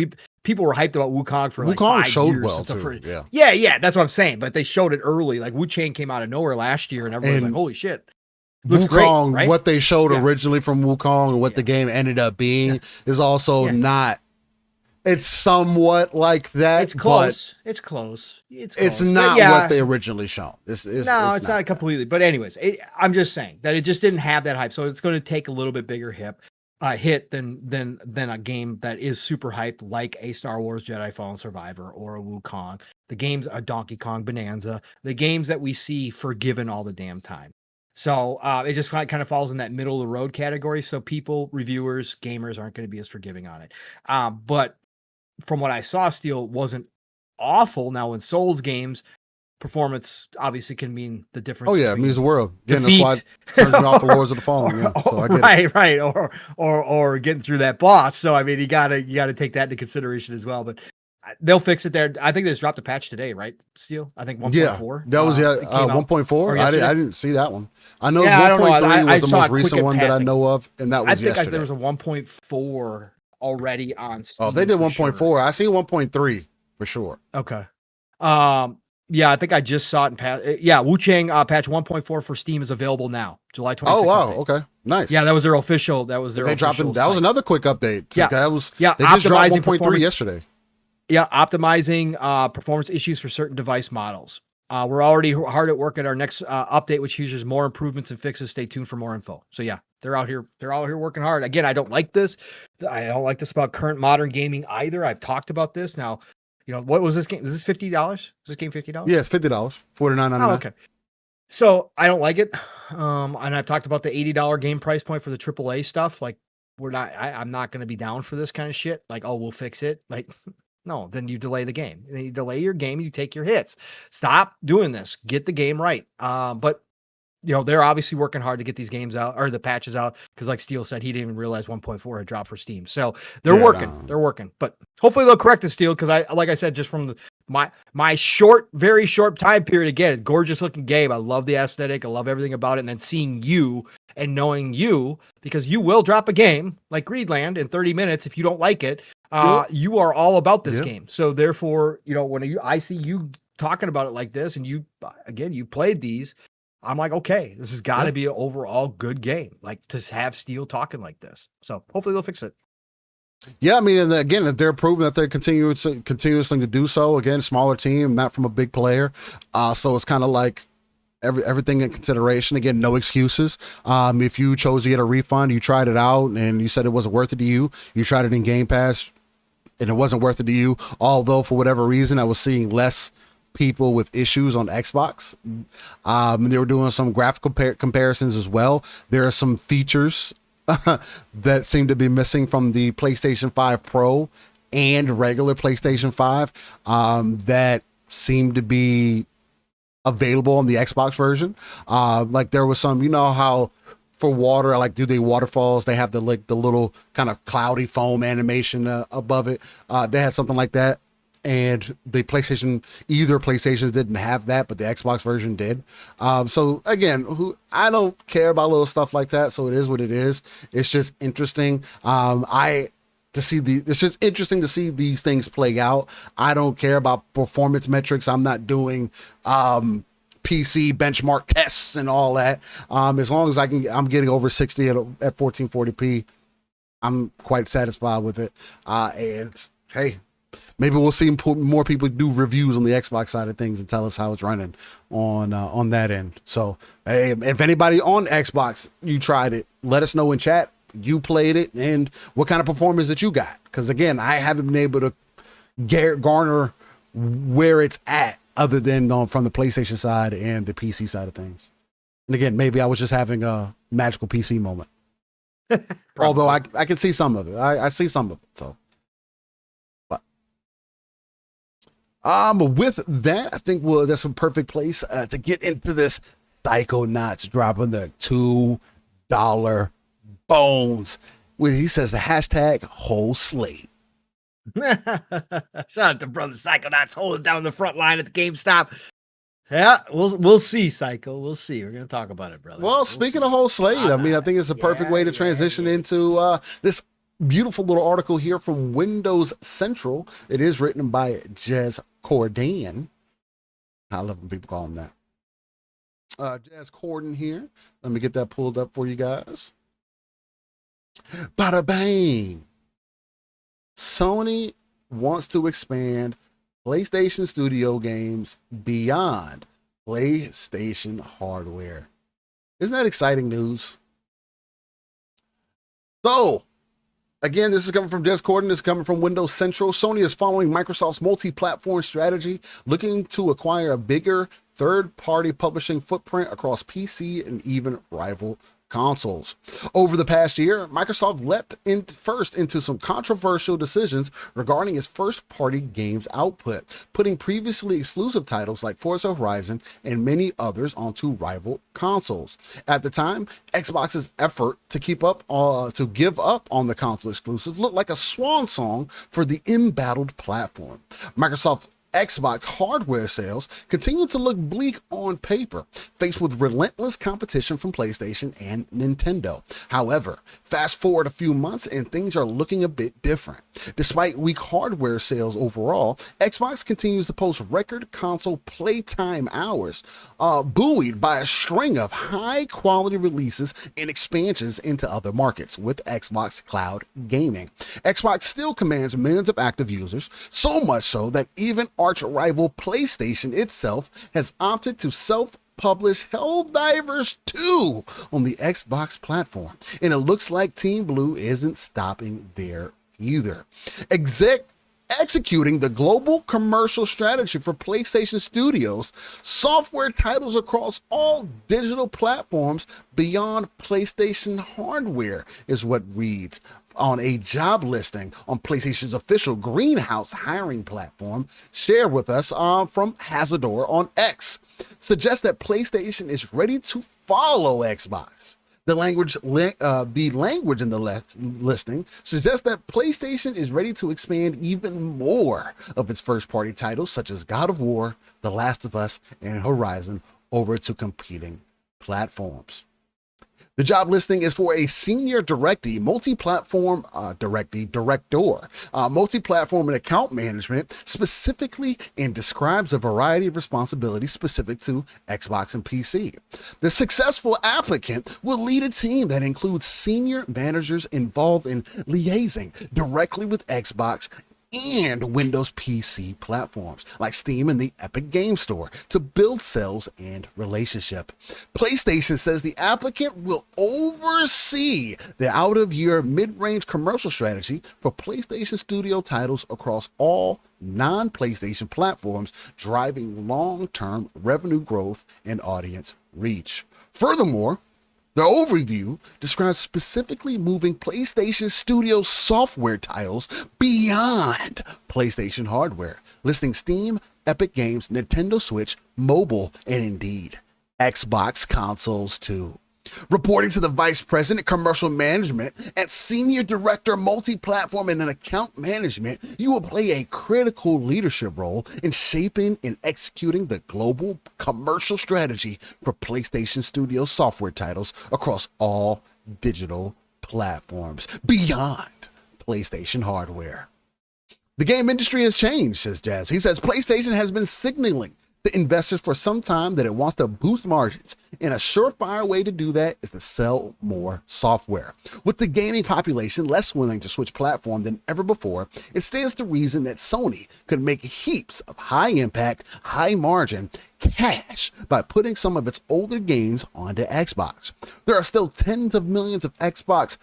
people were hyped about Wukong for like 5 showed years. Well too. Yeah, that's what I'm saying. But they showed it early. Like Wuchang came out of nowhere last year, and everyone was like, "Holy shit!" Wukong, great, right? What they showed originally from Wukong and what the game ended up being is also not. It's somewhat like that. It's close. It's not what they originally shown. It's not completely. But anyways, I'm just saying that it just didn't have that hype. So it's going to take a little bit bigger hit than a game that is super hyped, like a Star Wars Jedi Fallen Survivor or a Wukong. The games, a Donkey Kong Bonanza, the games that we see forgiven all the damn time. So it just kind of falls in that middle of the road category. So people, reviewers, gamers aren't going to be as forgiving on it. But from what I saw, Steel wasn't awful. Now in Souls games, performance obviously can mean the difference. Oh yeah, it means the world. Again, that's why it turns me off the Lords of the Fallen. So I get right. Or getting through that boss. So I mean, you gotta take that into consideration as well. But They'll fix it there. I think they just dropped a patch today, right? Steel. I think 1.4. That was 1.4. I didn't see that one. I know 1.3 was the most recent one that I know of, and that was yesterday. There was a 1.4 already on Steam. Oh, they did 1.4. Sure. I see 1.3 for sure. Okay. Yeah, I think I just saw it in patch. Yeah, Wuchang patch 1.4 for Steam is available now, July 26th. Oh wow, okay, nice. Yeah, that was their official. That was their. They dropped. That was another quick update. Yeah, that was. Yeah, they just dropped 1.3 yesterday. Yeah, optimizing performance issues for certain device models. We're already hard at work at our next update, which features more improvements and fixes. Stay tuned for more info. So yeah, they're out here working hard. Again, I don't like this. I don't like this about current modern gaming either. I've talked about this now. You know, what was this game? Is this $50? Is this game $50? Yeah, it's $50. $49.99. Oh, okay. So I don't like it. And I've talked about the $80 game price point for the AAA stuff. Like, I'm not going to be down for this kind of shit. Like, oh, we'll fix it. Like, no, then you delay the game. Then you delay your game. You take your hits. Stop doing this. Get the game right. But you know, they're obviously working hard to get these games out or the patches out. Cause like Steel said, he didn't even realize 1.4 had dropped for Steam. So they're working, but hopefully they'll correct the Steel. Cause like I said, just from my very short time period, again, gorgeous looking game. I love the aesthetic. I love everything about it. And then seeing you and knowing you, because you will drop a game like Greedland in 30 minutes. If you don't like it, you are all about this game. So therefore, you know, when I see you talking about it like this and you played these, I'm like, okay, this has got to be an overall good game. Like to have Steel talking like this. So hopefully they'll fix it. Yeah, I mean, and again, if they're proving that they're continuously to do so, again, smaller team, not from a big player. So it's kind of like everything in consideration. Again, no excuses. If you chose to get a refund, you tried it out and you said it wasn't worth it to you. You tried it in Game Pass and it wasn't worth it to you. Although for whatever reason, I was seeing less people with issues on Xbox. They were doing some graphical comparisons as well. There are some features that seem to be missing from the PlayStation 5 Pro and regular PlayStation 5 that seem to be available on the Xbox version. Like there was some, you know how for water, like do they waterfalls, they have the little kind of cloudy foam animation above it. They had something like that. And the either PlayStations didn't have that, but the Xbox version did. So again, I don't care about little stuff like that. So it is what it is. It's just interesting. It's just interesting to see these things play out. I don't care about performance metrics. I'm not doing PC benchmark tests and all that. As long as I'm getting over 60 at 1440p, I'm quite satisfied with it. And hey, maybe we'll see more people do reviews on the Xbox side of things and tell us how it's running on that end. So, hey, if anybody on Xbox, you tried it, let us know in chat. You played it and what kind of performance that you got. Because again, I haven't been able to garner where it's at other than from the PlayStation side and the PC side of things. And again, maybe I was just having a magical PC moment. Although I can see some of it. I see some of it. So. With that, I think that's a perfect place to get into this. Psychonauts dropping the $2 bones. He says the hashtag whole slate. Shout out to brother Psychonauts holding down the front line at the GameStop. Yeah, we'll see, Psycho. We'll see. We're gonna talk about it, brother. Well, speaking of whole slate, I mean, I think it's a perfect way to transition into this beautiful little article here from Windows Central. It is written by Jez Corden. I love when people call him that. Jez Corden here. Let me get that pulled up for you guys. Bada bang. Sony wants to expand PlayStation Studio games beyond PlayStation hardware. Isn't that exciting news? So, again, this is coming from Jez Corden. This is coming from Windows Central. Sony is following Microsoft's multi-platform strategy, looking to acquire a bigger third-party publishing footprint across PC and even rival consoles. Over the past year, Microsoft leapt first into some controversial decisions regarding its first-party games output, putting previously exclusive titles like Forza Horizon and many others onto rival consoles. At the time, Xbox's effort to give up on the console exclusives looked like a swan song for the embattled platform. Microsoft Xbox hardware sales continue to look bleak on paper, faced with relentless competition from PlayStation and Nintendo. However, fast forward a few months and things are looking a bit different. Despite weak hardware sales overall, Xbox continues to post record console playtime hours, buoyed by a string of high-quality releases and expansions into other markets with Xbox Cloud Gaming. Xbox still commands millions of active users, so much so that even arch-rival PlayStation itself has opted to self-publish Helldivers 2 on the Xbox platform, and it looks like Team Blue isn't stopping there either. Executing the global commercial strategy for PlayStation Studios, software titles across all digital platforms beyond PlayStation hardware is what reads on a job listing on PlayStation's official Greenhouse hiring platform shared with us from Hazardor on X. Suggests that PlayStation is ready to follow Xbox. The language in the listing suggests that PlayStation is ready to expand even more of its first-party titles such as God of War, The Last of Us, and Horizon over to competing platforms. The job listing is for a senior director, multi-platform multi-platform and account management specifically, and describes a variety of responsibilities specific to Xbox and PC. The successful applicant will lead a team that includes senior managers involved in liaising directly with Xbox and Windows PC platforms like Steam and the Epic Game Store to build sales and relationship. PlayStation says the applicant will oversee the out-of-year mid-range commercial strategy for PlayStation Studio titles across all non-PlayStation platforms, driving long-term revenue growth and audience reach. Furthermore, the overview describes specifically moving PlayStation Studio software titles beyond PlayStation hardware, listing Steam, Epic Games, Nintendo Switch, mobile, and indeed, Xbox consoles too. Reporting to the Vice President Commercial Management and Senior Director Multi-Platform and Account Management, you will play a critical leadership role in shaping and executing the global commercial strategy for PlayStation Studio software titles across all digital platforms beyond PlayStation hardware. The game industry has changed, says Jazz. He says PlayStation has been signaling to investors for some time that it wants to boost margins, and a surefire way to do that is to sell more software. With the gaming population less willing to switch platform than ever before, it stands to reason that Sony could make heaps of high impact, high margin cash by putting some of its older games onto Xbox. There are still tens of millions of Xbox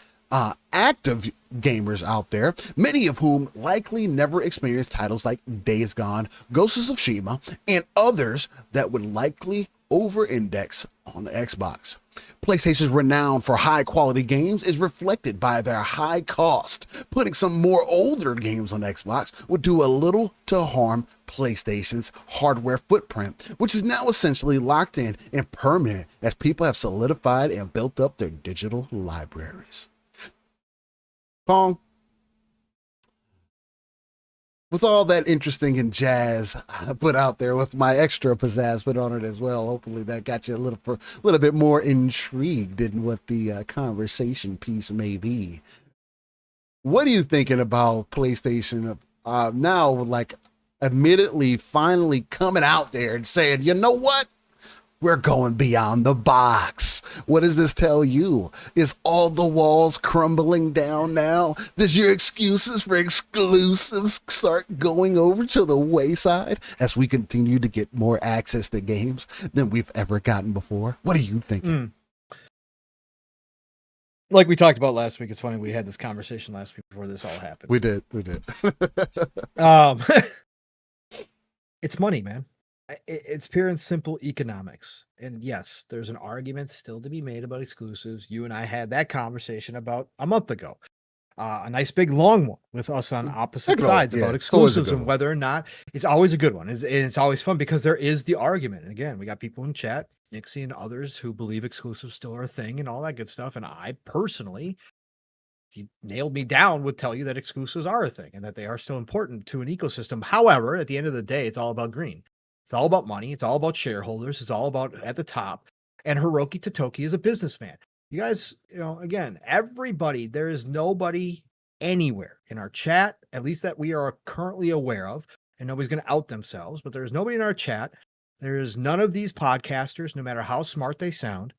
active gamers out there, many of whom likely never experienced titles like Days Gone, Ghost of Tsushima, and others that would likely over-index on the Xbox. PlayStation's renown for high-quality games is reflected by their high cost. Putting some more older games on Xbox would do a little to harm PlayStation's hardware footprint, which is now essentially locked in and permanent as people have solidified and built up their digital libraries. Pong, with all that interesting and jazz I put out there, with my extra pizzazz put on it as well, hopefully that got you a little bit more intrigued in what the conversation piece may be. What are you thinking about PlayStation now, like admittedly finally coming out there and saying, you know what? We're going beyond the box. What does this tell you? Is all the walls crumbling down now? Does your excuses for exclusives start going over to the wayside as we continue to get more access to games than we've ever gotten before? What are you thinking? Like we talked about last week, it's funny, we had this conversation last week before this all happened. We did. It's money, man. It's pure and simple economics. And yes, there's an argument still to be made about exclusives. You and I had that conversation about a month ago. A nice big long one with us on opposite sides about exclusives and whether or not it's always a good one. It's always fun because there is the argument. And again, we got people in chat, Nixie and others who believe exclusives still are a thing and all that good stuff. And I personally, if you nailed me down, would tell you that exclusives are a thing and that they are still important to an ecosystem. However, at the end of the day, it's all about green. It's all about money. It's all about shareholders. It's all about at the top. And Hiroki Totoki is a businessman. You guys, again, everybody, there is nobody anywhere in our chat, at least that we are currently aware of, and nobody's going to out themselves, but there's nobody in our chat. There is none of these podcasters, no matter how smart they sound,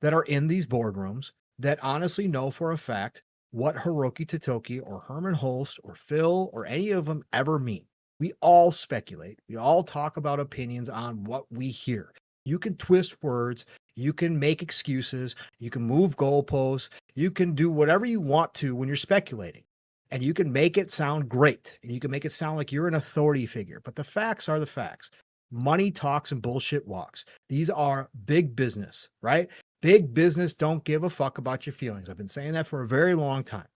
that are in these boardrooms that honestly know for a fact what Hiroki Totoki or Herman Holst or Phil or any of them ever mean. We all speculate. We all talk about opinions on what we hear. You can twist words. You can make excuses. You can move goalposts. You can do whatever you want to when you're speculating. And you can make it sound great. And you can make it sound like you're an authority figure. But the facts are the facts. Money talks and bullshit walks. These are big business, right? Big business don't give a fuck about your feelings. I've been saying that for a very long time.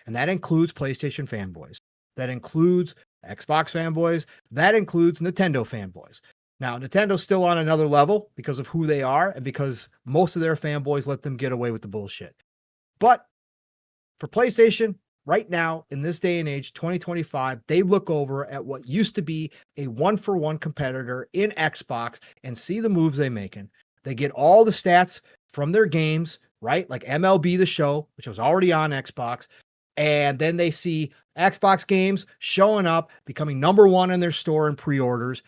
And that includes PlayStation fanboys. That includes Xbox fanboys. That includes Nintendo fanboys. Now, Nintendo's still on another level because of who they are and because most of their fanboys let them get away with the bullshit. But for PlayStation, right now, in this day and age, 2025, they look over at what used to be a one-for-one competitor in Xbox and see the moves they're making. They get all the stats from their games, right? Like MLB The Show, which was already on Xbox. And then they see Xbox games showing up, becoming number one in their store and pre-orders.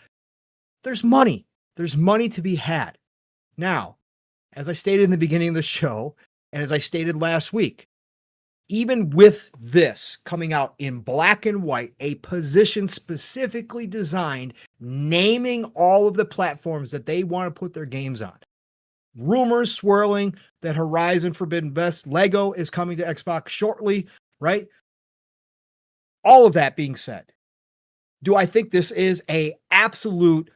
There's money. There's money to be had. Now, as I stated in the beginning of the show, and as I stated last week, even with this coming out in black and white, a position specifically designed, naming all of the platforms that they want to put their games on. Rumors swirling that Horizon Forbidden West Lego is coming to Xbox shortly, right? All of that being said, do I think this is a absolute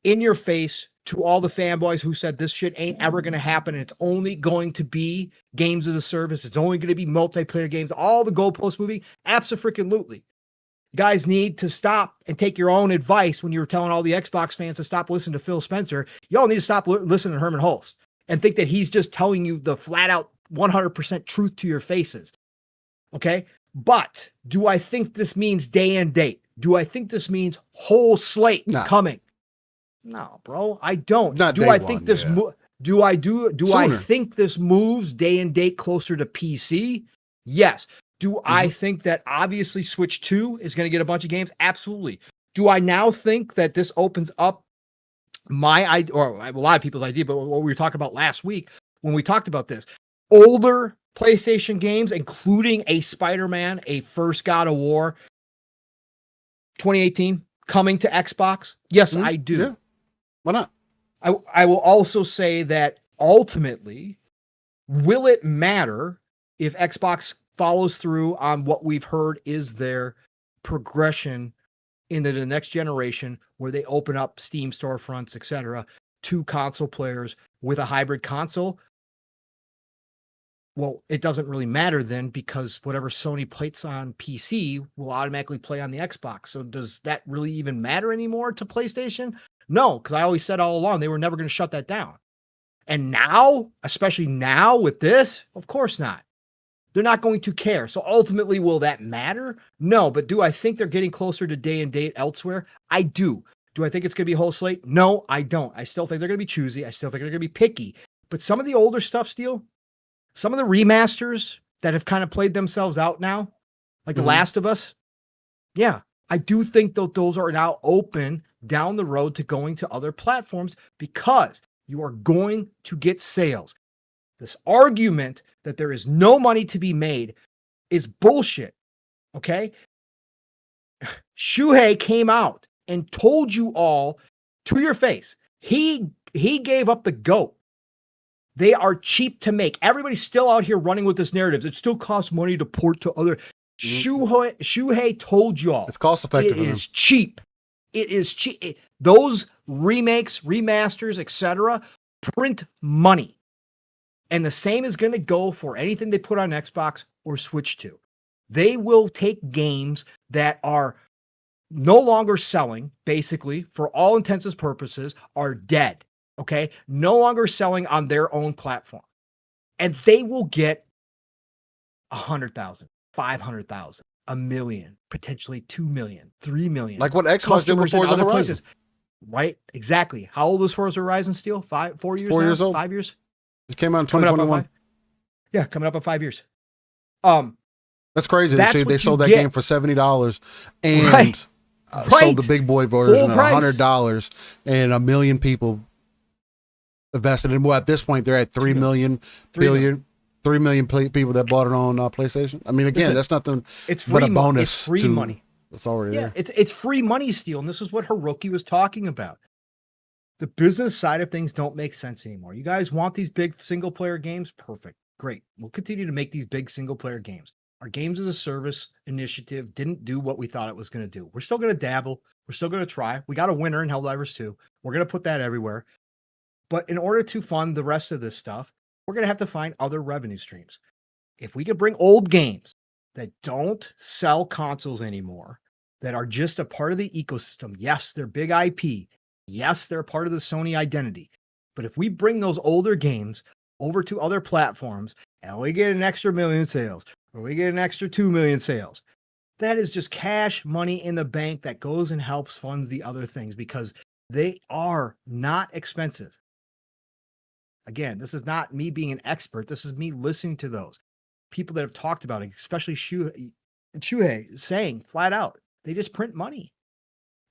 in your face to all the fanboys who said this shit ain't ever going to happen and it's only going to be games as a service, it's only going to be multiplayer games, all the goalpost moving? Abso-freaking-lutely. You guys need to stop and take your own advice when you were telling all the Xbox fans to stop listening to Phil Spencer. Y'all need to stop listening to Herman Holst and think that he's just telling you the flat out 100% truth to your faces. Okay? But do I think this means day and date? Do I think this means whole slate coming? No, bro, I don't. Do I think this I think this moves day and date closer to PC? Yes. Do I think that obviously Switch 2 is going to get a bunch of games? Absolutely. Do I now think that this opens up my idea, or a lot of people's idea, but what we were talking about last week when we talked about this, older PlayStation games, including a Spider-Man, a first God of War, 2018 coming to Xbox? Yes, I do. Yeah. Why not? I will also say that ultimately, will it matter if Xbox follows through on what we've heard is their progression into the next generation where they open up Steam storefronts, etc., to console players with a hybrid console? Well, it doesn't really matter then because whatever Sony plays on PC will automatically play on the Xbox. So does that really even matter anymore to PlayStation? No, because I always said all along they were never going to shut that down. And now, especially now with this, of course not. They're not going to care. So ultimately, will that matter? No, but do I think they're getting closer to day and date elsewhere? I do. Do I think it's going to be whole slate? No, I don't. I still think they're going to be choosy. I still think they're going to be picky. But some of the older stuff, Steel, some of the remasters that have kind of played themselves out now, like The Last of Us, yeah, I do think that those are now open down the road to going to other platforms because you are going to get sales. This argument that there is no money to be made is bullshit. Okay? Shuhei came out and told you all to your face. He gave up the GOAT. They are cheap to make. Everybody's still out here running with this narrative. It still costs money to port to other. Shuhei told you all. It's cost effective. It is cheap. It is cheap. Those remakes, remasters, etc., print money. And the same is going to go for anything they put on Xbox or Switch to. They will take games that are no longer selling, basically, for all intents and purposes, are dead, okay? No longer selling on their own platform. And they will get 100,000, 500,000, a million, potentially 2 million, 3 million. Like what Xbox did with Forza Horizon. Places, right? Exactly. How old was Forza Horizon Steel? 4 years 4 now? years old. 5 years? It came out in 2021. Yeah, coming up in 5 years. That's crazy. They sold that game for $70 and right. Sold the big boy version at $100, and 1 million people invested in. Well, at this point, they're at 3 million people that bought it on PlayStation. I mean, again, that's nothing but a bonus. It's free money. It's already there. It's free money, Steel, and this is what Hiroki was talking about. The business side of things don't make sense anymore. You guys want these big single-player games? Perfect. Great. We'll continue to make these big single-player games. Our games as a service initiative didn't do what we thought it was going to do. We're still going to dabble. We're still going to try. We got a winner in Helldivers 2. We're going to put that everywhere. But in order to fund the rest of this stuff, we're going to have to find other revenue streams. If we could bring old games that don't sell consoles anymore, that are just a part of the ecosystem. Yes, they're big IP. Yes, they're a part of the Sony identity. But if we bring those older games over to other platforms and we get an extra million sales, or we get an extra 2 million sales, that is just cash money in the bank that goes and helps fund the other things because they are not expensive. Again, this is not me being an expert. This is me listening to those people that have talked about it, especially Shuhei saying flat out, they just print money.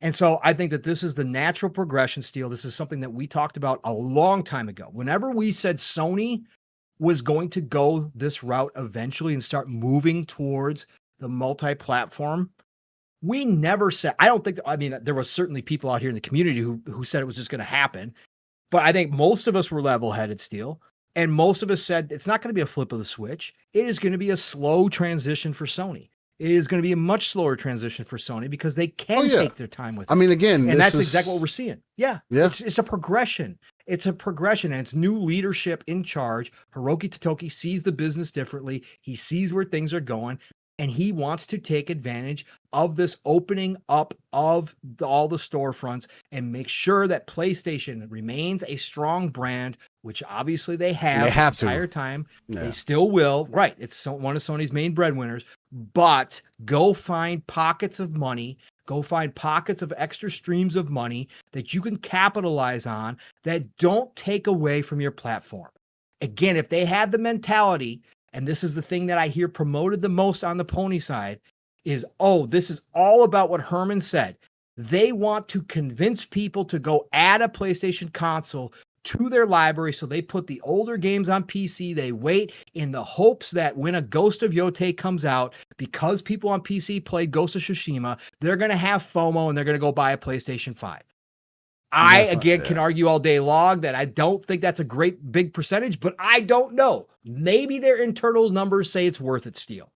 And so I think that this is the natural progression, Steel. This is something that we talked about a long time ago. Whenever we said Sony was going to go this route eventually and start moving towards the multi-platform, we never said, there was certainly people out here in the community who said it was just going to happen. But I think most of us were level-headed, Steel. And most of us said it's not going to be a flip of the switch. It is going to be a slow transition for Sony. It is going to be a much slower transition for Sony because they can take their time with it. I mean, again, and that's exactly what we're seeing. Yeah. It's a progression. It's a progression, and it's new leadership in charge. Hiroki Totoki sees the business differently. He sees where things are going, and he wants to take advantage of this opening up of all the storefronts and make sure that PlayStation remains a strong brand, which obviously they have the entire time. Yeah. They still will. Right. It's one of Sony's main breadwinners. But go find pockets of money. Go find pockets of extra streams of money that you can capitalize on that don't take away from your platform. Again, if they had the mentality, and this is the thing that I hear promoted the most on the pony side, is, this is all about what Herman said. They want to convince people to go add a PlayStation console to their library, so they put the older games on PC. They wait in the hopes that when a Ghost of Yotei comes out, because people on PC played Ghost of Tsushima, they're going to have FOMO and they're going to go buy a PlayStation 5. I can argue all day long that I don't think that's a great big percentage, but I don't know. Maybe their internal numbers say it's worth it, Steel.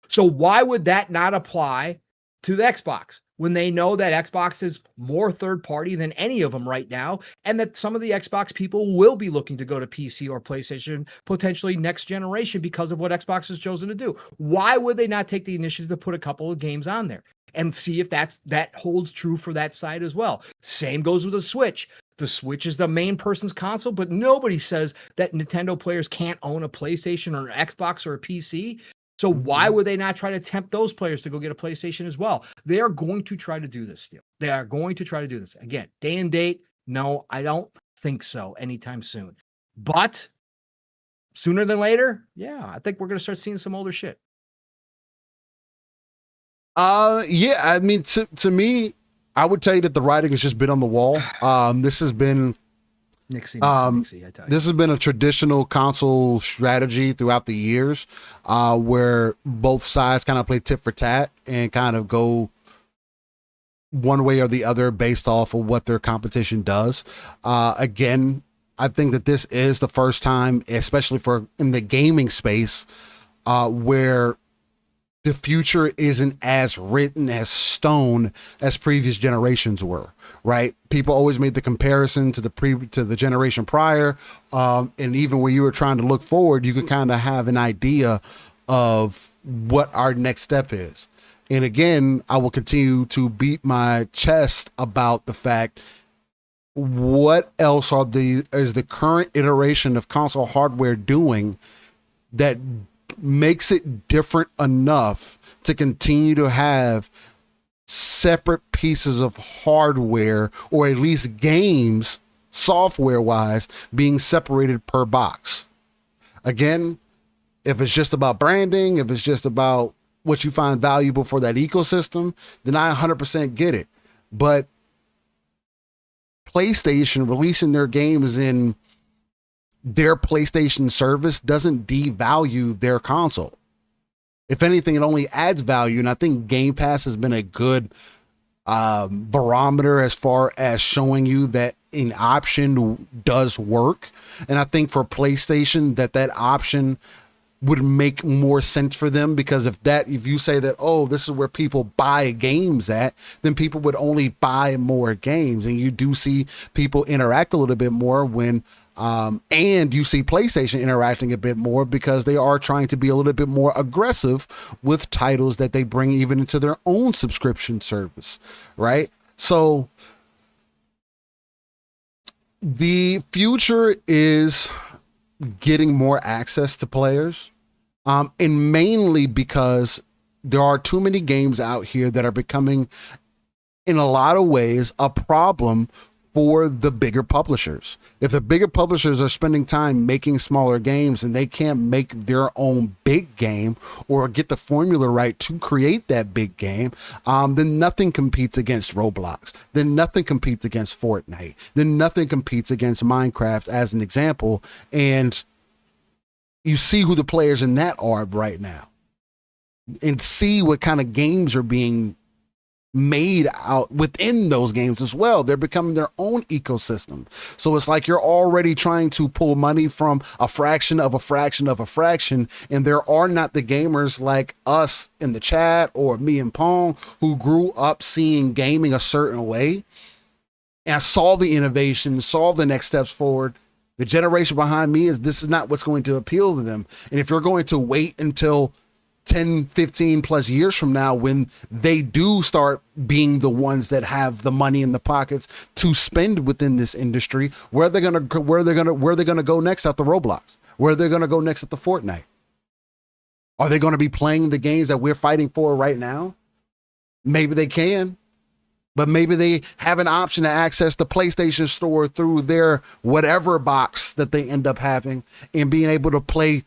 So why would that not apply to the Xbox when they know that Xbox is more third party than any of them right now, and that some of the Xbox people will be looking to go to PC or PlayStation potentially next generation because of what Xbox has chosen to do? Why would they not take the initiative to put a couple of games on there and see if that holds true for that side as well? Same goes with the Switch. The Switch is the main person's console, but nobody says that Nintendo players can't own a PlayStation or an Xbox or a PC. So why would they not try to tempt those players to go get a PlayStation as well? They are going to try to do this still. They are going to try to do this. Again, day and date, no, I don't think so anytime soon. But sooner than later, yeah, I think we're going to start seeing some older shit. Yeah, I mean, to me, I would tell you that the writing has just been on the wall. This has been Nixie, this has been a traditional console strategy throughout the years, where both sides kind of play tit for tat and kind of go one way or the other based off of what their competition does. Again, I think that this is the first time, especially in the gaming space, where the future isn't as written as stone as previous generations were, right? People always made the comparison to the generation prior, and even when you were trying to look forward, you could kind of have an idea of what our next step is. And again, I will continue to beat my chest about the fact, what else is the current iteration of console hardware doing that makes it different enough to continue to have separate pieces of hardware, or at least games software wise being separated per box. Again, if it's just about branding, if it's just about what you find valuable for that ecosystem, then I 100% get it. But PlayStation releasing their games in their PlayStation service doesn't devalue their console. If anything, it only adds value. And I think Game Pass has been a good barometer as far as showing you that an option does work. And I think for PlayStation, that option would make more sense for them, because if you say that, oh, this is where people buy games at, then people would only buy more games. And you do see people interact a little bit more when and you see PlayStation interacting a bit more, because they are trying to be a little bit more aggressive with titles that they bring even into their own subscription service, right? So the future is getting more access to players, and mainly because there are too many games out here that are becoming, in a lot of ways, a problem for the bigger publishers. If the bigger publishers are spending time making smaller games and they can't make their own big game or get the formula right to create that big game, then nothing competes against Roblox. Then nothing competes against Fortnite. Then nothing competes against Minecraft, as an example. And you see who the players in that are right now, and see what kind of games are being made out within those games as well. They're becoming their own ecosystem. So it's like you're already trying to pull money from a fraction of a fraction of a fraction. And there are not the gamers like us in the chat or me and Pong who grew up seeing gaming a certain way and saw the innovation, saw the next steps forward. The generation behind me this is not what's going to appeal to them. And if you're going to wait until 10, 15 plus years from now, when they do start being the ones that have the money in the pockets to spend within this industry, where they're going to go next after Roblox? Where they're going to go next after Fortnite? Are they going to be playing the games that we're fighting for right now? Maybe they can, but maybe they have an option to access the PlayStation store through their whatever box that they end up having, and being able to play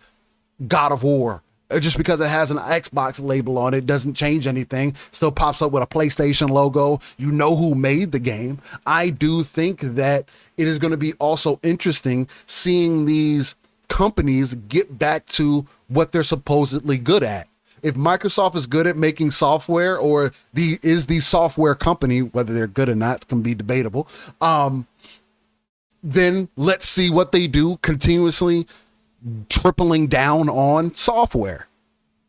God of War. Just because it has an Xbox label on it doesn't change anything. Still pops up with a PlayStation logo. You know who made the game. I do think that it is going to be also interesting seeing these companies get back to what they're supposedly good at. If Microsoft is good at making software, or is the software company, whether they're good or not can be debatable, then let's see what they do, continuously tripling down on software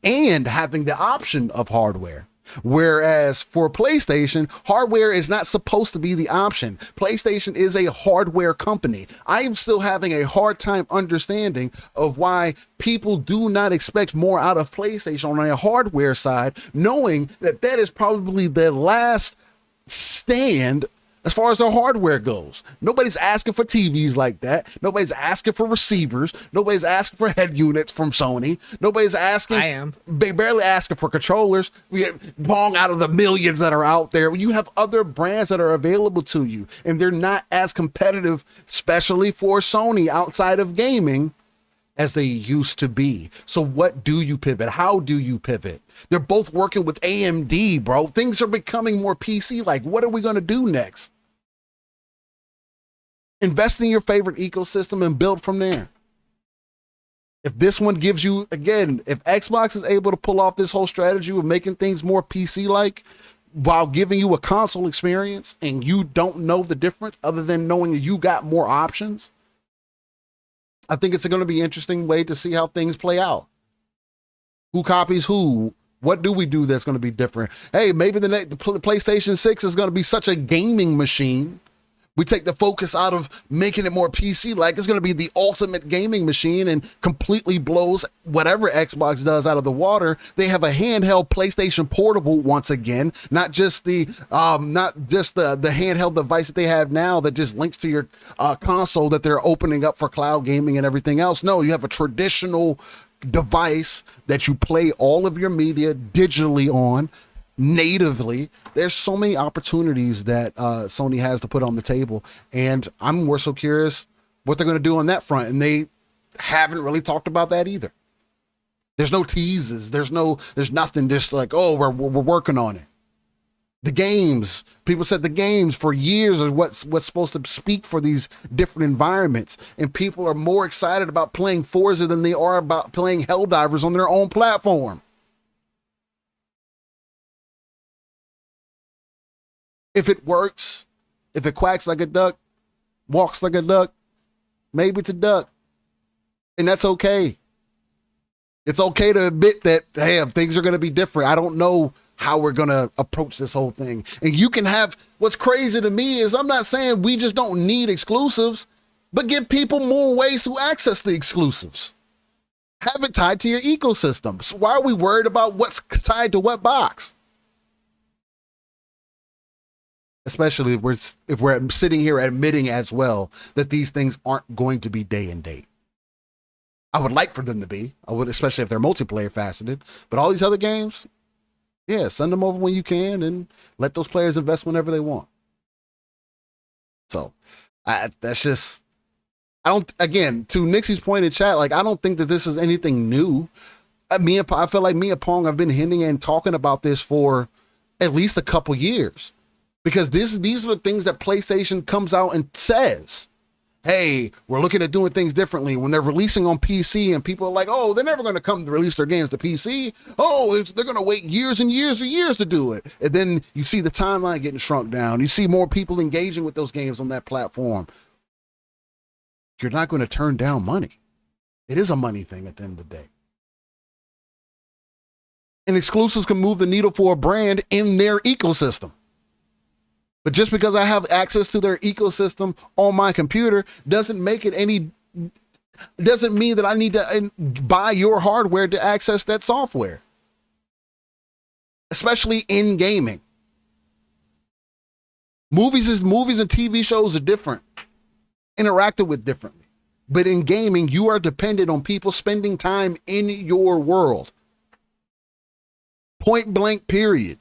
and having the option of hardware. Whereas for PlayStation, hardware is not supposed to be the option. PlayStation is a hardware company. I am still having a hard time understanding of why people do not expect more out of PlayStation on a hardware side, knowing that is probably their last stand as far as their hardware goes. Nobody's asking for TVs like that. Nobody's asking for receivers. Nobody's asking for head units from Sony. Nobody's asking. I am. They barely asking for controllers. We get Pong out of the millions that are out there. You have other brands that are available to you, and they're not as competitive, especially for Sony outside of gaming, as they used to be. So what do you pivot? How do you pivot? They're both working with AMD, bro. Things are becoming more PC-like. What are we going to do next? Invest in your favorite ecosystem and build from there. If this one gives you, again, if Xbox is able to pull off this whole strategy of making things more PC-like while giving you a console experience, and you don't know the difference other than knowing that you got more options, I think it's going to be an interesting way to see how things play out. Who copies who? What do we do that's going to be different? Hey, maybe the PlayStation 6 is going to be such a gaming machine. We take the focus out of making it more PC, like it's going to be the ultimate gaming machine and completely blows whatever Xbox does out of the water. They have a handheld PlayStation Portable once again, not just the handheld device that they have now that just links to your console that they're opening up for cloud gaming and everything else. No, you have a traditional device that you play all of your media digitally on natively. There's so many opportunities that Sony has to put on the table, and I'm more so curious what they're going to do on that front, and they haven't really talked about that either. There's no teases, there's nothing, just like, oh, we're working on it. The games, people said the games for years are what's supposed to speak for these different environments, and people are more excited about playing Forza than they are about playing Helldivers on their own platform. If it works, if it quacks like a duck, walks like a duck, maybe it's a duck. And that's okay. It's okay to admit that, hey, things are going to be different. I don't know how we're going to approach this whole thing. And you can have, what's crazy to me is I'm not saying we just don't need exclusives, but give people more ways to access the exclusives. Have it tied to your ecosystem. So why are we worried about what's tied to what box? Especially if we're sitting here admitting as well that these things aren't going to be day and date. I would like for them to be. I would, especially if they're multiplayer faceted. But all these other games, yeah, send them over when you can and let those players invest whenever they want. So that's just, again, to Nixie's point in chat, like, I don't think that this is anything new. I feel like me and Pong have been hinting and talking about this for at least a couple years. Because these are the things that PlayStation comes out and says, hey, we're looking at doing things differently. When they're releasing on PC and people are like, oh, they're never going to come to release their games to PC. Oh, they're going to wait years and years and years to do it. And then you see the timeline getting shrunk down. You see more people engaging with those games on that platform. You're not going to turn down money. It is a money thing at the end of the day. And exclusives can move the needle for a brand in their ecosystem. But just because I have access to their ecosystem on my computer doesn't mean that I need to buy your hardware to access that software. Especially in gaming. Movies and TV shows are different. Interacted with differently. But in gaming, you are dependent on people spending time in your world. Point blank, period.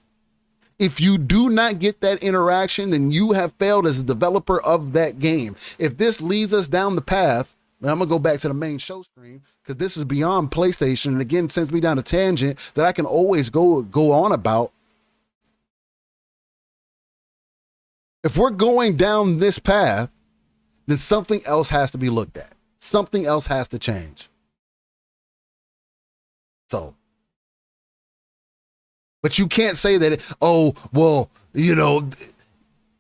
If you do not get that interaction, then you have failed as a developer of that game. If this leads us down the path, and I'm going to go back to the main show screen because this is beyond PlayStation and again sends me down a tangent that I can always go on about. If we're going down this path, then something else has to be looked at. Something else has to change. So, but you can't say that,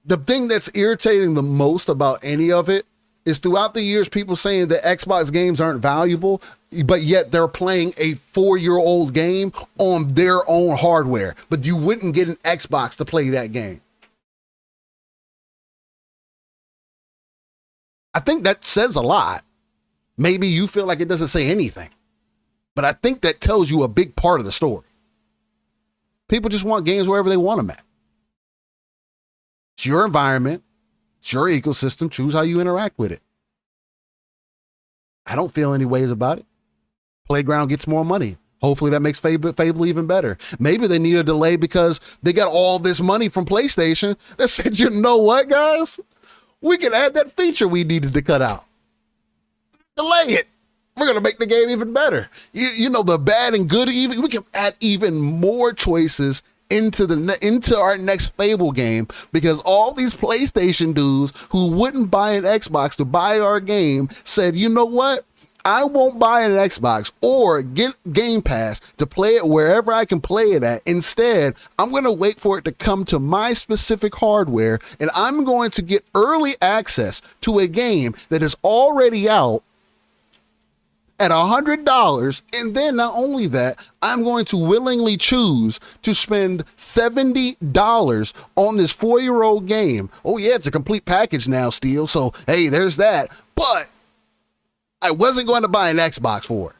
the thing that's irritating the most about any of it is throughout the years, people saying that Xbox games aren't valuable, but yet they're playing a 4-year-old game on their own hardware, but you wouldn't get an Xbox to play that game. I think that says a lot. Maybe you feel like it doesn't say anything, but I think that tells you a big part of the story. People just want games wherever they want them at. It's your environment. It's your ecosystem. Choose how you interact with it. I don't feel any ways about it. Playground gets more money. Hopefully that makes Fable even better. Maybe they need a delay because they got all this money from PlayStation that said, you know what, guys? We can add that feature we needed to cut out. Delay it. We're going to make the game even better. You know, the bad and good, even we can add even more choices into our next Fable game because all these PlayStation dudes who wouldn't buy an Xbox to buy our game said, you know what? I won't buy an Xbox or get Game Pass to play it wherever I can play it at. Instead, I'm going to wait for it to come to my specific hardware and I'm going to get early access to a game that is already out at $100. And then not only that, I'm going to willingly choose to spend $70 on this 4-year-old game. Oh yeah, it's a complete package now, Steel. So, hey, there's that. But I wasn't going to buy an Xbox for it.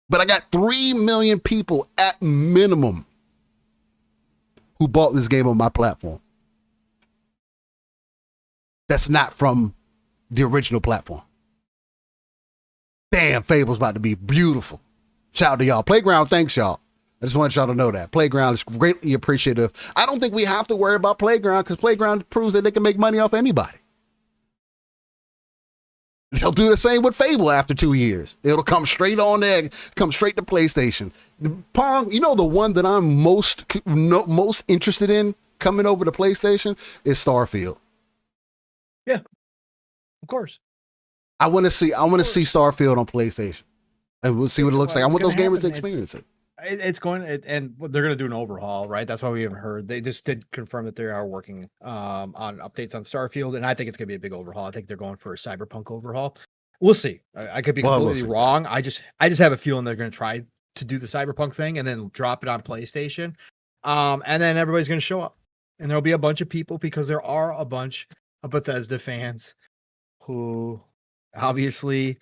But I got 3 million people at minimum who bought this game on my platform. That's not from the original platform. Damn, Fable's about to be beautiful. Shout out to y'all. Playground, thanks y'all. I just want y'all to know that. Playground is greatly appreciative. I don't think we have to worry about Playground because Playground proves that they can make money off anybody. They'll do the same with Fable after 2 years. It'll come straight on there, come straight to PlayStation. Pong, you know the one that I'm most interested in coming over to PlayStation is Starfield. Yeah, of course. I want to see Starfield on PlayStation, and we'll see what it looks like. I want those gamers to experience it. It's going, and they're going to do an overhaul, right? That's why we haven't heard. They just did confirm that they are working on updates on Starfield, and I think it's going to be a big overhaul. I think they're going for a cyberpunk overhaul. We'll see. I could be completely wrong. I just have a feeling they're going to try to do the cyberpunk thing and then drop it on PlayStation, and then everybody's going to show up, and there'll be a bunch of people because there are a bunch of Bethesda fans who obviously.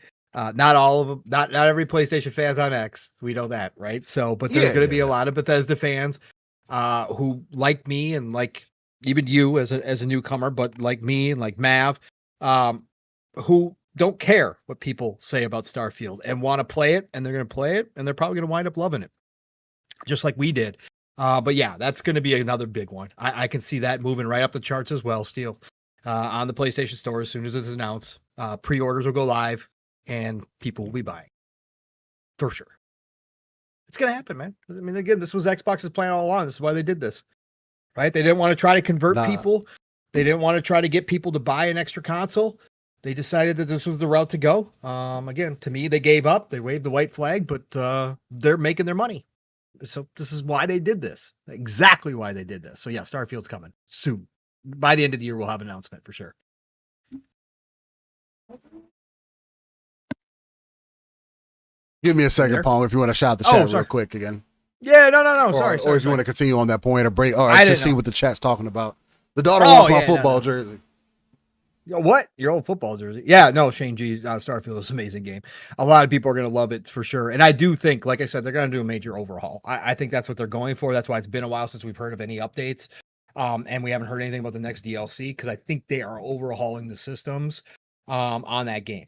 Not all of them, not every PlayStation fan's on X. We know that, right? So, but there's going to be a lot of Bethesda fans who like me and like even you as a newcomer, but like me and like Mav, who don't care what people say about Starfield and want to play it, and they're going to play it, and they're probably going to wind up loving it, just like we did. But yeah, that's going to be another big one. I can see that moving right up the charts as well, Steel, on the PlayStation Store as soon as it's announced. Pre-orders will go live. And people will be buying for sure. It's going to happen, man. I mean, again, this was Xbox's plan all along. This is why they did this, right? They didn't want to try to convert people. They didn't want to try to get people to buy an extra console. They decided that this was the route to go. Again, to me, they gave up. They waved the white flag, but they're making their money. So this is why they did this. Exactly why they did this. So yeah, Starfield's coming soon. By the end of the year, we'll have an announcement for sure. Give me a second, Paul, if you want to shout the chat real quick again. Yeah, no. Sorry. Or if you want to continue on that point or break, or just see what the chat's talking about. The daughter wants my football jersey. What? Your old football jersey? Yeah, no, Shane G. Starfield is an amazing game. A lot of people are going to love it for sure. And I do think, like I said, they're going to do a major overhaul. I think that's what they're going for. That's why it's been a while since we've heard of any updates. And we haven't heard anything about the next DLC because I think they are overhauling the systems on that game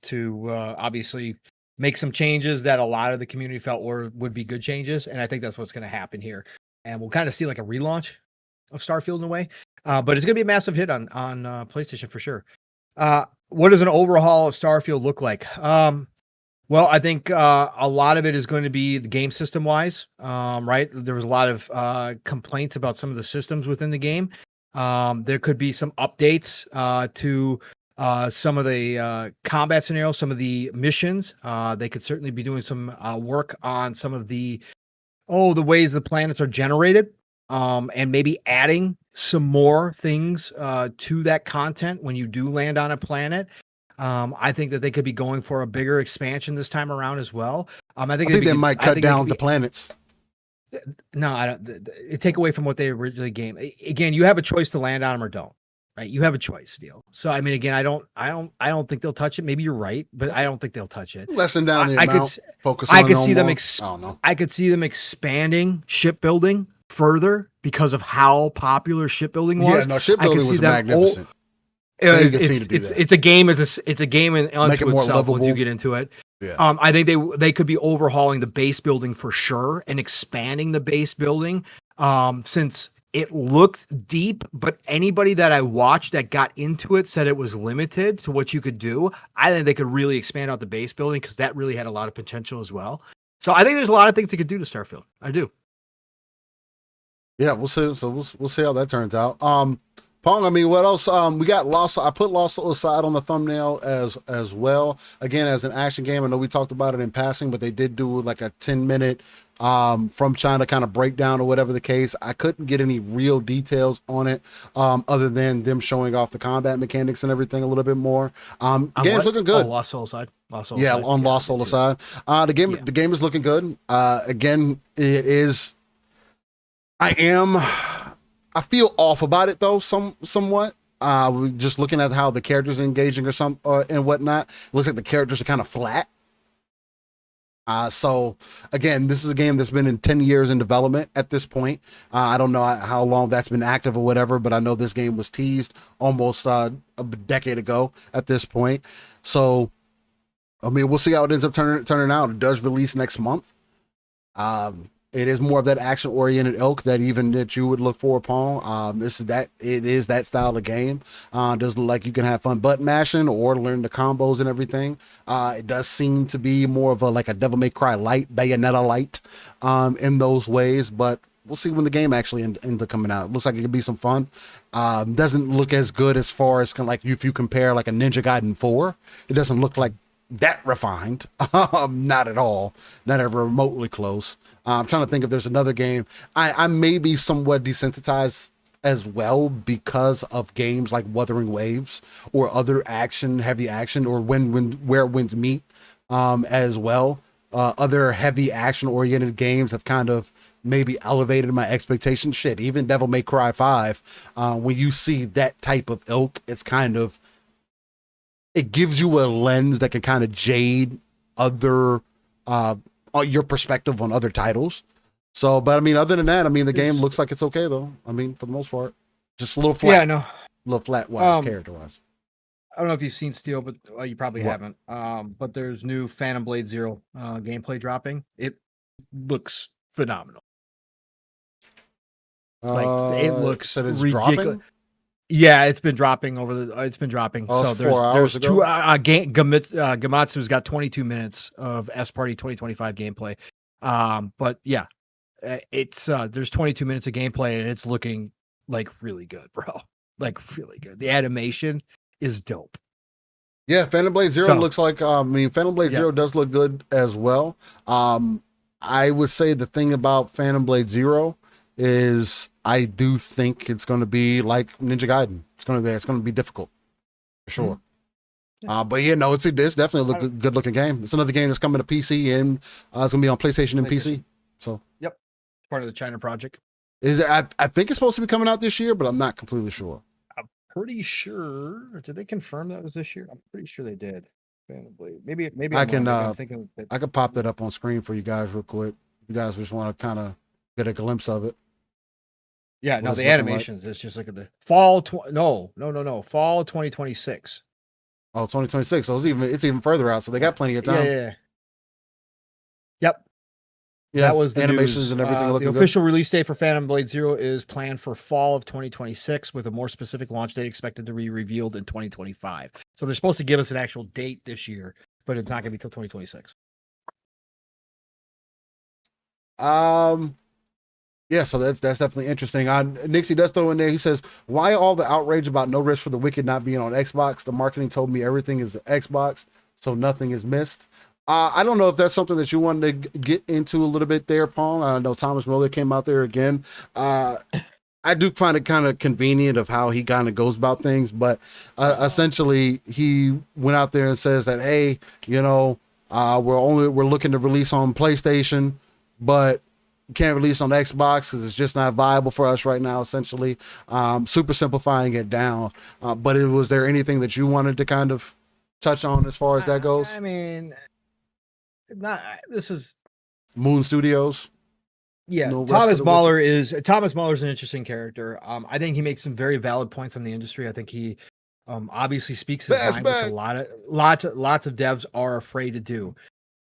to obviously make some changes that a lot of the community felt would be good changes. And I think that's what's going to happen here. And we'll kind of see like a relaunch of Starfield in a way. But it's going to be a massive hit on PlayStation for sure. What does an overhaul of Starfield look like? Well, I think a lot of it is going to be the game system wise, right? There was a lot of complaints about some of the systems within the game. There could be some updates to some of the combat scenarios, some of the missions. They could certainly be doing some work on some of the ways the planets are generated, and maybe adding some more things to that content when you do land on a planet. I think that they could be going for a bigger expansion this time around as well. I think they might cut down the planets. No, I don't. It take away from what they originally gave. Again, you have a choice to land on them or don't. Right, you have a choice, Steele. So I mean, again, I don't think they'll touch it. Maybe you're right, but I don't think they'll touch it. Lessen down the amount. Focus on I could see them. I could see them expanding shipbuilding further because of how popular shipbuilding was. Yeah, no, shipbuilding was magnificent. It's a game. It's a game unto itself once you get into it. Yeah. I think they could be overhauling the base building for sure and expanding the base building. Since it looked deep, but anybody that I watched that got into it said it was limited to what you could do. I think they could really expand out the base building because that really had a lot of potential as well. So I think there's a lot of things they could do to Starfield. I do. Yeah, we'll see. So we'll see how that turns out. Pong, I mean, what else? We got Lost. I put Lost Soul Aside on the thumbnail as well. Again, as an action game. I know we talked about it in passing, but they did do like a 10-minute from China kind of breakdown or whatever the case. I couldn't get any real details on it other than them showing off the combat mechanics and everything a little bit more. Game's looking good. Oh, Lost Soul Aside. Lost Soul Aside. The game is looking good. Again, it is. I feel off about it though, somewhat. Just looking at how the characters are engaging and whatnot. It looks like the characters are kind of flat. So again, this is a game that's been in 10 years in development at this point. I don't know how long that's been active or whatever, but I know this game was teased almost a decade ago at this point. So, I mean, we'll see how it ends up turning out. It does release next month. It is more of that action-oriented ilk that you would look for upon. It is that style of game. Does look like you can have fun button mashing or learn the combos and everything. It does seem to be more of a Devil May Cry light, Bayonetta light, in those ways. But we'll see when the game actually ends up coming out. It looks like it could be some fun. Doesn't look as good as far as like if you compare like a Ninja Gaiden 4. It doesn't look like that refined. Not at all. Not ever remotely close. I'm trying to think if there's another game. I may be somewhat desensitized as well because of games like Wuthering Waves or other heavy action, or Where Winds Meet as well. Other heavy action oriented games have kind of maybe elevated my expectations. Shit, even Devil May Cry 5, when you see that type of ilk, it's kind of, it gives you a lens that can kind of jade your perspective on other titles. So, but I mean, other than that, I mean, the game looks like it's okay though. I mean, for the most part, just a little flat. Yeah, I know. A little flat wise, character wise. I don't know if you've seen Steel, but you probably haven't. But there's new Phantom Blade Zero gameplay dropping. It looks phenomenal. It looks ridiculous. Dropping? Yeah, it's been dropping it's been dropping. Oh, so there's two Gamatsu's got 22 minutes of S Party 2025 gameplay. But yeah, it's there's 22 minutes of gameplay and it's looking like really good, bro. Like really good. The animation is dope. Yeah, Phantom Blade Zero looks like Phantom Blade Zero does look good as well. I would say the thing about Phantom Blade Zero is I do think it's going to be like Ninja Gaiden. It's going to be difficult for sure. Mm-hmm. Yeah. But yeah, no, it's definitely a good looking game. It's another game that's coming to PC and it's going to be on PlayStation and PC. So yep, part of the China project. I think it's supposed to be coming out this year, but I'm not completely sure. I'm pretty sure. Did they confirm that was this year? I'm pretty sure they did. Maybe I could pop that up on screen for you guys real quick. You guys just want to kind of get a glimpse of it. Yeah, no, the animations. It's just like the fall. Fall 2026. Oh, 2026. So it's even further out. So they got plenty of time. Yeah. Yep. Yeah, that was the animations news. And everything. The official release date for Phantom Blade Zero is planned for fall of 2026, with a more specific launch date expected to be revealed in 2025. So they're supposed to give us an actual date this year, but it's not going to be till 2026. Yeah, so that's definitely interesting. Nixie does throw in there. He says, "Why all the outrage about No Risk for the Wicked not being on Xbox? The marketing told me everything is the Xbox, so nothing is missed." I don't know if that's something that you wanted to get into a little bit there, Paul. I know Thomas Miller came out there again. I do find it kind of convenient of how he kind of goes about things, but essentially he went out there and says that, hey, we're looking to release on PlayStation, but can't release on Xbox because it's just not viable for us right now, essentially. Super simplifying it down. But was there anything that you wanted to kind of touch on as far as that goes? I mean, this is Moon Studios. Yeah, Thomas Mahler is an interesting character. I think he makes some very valid points on the industry. I think he obviously speaks his mind, which lots of devs are afraid to do.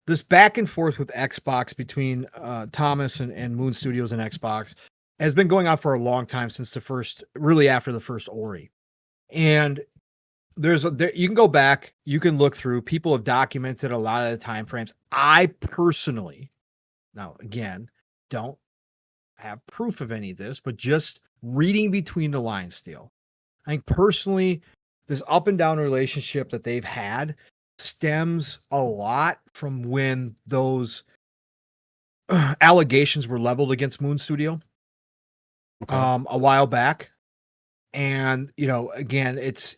This back and forth with Xbox between Thomas and Moon Studios and Xbox has been going on for a long time, since after the first Ori. And you can go back, you can look through. People have documented a lot of the time frames. I personally, now again, don't have proof of any of this, but just reading between the lines, still, I think personally, this up and down relationship that they've had stems a lot from when those allegations were leveled against Moon Studio a while back. And, you know, again, it's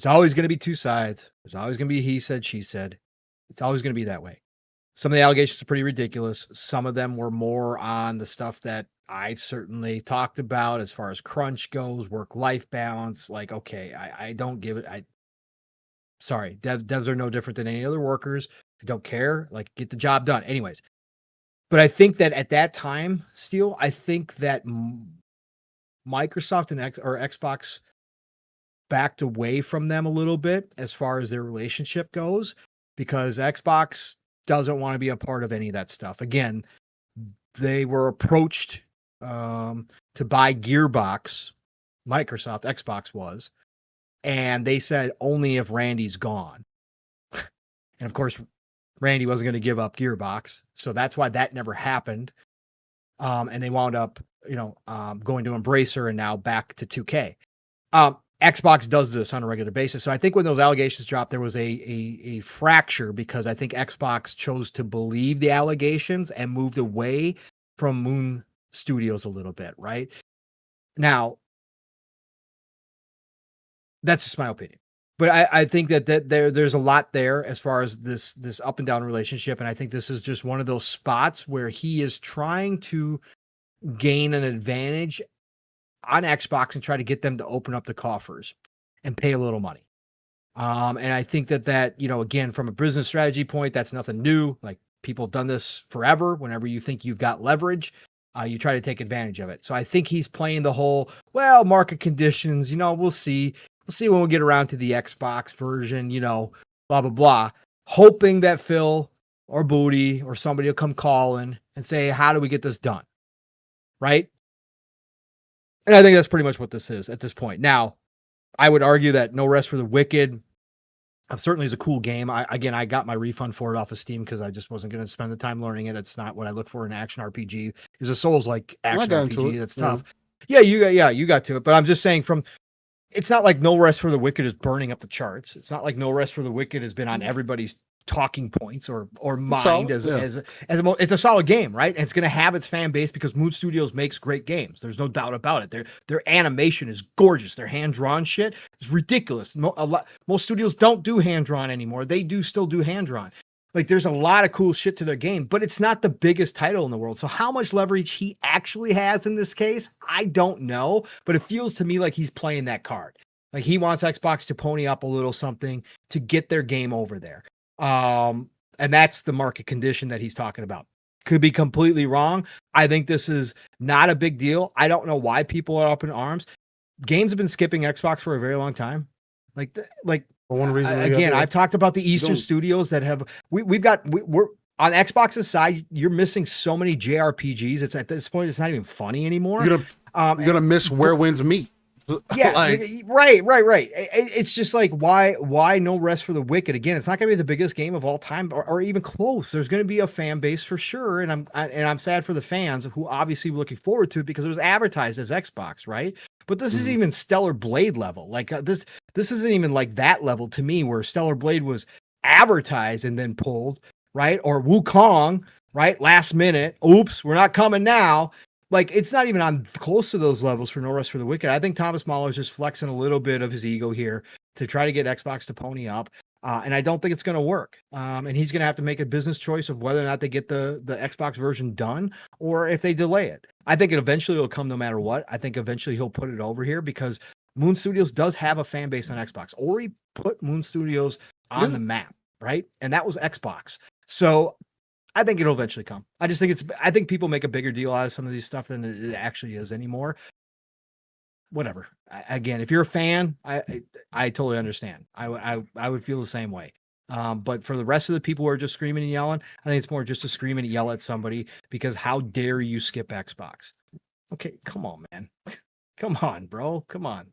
always going to be two sides. There's always going to be he said, she said. It's always going to be that way. Some of the allegations are pretty ridiculous. Some of them were more on the stuff that I've certainly talked about as far as crunch goes, work-life balance. Like, okay, I don't give it. Sorry, devs are no different than any other workers. I don't care. Like, get the job done. Anyways, but I think that at that time, Steel, I think that Microsoft and Xbox backed away from them a little bit as far as their relationship goes, because Xbox doesn't want to be a part of any of that stuff. Again, they were approached to buy Gearbox, Microsoft, Xbox was, and they said only if Randy's gone. And of course, Randy wasn't going to give up Gearbox, so that's why that never happened. And they wound up, going to Embracer and now back to 2K. Xbox does this on a regular basis. So I think when those allegations dropped, there was a fracture because I think Xbox chose to believe the allegations and moved away from Moon Studios a little bit, right? Now, that's just my opinion. But I think that there's a lot there as far as this up and down relationship. And I think this is just one of those spots where he is trying to gain an advantage on Xbox and try to get them to open up the coffers and pay a little money. And I think that, again, from a business strategy point, that's nothing new. Like, people have done this forever. Whenever you think you've got leverage, you try to take advantage of it. So I think he's playing the whole, market conditions, we'll see. We'll see when we get around to the Xbox version, blah, blah, blah, hoping that Phil or Booty or somebody will come calling and say, how do we get this done? Right? And I think that's pretty much what this is at this point. Now, I would argue that No Rest for the Wicked certainly is a cool game. I got my refund for it off of Steam because I just wasn't going to spend the time learning it. It's not what I look for in an action RPG. It's a Souls-like action RPG. That's tough. Yeah, you got to it. But I'm just saying it's not like No Rest for the Wicked is burning up the charts. It's not like No Rest for the Wicked has been on everybody's talking points or mind as it's a solid game, right? And it's going to have its fan base because Moon Studios makes great games. There's no doubt about it. Their animation is gorgeous. Their hand-drawn shit is ridiculous. Most studios don't do hand-drawn anymore. They still do hand-drawn. Like, there's a lot of cool shit to their game, but it's not the biggest title in the world. So how much leverage he actually has in this case, I don't know, but it feels to me like he's playing that card. Like, he wants Xbox to pony up a little something to get their game over there. And that's the market condition that he's talking about. Could be completely wrong. I think this is not a big deal. I don't know why people are up in arms. Games have been skipping Xbox for a very long time. Like for one reason. Again, I've talked about the Eastern studios that have, we're on Xbox's side. You're missing so many JRPGs. It's at this point, it's not even funny anymore. You're gonna miss Where Winds Meet. Yeah, right. It's just like, why No Rest for the Wicked? Again, it's not going to be the biggest game of all time, or even close. There's going to be a fan base for sure, and I'm sad for the fans who obviously were looking forward to it because it was advertised as Xbox, right? But this is even Stellar Blade level. Like, this isn't even like that level to me, where Stellar Blade was advertised and then pulled, right? Or Wuchang, right? Last minute, oops, we're not coming now. Like, it's not even on close to those levels for No Rest for the Wicked. I think Thomas Mahler's just flexing a little bit of his ego here to try to get Xbox to pony up. And I don't think it's going to work. And he's going to have to make a business choice of whether or not they get the Xbox version done or if they delay it. I think it eventually will come no matter what. I think eventually he'll put it over here because Moon Studios does have a fan base on Xbox. Ori put Moon Studios on the map, right? And that was Xbox. So I think it'll eventually come. I think people make a bigger deal out of some of these stuff than it actually is anymore. Whatever. Again, if you're a fan, I totally understand. I would feel the same way. But for the rest of the people who are just screaming and yelling, I think it's more just to scream and yell at somebody because how dare you skip Xbox? Okay, come on, man. Come on, bro. Come on.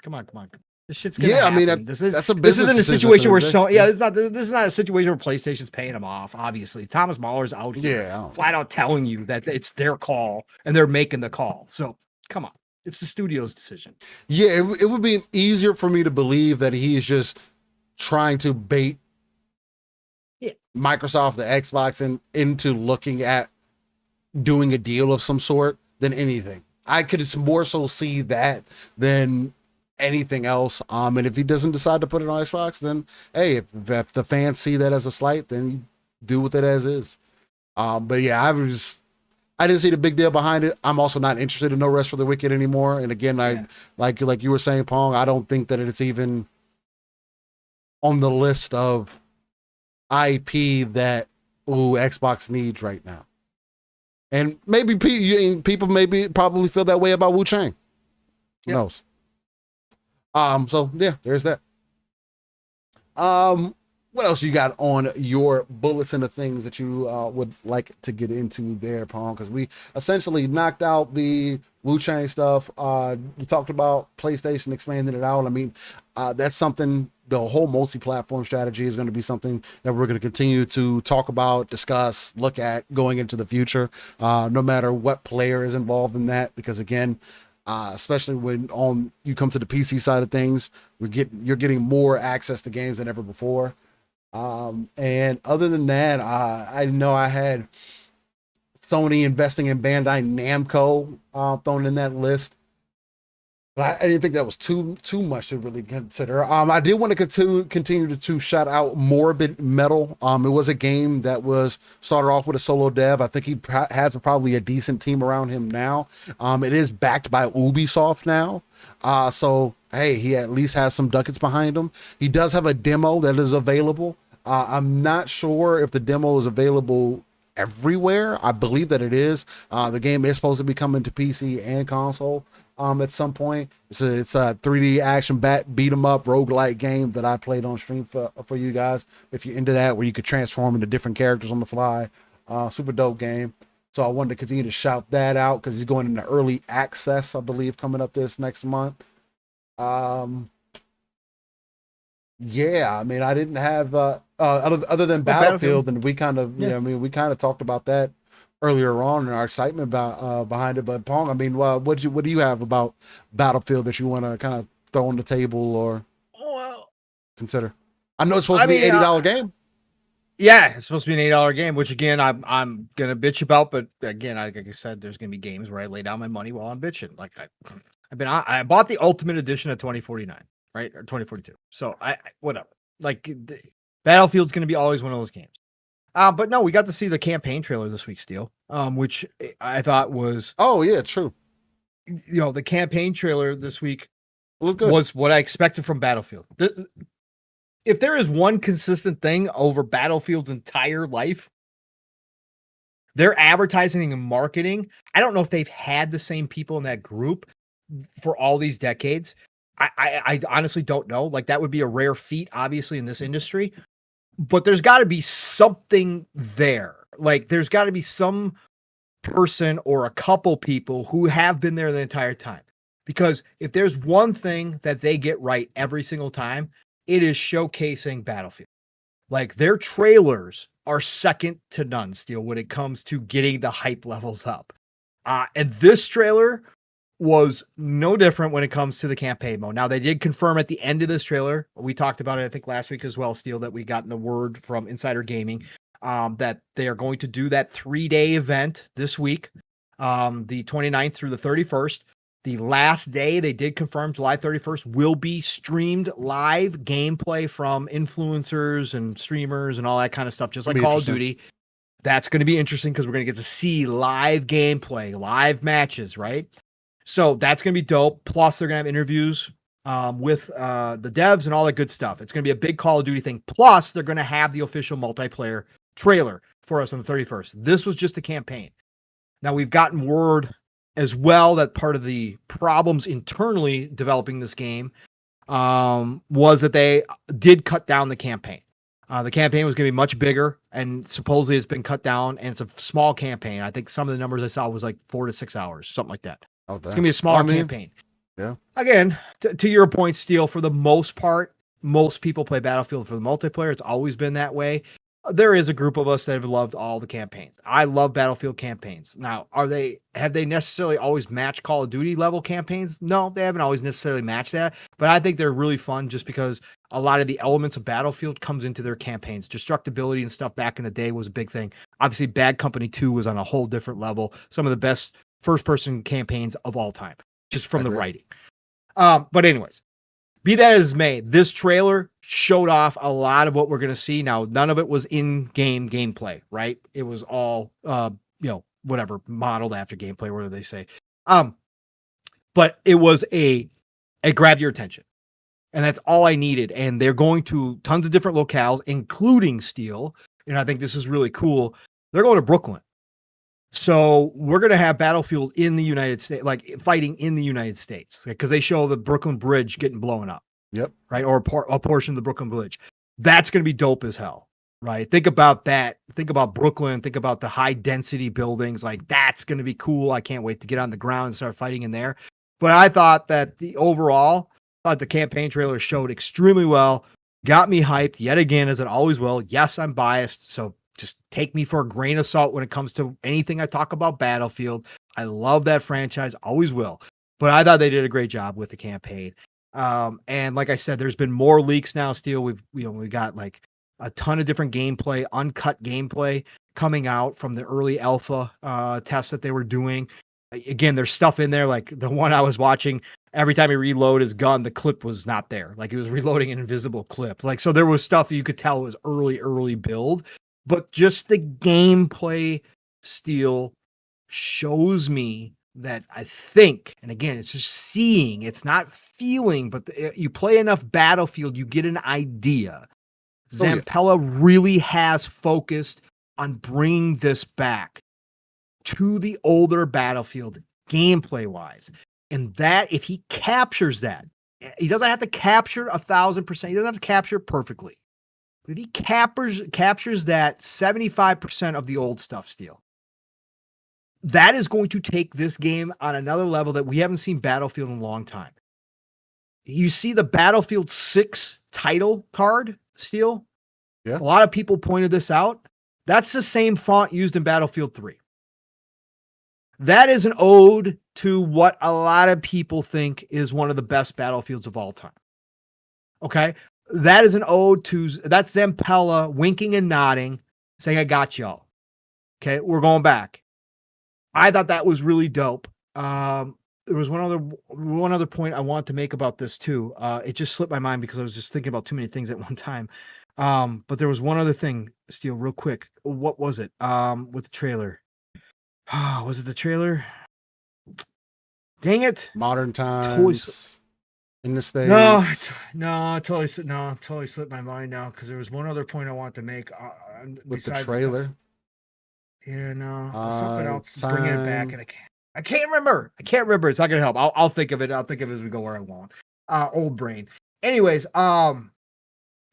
This shit's gonna happen. I mean, that's a business. This isn't a situation where this is not a situation where PlayStation's paying them off. Obviously, Thomas Mahler's out here, flat out telling you that it's their call and they're making the call. So come on. It's the studio's decision. Yeah, it would be easier for me to believe that he's just trying to bait Microsoft, the Xbox, and into looking at doing a deal of some sort than anything. I could more so see that than anything else. And if he doesn't decide to put it on Xbox, then hey, if the fans see that as a slight, then you do with it as is. But yeah, I didn't see the big deal behind it. I'm also not interested in No Rest for the Wicked anymore. And again, I like you were saying, Pong, I don't think that it's even on the list of IP that Xbox needs right now. And maybe people probably feel that way about Wuchang. Who knows? So yeah, there's that. What else you got on your bullets and the things that you would like to get into there, Pong? Because we essentially knocked out the Wuchang stuff. We talked about PlayStation expanding it out. I mean, that's something. The whole multi-platform strategy is going to be something that we're going to continue to talk about, discuss, look at going into the future, no matter what player is involved in that. Because again, especially when you come to the PC side of things, you're getting more access to games than ever before. And other than that, I know I had Sony investing in Bandai Namco thrown in that list. But I didn't think that was too much to really consider. I did want to continue to shout out Morbid Metal. It was a game that was started off with a solo dev. I think he has probably a decent team around him now. It is backed by Ubisoft now. So, hey, he at least has some ducats behind him. He does have a demo that is available. I'm not sure if the demo is available everywhere. I believe that it is. The game is supposed to be coming to PC and console at some point. It's a 3D action beat 'em up roguelike game that I played on stream for you guys. If you're into that, where you could transform into different characters on the fly. Super dope game. So I wanted to continue to shout that out because he's going into early access, I believe, coming up this next month. Yeah, I mean, I didn't have other than Battlefield, and we kind of we kind of talked about that earlier on in our excitement about behind it. But Pong, I mean, what do you have about Battlefield that you want to kind of throw on the table or consider? I know it's supposed to be an $80 game. Yeah, it's supposed to be an $80 game, which again I'm gonna bitch about, but again, like I said, there's gonna be games where I lay down my money while I'm bitching. Like I bought the Ultimate Edition at 2049, right, or 2042. So I whatever. Like Battlefield's gonna be always one of those games. But no, we got to see the campaign trailer this week, Steel. Which I thought was true. You know, the campaign trailer this week was what I expected from Battlefield. If there is one consistent thing over Battlefield's entire life, their advertising and marketing, I don't know if they've had the same people in that group for all these decades. I honestly don't know. Like, that would be a rare feat, obviously, in this industry. But there's got to be something there. Like, there's got to be some person or a couple people who have been there the entire time. Because if there's one thing that they get right every single time, it is showcasing Battlefield. Like, their trailers are second to none, Steel, when it comes to getting the hype levels up. And this trailer was no different when it comes to the campaign mode. Now, they did confirm at the end of this trailer, we talked about it, I think, last week as well, Steel, that we got in the word from Insider Gaming, that they are going to do that 3-day event this week, the 29th through the 31st. The last day, they did confirm July 31st, will be streamed live gameplay from influencers and streamers and all that kind of stuff, just like Call of Duty. That's going to be interesting because we're going to get to see live gameplay, live matches, right? So that's going to be dope. Plus, they're going to have interviews with the devs and all that good stuff. It's going to be a big Call of Duty thing. Plus, they're going to have the official multiplayer trailer for us on the 31st. This was just a campaign. Now, we've gotten word as well that part of the problems internally developing this game was that they did cut down the campaign. The campaign was going to be much bigger, and supposedly it's been cut down, and it's a small campaign. I think some of the numbers I saw was like 4 to 6 hours, something like that. Oh, it's going to be a smaller campaign. Yeah. Again, to your point, Steel, for the most part, most people play Battlefield for the multiplayer. It's always been that way. there is a group of us that have loved all the campaigns. I love Battlefield campaigns. Now, have they necessarily always matched Call of Duty level campaigns? No, they haven't always necessarily matched that, but I think they're really fun just because a lot of the elements of Battlefield comes into their campaigns. Destructibility and stuff back in the day was a big thing. Obviously, Bad Company 2 was on a whole different level. Some of the best first-person campaigns of all time, just from the writing. But anyways, be that as may, this trailer showed off a lot of what we're going to see. Now, none of it was in-game gameplay, right? It was all, whatever, modeled after gameplay, what do they say? But it was it grabbed your attention. And that's all I needed. And they're going to tons of different locales, including Steel. And I think this is really cool. They're going to Brooklyn. So we're going to have Battlefield in the United States, like fighting in the United States, because they show the Brooklyn Bridge getting blown up. Yep. Right. Or a portion of the Brooklyn Bridge. That's going to be dope as hell. Right. Think about that. Think about Brooklyn. Think about the high density buildings. Like, that's going to be cool. I can't wait to get on the ground and start fighting in there. But I thought that the campaign trailer showed extremely well, got me hyped yet again, as it always will. Yes, I'm biased. So just take me for a grain of salt when it comes to anything I talk about Battlefield. I love that franchise, always will. But I thought they did a great job with the campaign. And like I said, there's been more leaks now. Still, we got like a ton of different gameplay, uncut gameplay coming out from the early alpha tests that they were doing. Again, there's stuff in there like the one I was watching. Every time he reload his gun, the clip was not there. Like, he was reloading an invisible clip. Like, so there was stuff you could tell was early build. But just the gameplay Steel shows me that I think, and again, it's just seeing, it's not feeling, but you play enough Battlefield, you get an idea. Zampella really has focused on bringing this back to the older Battlefield gameplay-wise. And that, if he captures that, he doesn't have to capture 1,000%. He doesn't have to capture it perfectly. But if he captures that 75% of the old stuff Steel, that is going to take this game on another level that we haven't seen Battlefield in a long time. You see the Battlefield 6 title card Steel? Yeah. A lot of people pointed this out. That's the same font used in Battlefield 3. That is an ode to what a lot of people think is one of the best Battlefields of all time. Okay? That is an ode to, that's Zampella winking and nodding, saying, I got y'all. Okay, we're going back. I thought that was really dope. There was one other point I want to make about this too. It just slipped my mind because I was just thinking about too many things at one time. But there was one other thing, Steel, real quick. What was it? With the trailer. Was it the trailer? Dang it. Modern Times. In the States. Totally slipped my mind now, because there was one other point I want to make. With the trailer? Something else. Bringing it back, and I can't remember. It's not gonna help. I'll think of it. I'll think of it as we go where I want. Old brain. Anyways, it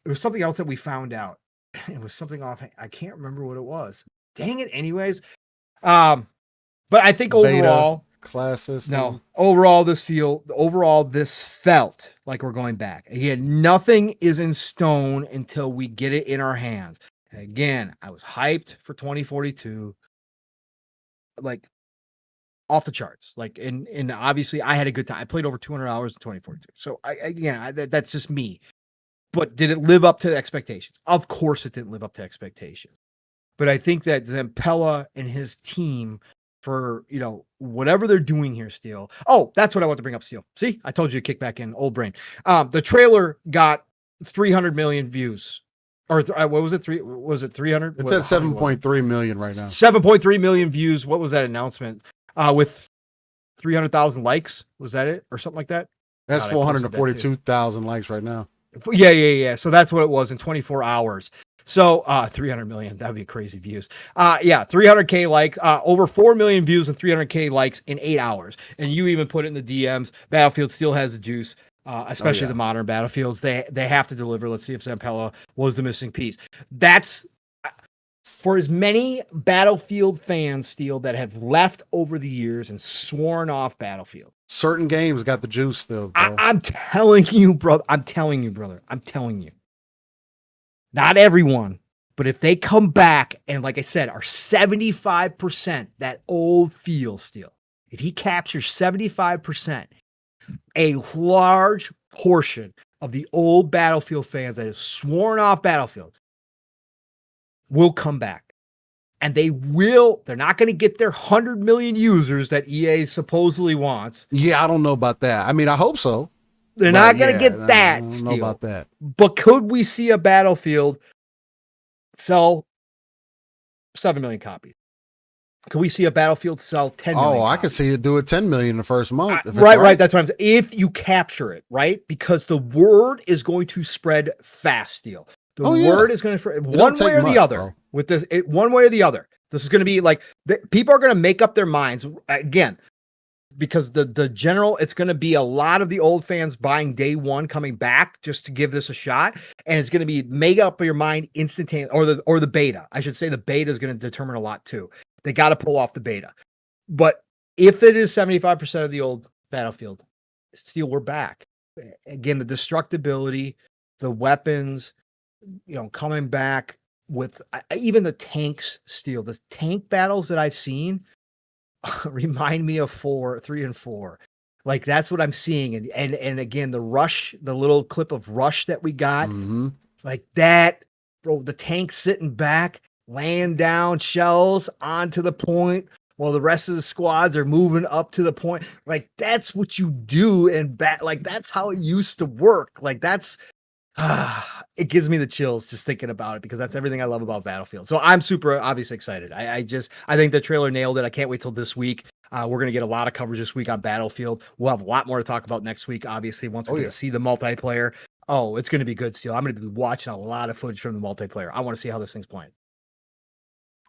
was something else that we found out. It was something off. I can't remember what it was. Dang it. Anyways, but I think overall. Classes. No, overall this felt like we're going back. Again, nothing is in stone until we get it in our hands. Again, I was hyped for 2042, like off the charts. Like, and obviously I had a good time. I played over 200 hours in 2042. So that's just me. But did it live up to expectations? Of course it didn't live up to expectations. But I think that Zampella and his team, for whatever they're doing here, Steel. Oh, that's what I want to bring up, Steel. See, I told you to kick back in, old brain. The trailer got 300 million views, or what was it? 300? It's at 7.3 million right now. 7.3 million views. What was that announcement? With 300,000 likes, was that it, or something like that? That's 442,000 likes right now. Yeah. So that's what it was in 24 hours. So 300 million, that would be crazy views. 300K likes, over 4 million views and 300K likes in 8 hours. And you even put it in the DMs. Battlefield still has the juice, especially the modern Battlefields. They have to deliver. Let's see if Zampella was the missing piece. That's for as many Battlefield fans, Steel, that have left over the years and sworn off Battlefield. Certain games got the juice still, bro. I'm telling you, brother. I'm telling you. Not everyone, But if they come back and, like I said, are 75% that old feel still, if he captures 75%, a large portion of the old Battlefield fans that have sworn off Battlefield will come back. And they're not going to get their 100 million users that EA supposedly wants. Yeah, I don't know about that. I mean, I hope so. They're not going to get that. I don't know about that. But could we see a Battlefield sell 7 million copies? Could we see a Battlefield sell 10 million? Oh, I could see it do it 10 million in the first month. Right. That's what I'm saying. If you capture it, right? Because the word is going to spread fast, Steel. The word is going to one way or the other. With this, one way or the other. This is going to be like people are going to make up their minds again, because the general, it's going to be a lot of the old fans buying day one, coming back just to give this a shot, and it's going to be make up your mind instantaneously, or the beta. I should say the beta is going to determine a lot too. They got to pull off the beta, but if it is 75% of the old Battlefield, Steel, we're back again. The destructibility, the weapons, coming back with even the tanks. Steel, the tank battles that I've seen remind me of 3 and 4. Like that's what I'm seeing. And again, the Rush, the little clip of Rush that we got, like that, bro, the tank sitting back, laying down shells onto the point while the rest of the squads are moving up to the point. Like that's what you do like that's how it used to work. Like that's, it gives me the chills just thinking about it, because that's everything I love about Battlefield. So I'm super obviously excited. I think the trailer nailed it. I can't wait till this week. We're going to get a lot of coverage this week on Battlefield. We'll have a lot more to talk about next week, obviously, once we get to see the multiplayer. Oh, it's going to be good, Steel. I'm going to be watching a lot of footage from the multiplayer. I want to see how this thing's playing.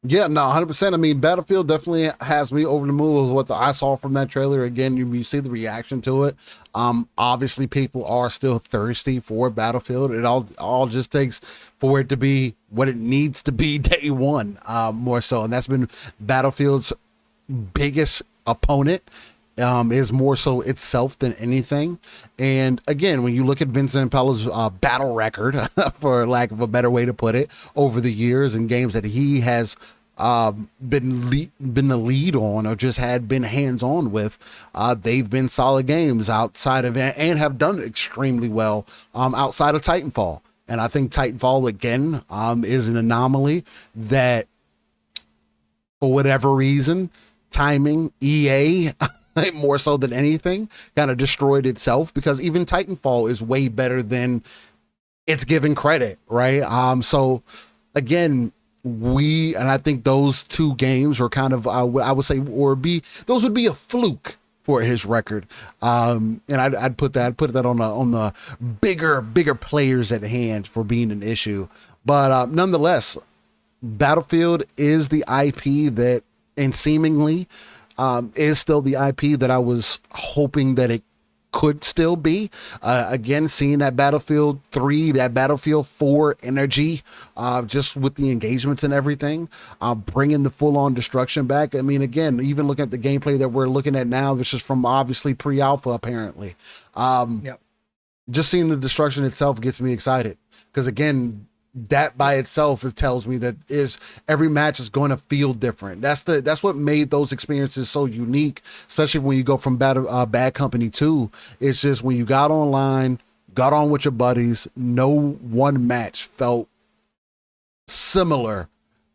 Yeah, no, 100%. I mean, Battlefield definitely has me over the moon with what I saw from that trailer. Again, you see the reaction to it. Obviously, people are still thirsty for Battlefield. It all just takes for it to be what it needs to be day one, more so. And that's been Battlefield's biggest opponent. Is more so itself than anything. And again, when you look at Vincent Pella's battle record, for lack of a better way to put it, over the years and games that he has been the lead on or just had been hands-on with, they've been solid games outside of it and have done extremely well outside of Titanfall. And I think Titanfall, again, is an anomaly that, for whatever reason, timing, EA... more so than anything, kind of destroyed itself, because even Titanfall is way better than it's given credit, right? So again, and I think those two games were kind of, I would say, those would be a fluke for his record. And I'd put that on the bigger players at hand for being an issue. But nonetheless, Battlefield is the IP that, and seemingly, is still the IP that I was hoping that it could still be. Again, seeing that Battlefield 3, that Battlefield 4 energy, just with the engagements and everything, bringing the full-on destruction back. I mean, again, even looking at the gameplay that we're looking at now, this is from obviously pre-alpha, apparently. Just seeing the destruction itself gets me excited, because again, that by itself, it tells me that every match is going to feel different. That's what made those experiences so unique, especially when you go from Bad Company 2. It's just when you got online, got on with your buddies, no one match felt similar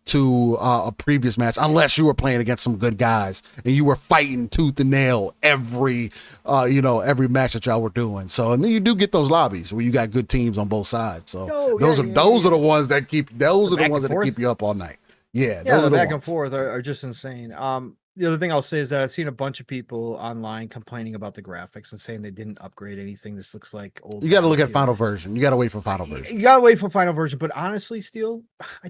to a previous match, unless you were playing against some good guys and you were fighting tooth and nail every match that y'all were doing. So, and then you do get those lobbies where you got good teams on both sides. So those are the ones that keep you up all night. Yeah, the back and forth are just insane. The other thing I'll say is that I've seen a bunch of people online complaining about the graphics and saying they didn't upgrade anything. This looks like old. You got to look at final version. You got to wait for final version. You got to wait for final version. But honestly, Steel,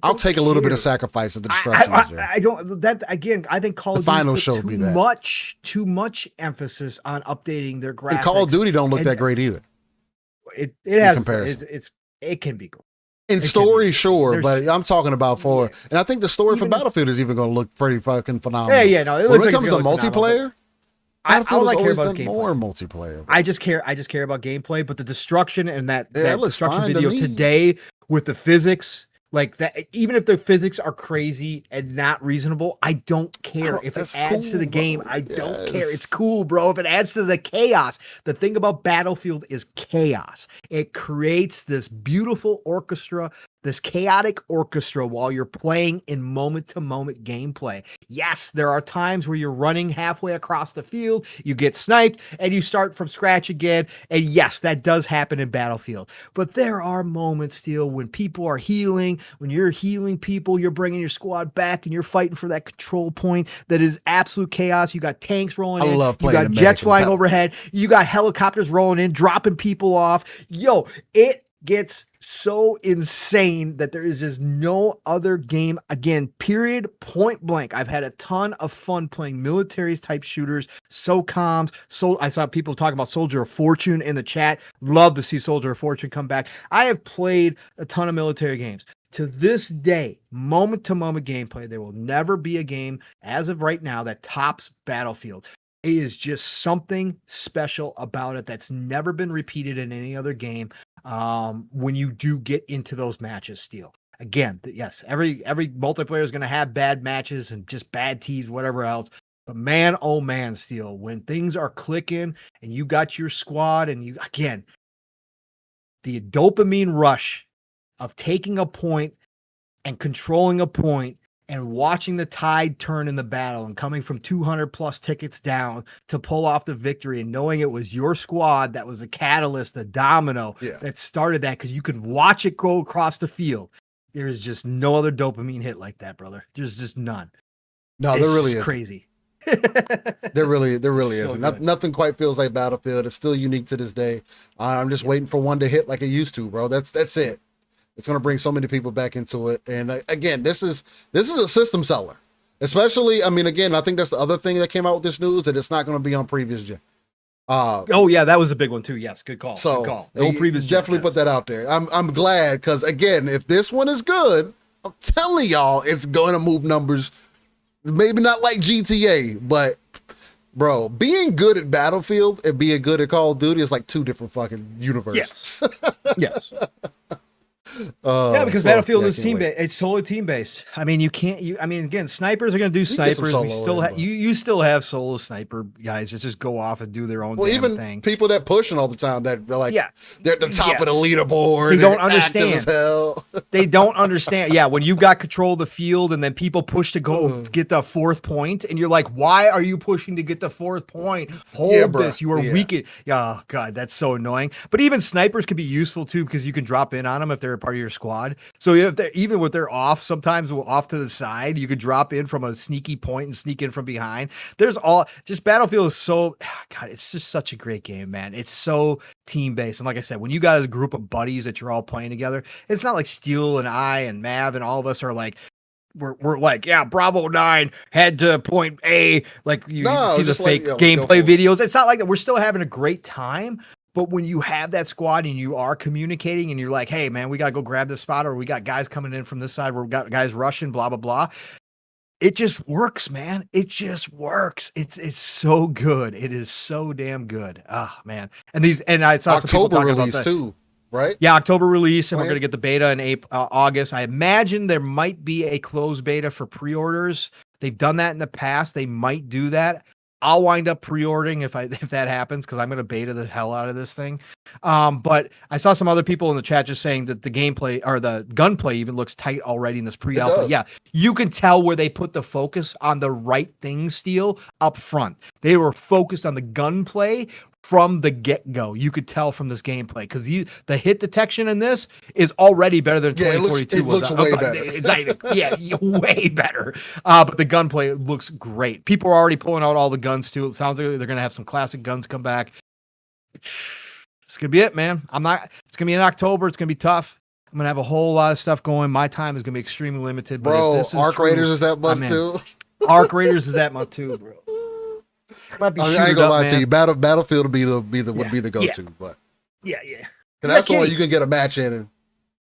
I'll take a little bit of sacrifice of the destruction. I don't. That again, I think Call of Duty final show be that too much emphasis on updating their graphics. And Call of Duty don't look that great either. It has it can be cool. In story, sure, but I'm talking about and I think the story for Battlefield is even going to look pretty fucking phenomenal. Yeah, no. When it comes to multiplayer, Battlefield has always done more multiplayer. I just care about gameplay, but the destruction and that destruction video today with the physics, Like that, even if the physics are crazy and not reasonable, I don't care. If it adds to the game, I don't care. It's cool, bro. If it adds to the chaos, the thing about Battlefield is chaos. It creates this beautiful orchestra, this chaotic orchestra while you're playing in moment-to-moment gameplay. Yes, there are times where you're running halfway across the field, you get sniped, and you start from scratch again. And yes, that does happen in Battlefield. But there are moments still when people are healing, when you're healing people, you're bringing your squad back, and you're fighting for that control point that is absolute chaos. You got tanks rolling in. I love playing. You got jets flying overhead. You got helicopters rolling in, dropping people off. Yo, it gets so insane that there is just no other game, again, period, point blank. I've had a ton of fun playing military type shooters, SOCOMs. So I saw people talking about Soldier of Fortune in the chat. Love to see Soldier of Fortune come back. I have played a ton of military games. To this day, moment to moment gameplay, there will never be a game as of right now that tops Battlefield. It is just something special about it that's never been repeated in any other game. When you do get into those matches still. Again, yes, every multiplayer is going to have bad matches and just bad teams, whatever else. But man, oh man, still, when things are clicking and you got your squad and you, again, the dopamine rush of taking a point and controlling a point and watching the tide turn in the battle and coming from 200 plus tickets down to pull off the victory and knowing it was your squad that was the catalyst, the domino that started that, because you could watch it go across the field. There's just no other dopamine hit like that, brother. There's just none. No, there really is crazy. There really is. Nothing quite feels like Battlefield. It's still unique to this day. I'm just waiting for one to hit like it used to, bro. That's it. It's going to bring so many people back into it. And again, this is a system seller, especially, I mean, again, I think that's the other thing that came out with this news, that it's not going to be on previous gen. Oh yeah, that was a big one too. Yes. Good call. So good call. No previous definitely gen, put that out there. I'm glad, because again, if this one is good, I'm telling y'all, it's going to move numbers. Maybe not like GTA, but bro, being good at Battlefield and being good at Call of Duty is like two different fucking universes. Yes. Yeah, because Battlefield is team based. It's solely team based. I mean, again, snipers are going to do snipers. You still have solo sniper guys that just go off and do their own damn thing. People that pushing all the time, that are like, they're at the top of the leaderboard. They don't understand. They don't understand. Yeah, when you got control of the field and then people push to go get the fourth point, and you're like, why are you pushing to get the fourth point? Hold this. You are weak. Oh God, that's so annoying. But even snipers can be useful too, because you can drop in on them if they're part of your squad. So if they're, even when they're off, sometimes off to the side, you could drop in from a sneaky point and sneak in from behind. There's just Battlefield is so, God, it's just such a great game, man. It's so team based. And like I said, when you got a group of buddies that you're all playing together, it's not like Steel and I and Mav and all of us are like, we're like, yeah, Bravo 9 head to point A. Like you see the fake gameplay videos. It's not like that. We're still having a great time. But when you have that squad and you are communicating and you're like, hey, man, we got to go grab this spot, or we got guys coming in from this side, we got guys rushing, blah, blah, blah. It just works, man. It just works. It's so good. It is so damn good. Ah, man. And I saw some people talking release about too, right? Yeah, October release, and we're going to get the beta in August. I imagine there might be a closed beta for pre-orders. They've done that in the past. They might do that. I'll wind up pre-ordering if that happens, because I'm going to beta the hell out of this thing. But I saw some other people in the chat just saying that the gameplay or the gunplay even looks tight already in this pre-alpha. Yeah, you can tell where they put the focus on the right things, Steel, up front. They were focused on the gunplay from the get-go. You could tell from this gameplay, because the hit detection in this is already better than 2042. It looks way better. It's like, way better. But the gunplay looks great. People are already pulling out all the guns too. It sounds like they're going to have some classic guns come back. It's going to be it, man. It's going to be in October. It's going to be tough. I'm going to have a whole lot of stuff going. My time is going to be extremely limited. But bro, Arc Raiders is that month too? Arc Raiders is that month too, bro. I ain't gonna lie to you. Battlefield would be the go-to, but yeah. That's the one you can get a match in. And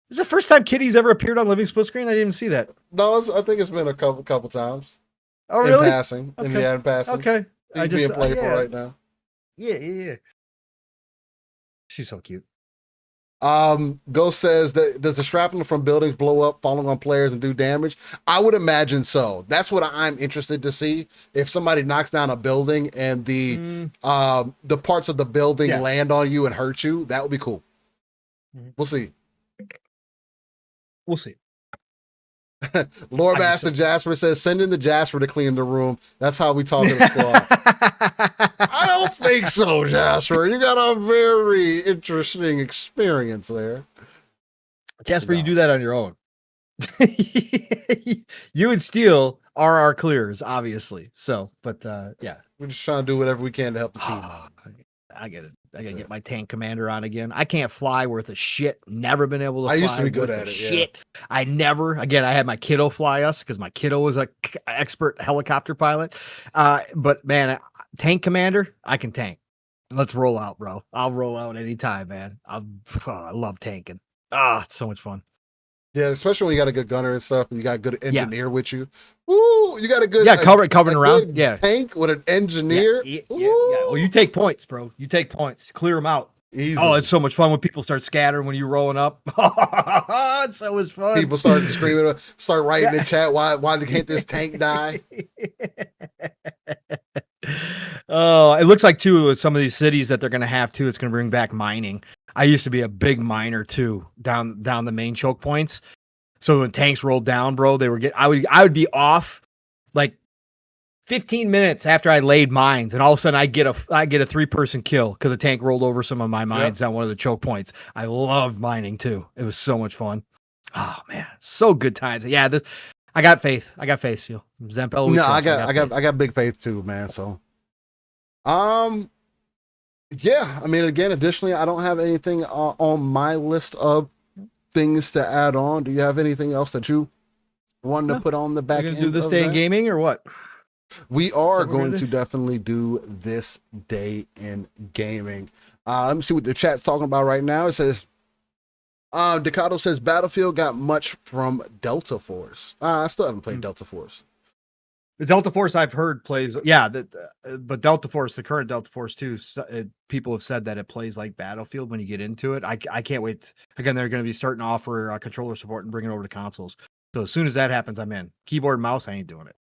this is the first time Kitty's ever appeared on Living Split Screen. I didn't even see that. No, I think it's been a couple times. Oh, really? In passing. Okay. In passing. Okay. He's being playful right now. Yeah. She's so cute. Ghost says that does the shrapnel from buildings blow up, falling on players and do damage? I would imagine so. That's what I'm interested to see. If somebody knocks down a building and the parts of the building land on you and hurt you, that would be cool. We'll see. We'll see. Lord Master Jasper says, send in the Jasper to clean the room. That's how we talk in the squad. I don't think so, Jasper. You got a very interesting experience there. Jasper, you do that on your own. You and Steel are our clears, obviously. So, but yeah. We're just trying to do whatever we can to help the team out. I get it. I gotta get my tank commander on again. I can't fly worth a shit. Never been able to fly. I used to be good at it. Shit. Yeah. I had my kiddo fly us because my kiddo was a expert helicopter pilot. But man, tank commander, I can tank. Let's roll out, bro. I'll roll out anytime, man. I love tanking. It's so much fun. Yeah, especially when you got a good gunner and stuff, and you got a good engineer with you. Woo! You got a good covering around. Tank with an engineer. Yeah. Well, you take points, bro. You take points. Clear them out. Easy. Oh, it's so much fun when people start scattering when you're rolling up. It's so much fun. People start screaming, start writing in chat. Why can't this tank die? Oh, it looks like too with some of these cities that they're going to have too. It's going to bring back mining. I used to be a big miner too, down the main choke points. So when tanks rolled down, bro, I would be off like 15 minutes after I laid mines, and all of a sudden I get a 3-person kill because a tank rolled over some of my mines down one of the choke points. I loved mining too. It was so much fun. Oh man, so good times. Yeah, I got faith. Seal. Zempel. No, I got big faith too, man. So, yeah, I mean, again, additionally, I don't have anything on my list of things to add on. Do you have anything else that you wanted to put on the back end? Do this day in gaming or what? We are going to definitely do this day in gaming. Let me see what the chat's talking about right now. It says, Decado says Battlefield got much from Delta Force. I still haven't played Delta Force. The Delta Force I've heard plays, but Delta Force, the current Delta Force 2, people have said that it plays like Battlefield when you get into it. I can't wait. Again, they're going to be starting to offer controller support and bring it over to consoles. So as soon as that happens, I'm in. Keyboard and mouse, I ain't doing it.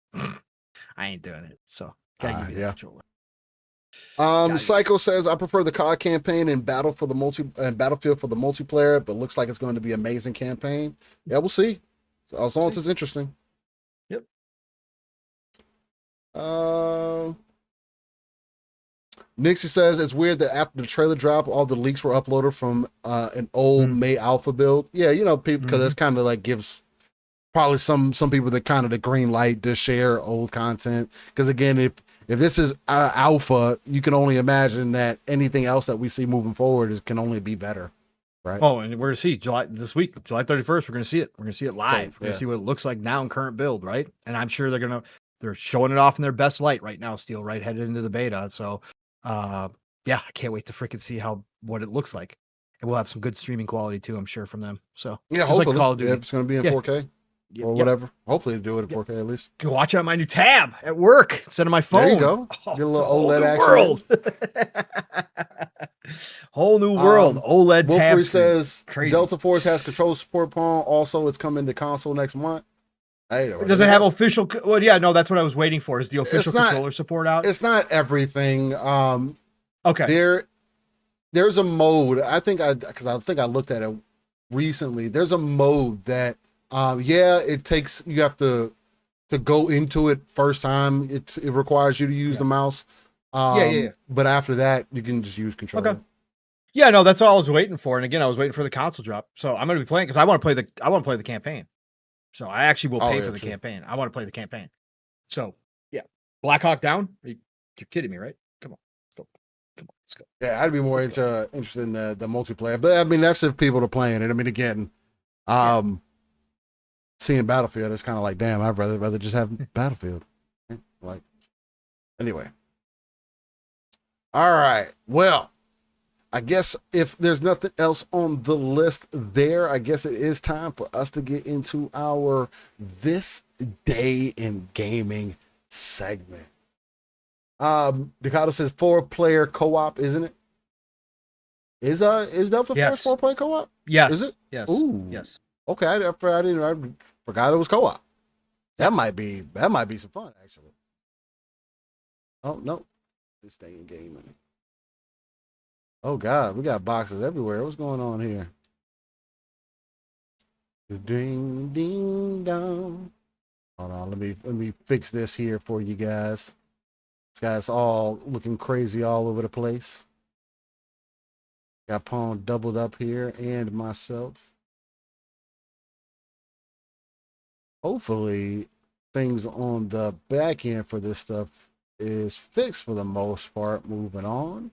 I ain't doing it. So gotta give me the controller. Psycho says I prefer the COD campaign and Battlefield for the multiplayer, but looks like it's going to be an amazing campaign. Yeah, we'll see. So as long as it's interesting. Yep. Nixie says it's weird that after the trailer drop, all the leaks were uploaded from an old May Alpha build. Yeah, you know, people, because it's kind of like gives probably some people the kind of the green light to share old content. Because again, if this is alpha, you can only imagine that anything else that we see moving forward can only be better. Right. Oh, and we're going to see July 31st. We're going to see it. We're going to see it live. We're going to see what it looks like now in current build. Right. And I'm sure they're showing it off in their best light right now, Steel, right? Headed into the beta. So, yeah, I can't wait to freaking see what it looks like. And we'll have some good streaming quality too, I'm sure, from them. So, yeah, hopefully like Call of Duty. It's going to be in 4K. Or whatever. Hopefully they do it in 4K at least. Go watch it on my new tab at work instead of my phone. There you go. Get a little OLED action. Whole new world. OLED tab. Wolfrey says Delta Force has controller support pawn. Also, it's coming to console next month. Does it have official? Well, yeah, no, that's what I was waiting for. Is the official controller support out? It's not everything. Okay. There's a mode. I think I looked at it recently. There's a mode that it takes, you have to go into it first time. It requires you to use the mouse. But after that, you can just use controller. Okay. Yeah, no, that's all I was waiting for. And again, I was waiting for the console drop. So I'm going to be playing because I want to play the campaign. So I actually will pay for the campaign. I want to play the campaign. So yeah, Black Hawk Down. You're kidding me, right? Come on, let's go. Yeah, I'd be more interested in the multiplayer. But I mean, that's if people are playing it. I mean, again, seeing Battlefield, it's kind of like, damn, I'd rather just have Battlefield. Like, anyway. All right. Well, I guess if there's nothing else on the list there, I guess it is time for us to get into our This Day in Gaming segment. Decado says 4-player co-op, isn't it? Is Delta Yes. Force 4-player co-op? Yes. Is it? Yes. Ooh. Yes. Okay, I forgot it was co-op. That might be some fun actually. Oh no, this thing in gaming. Oh God, we got boxes everywhere. What's going on here? Ding ding dong. Hold on, let me fix this here for you guys. This guy's all looking crazy all over the place. Got Pawn doubled up here and myself. Hopefully things on the back end for this stuff is fixed for the most part. Moving on.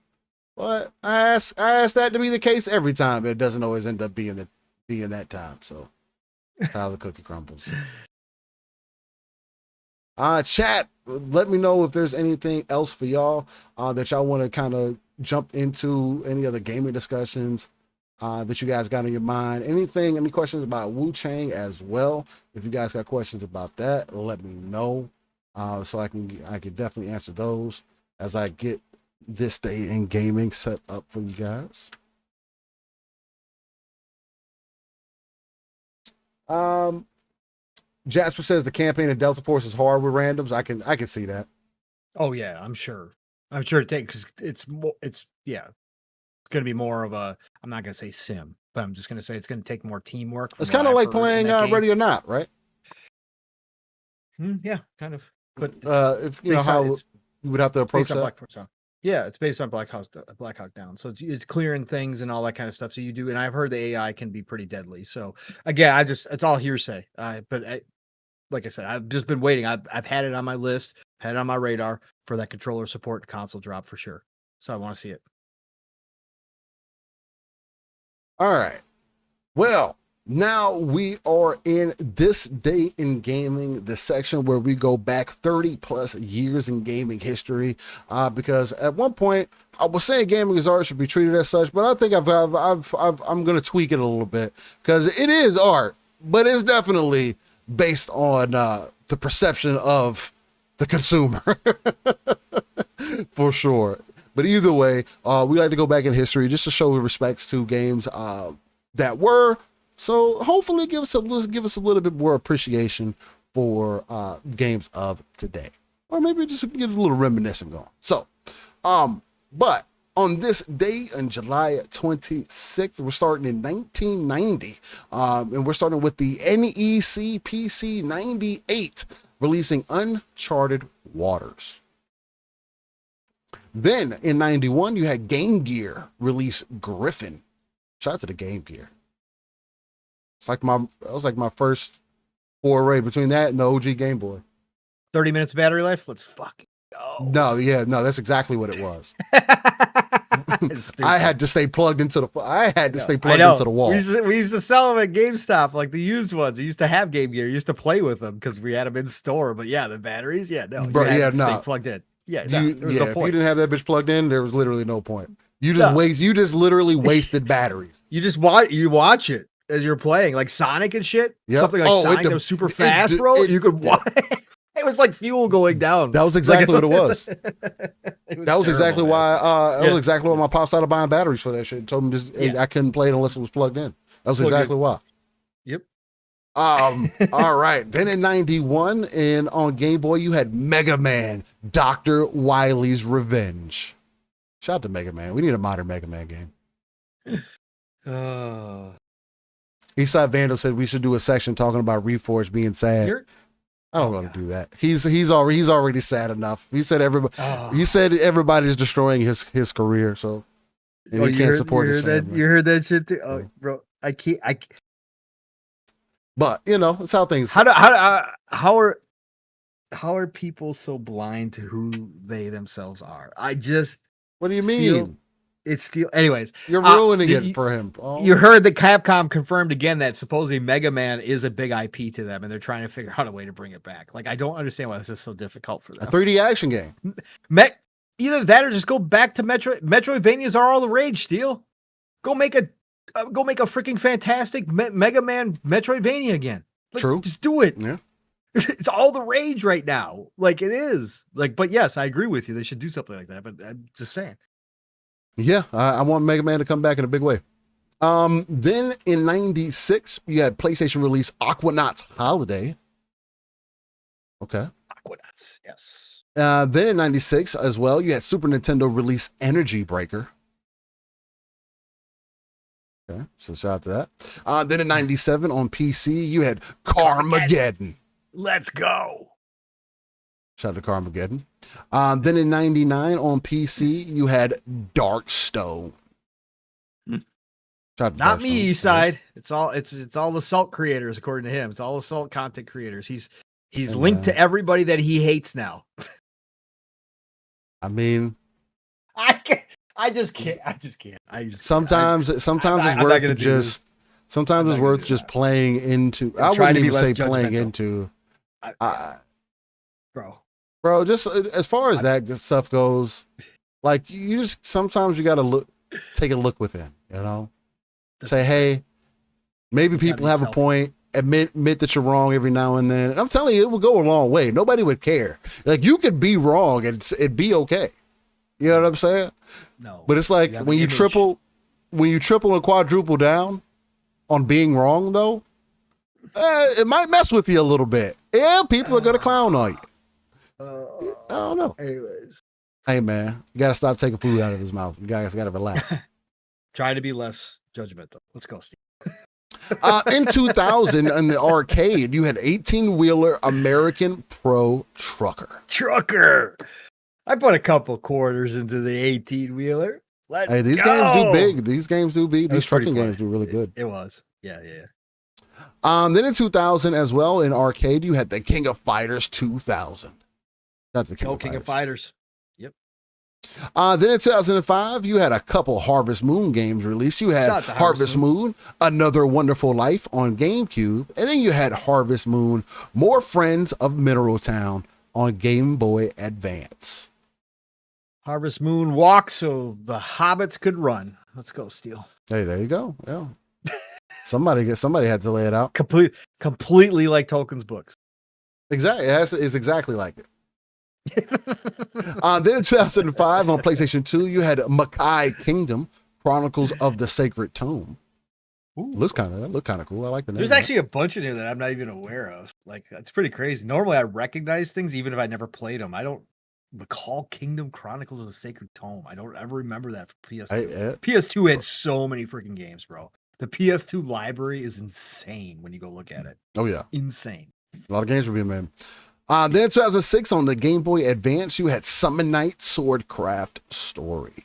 But I ask that to be the case every time, but it doesn't always end up being that time. So that's how the cookie crumbles. Chat, let me know if there's anything else for y'all that y'all want to kind of jump into, any other gaming discussions that you guys got in your mind. Any questions about Wuchang as well? If you guys got questions about that, let me know so I can definitely answer those as I get this day in gaming set up for you guys. Jasper says the campaign in Delta Force is hard with randoms. I can see that. Oh yeah, I'm sure it takes, it's going to be more of a, I'm not going to say sim, but I'm just going to say it's going to take more teamwork. It's kind of like playing Ready or Not, right? Yeah, kind of. But if you know how you would have to approach that. Yeah, it's based on Black Hawk Down. So it's clearing things and all that kind of stuff. So you do, and I've heard the AI can be pretty deadly. So again, it's all hearsay. Like I said, I've just been waiting. I've had it on my list, had it on my radar for that controller support console drop for sure. So I want to see it. All right. Well, now we are in this day in gaming, the section where we go back 30 plus years in gaming history. Because at one point I was saying gaming as art should be treated as such, but I think I'm going to tweak it a little bit because it is art, but it's definitely based on the perception of the consumer for sure. But either way, we like to go back in history just to show respects to games that were. So hopefully give us a little bit more appreciation for games of today. Or maybe just get a little reminiscent going. So, but on this day on July 26th, we're starting in 1990. And we're starting with the NEC PC 98, releasing Uncharted Waters. Then in 91, you had Game Gear release Griffin. Shout out to the Game Gear. That was like my first foray between that and the OG Game Boy. 30 minutes of battery life? Let's fucking go. No, that's exactly what it was. I had to stay plugged into the wall. We used to sell them at GameStop, like the used ones. We used to have Game Gear. We used to play with them because we had them in store. But yeah, the batteries, stay plugged in. If you didn't have that bitch plugged in, there was literally no point. You just literally wasted batteries. You watch it as you're playing, like Sonic and shit. Yep. Something like Sonic that was super fast, bro. You could watch. It was like fuel going down. That was exactly what it was. That was exactly why my pop started buying batteries for that shit. Told him I couldn't play it unless it was plugged in. That was exactly why. Yep. All right. Then in 91 and on Game Boy, you had Mega Man, Dr. Wily's Revenge. Shout out to Mega Man. We need a modern Mega Man game. Eastside Vandal said we should do a section talking about Reforged being sad. I don't want to do that. He's already sad enough. He said everybody's destroying his career, so he can't support his family. You heard that shit too? Oh, bro, I can't. But it's how things. How are people so blind to who they themselves are? What do you mean? It's still. Anyways, you're ruining it for him. Oh. You heard that Capcom confirmed again that supposedly Mega Man is a big IP to them, and they're trying to figure out a way to bring it back. Like, I don't understand why this is so difficult for them. A 3D action game. Either that or just go back to Metroidvanias are all the rage. Steel, go make a freaking fantastic Mega Man Metroidvania again. True, just do it. Yeah, it's all the rage right now. Like it is. Like, but yes, I agree with you. They should do something like that. But I'm just saying. Yeah, I want Mega Man to come back in a big way. Then in 96, you had PlayStation release Aquanauts Holiday. Okay. Aquanauts, yes. Then in 96 as well, you had Super Nintendo release Energy Breaker. Okay, so shout out to that. Then in 97 on PC, you had Carmageddon. Let's go. Shout out to Carmageddon. Then in 99 on PC, you had Darkstone. Not me, East Side. It's all the Salt creators, according to him. It's all the Salt content creators. He's linked to everybody that he hates now. I mean, I just can't. Sometimes it's worth just playing into. I wouldn't even say playing into. Bro, just as far as that stuff goes, like sometimes you gotta take a look within, you know. Say, hey, maybe people have a point. Admit that you're wrong every now and then. And I'm telling you, it will go a long way. Nobody would care. Like, you could be wrong and it'd be okay. You know what I'm saying? No. But it's like when you triple and quadruple down on being wrong, though, it might mess with you a little bit. Yeah, people are gonna clown on you. I don't know. Anyways, hey man, you gotta stop taking food out of his mouth. You guys gotta relax. Try to be less judgmental. Let's go, Steve. In 2000, in the arcade, you had 18-wheeler American Pro Trucker. I put a couple quarters into the 18-wheeler. Hey, these games do big. These games do big. These trucking games do really good. It was. Yeah. Then in 2000 as well, in arcade, you had the King of Fighters 2000. That's the King of Fighters. Yep. Then in 2005, you had a couple Harvest Moon games released. You had Harvest Moon, Another Wonderful Life on GameCube, and then you had Harvest Moon, More Friends of Mineral Town on Game Boy Advance. Harvest Moon walk so the hobbits could run. Let's go, Steel. Hey, there you go. Yeah. Somebody had to lay it out. Completely like Tolkien's books. Exactly. It's exactly like it. Then in 2005 on PlayStation 2, you had Makai Kingdom, Chronicles of the Sacred Tome. Ooh, looked kind of cool. I like the name. There's actually a bunch in here that I'm not even aware of. Like, it's pretty crazy. Normally I recognize things even if I never played them. I don't recall Kingdom Chronicles of the Sacred Tome. I don't ever remember that for PS2. PS2 had so many freaking games, bro. The PS2 library is insane when you go look at it. Oh yeah. Insane. A lot of games were being made. Then in 2006 on the Game Boy Advance, you had Summon Night Swordcraft Story.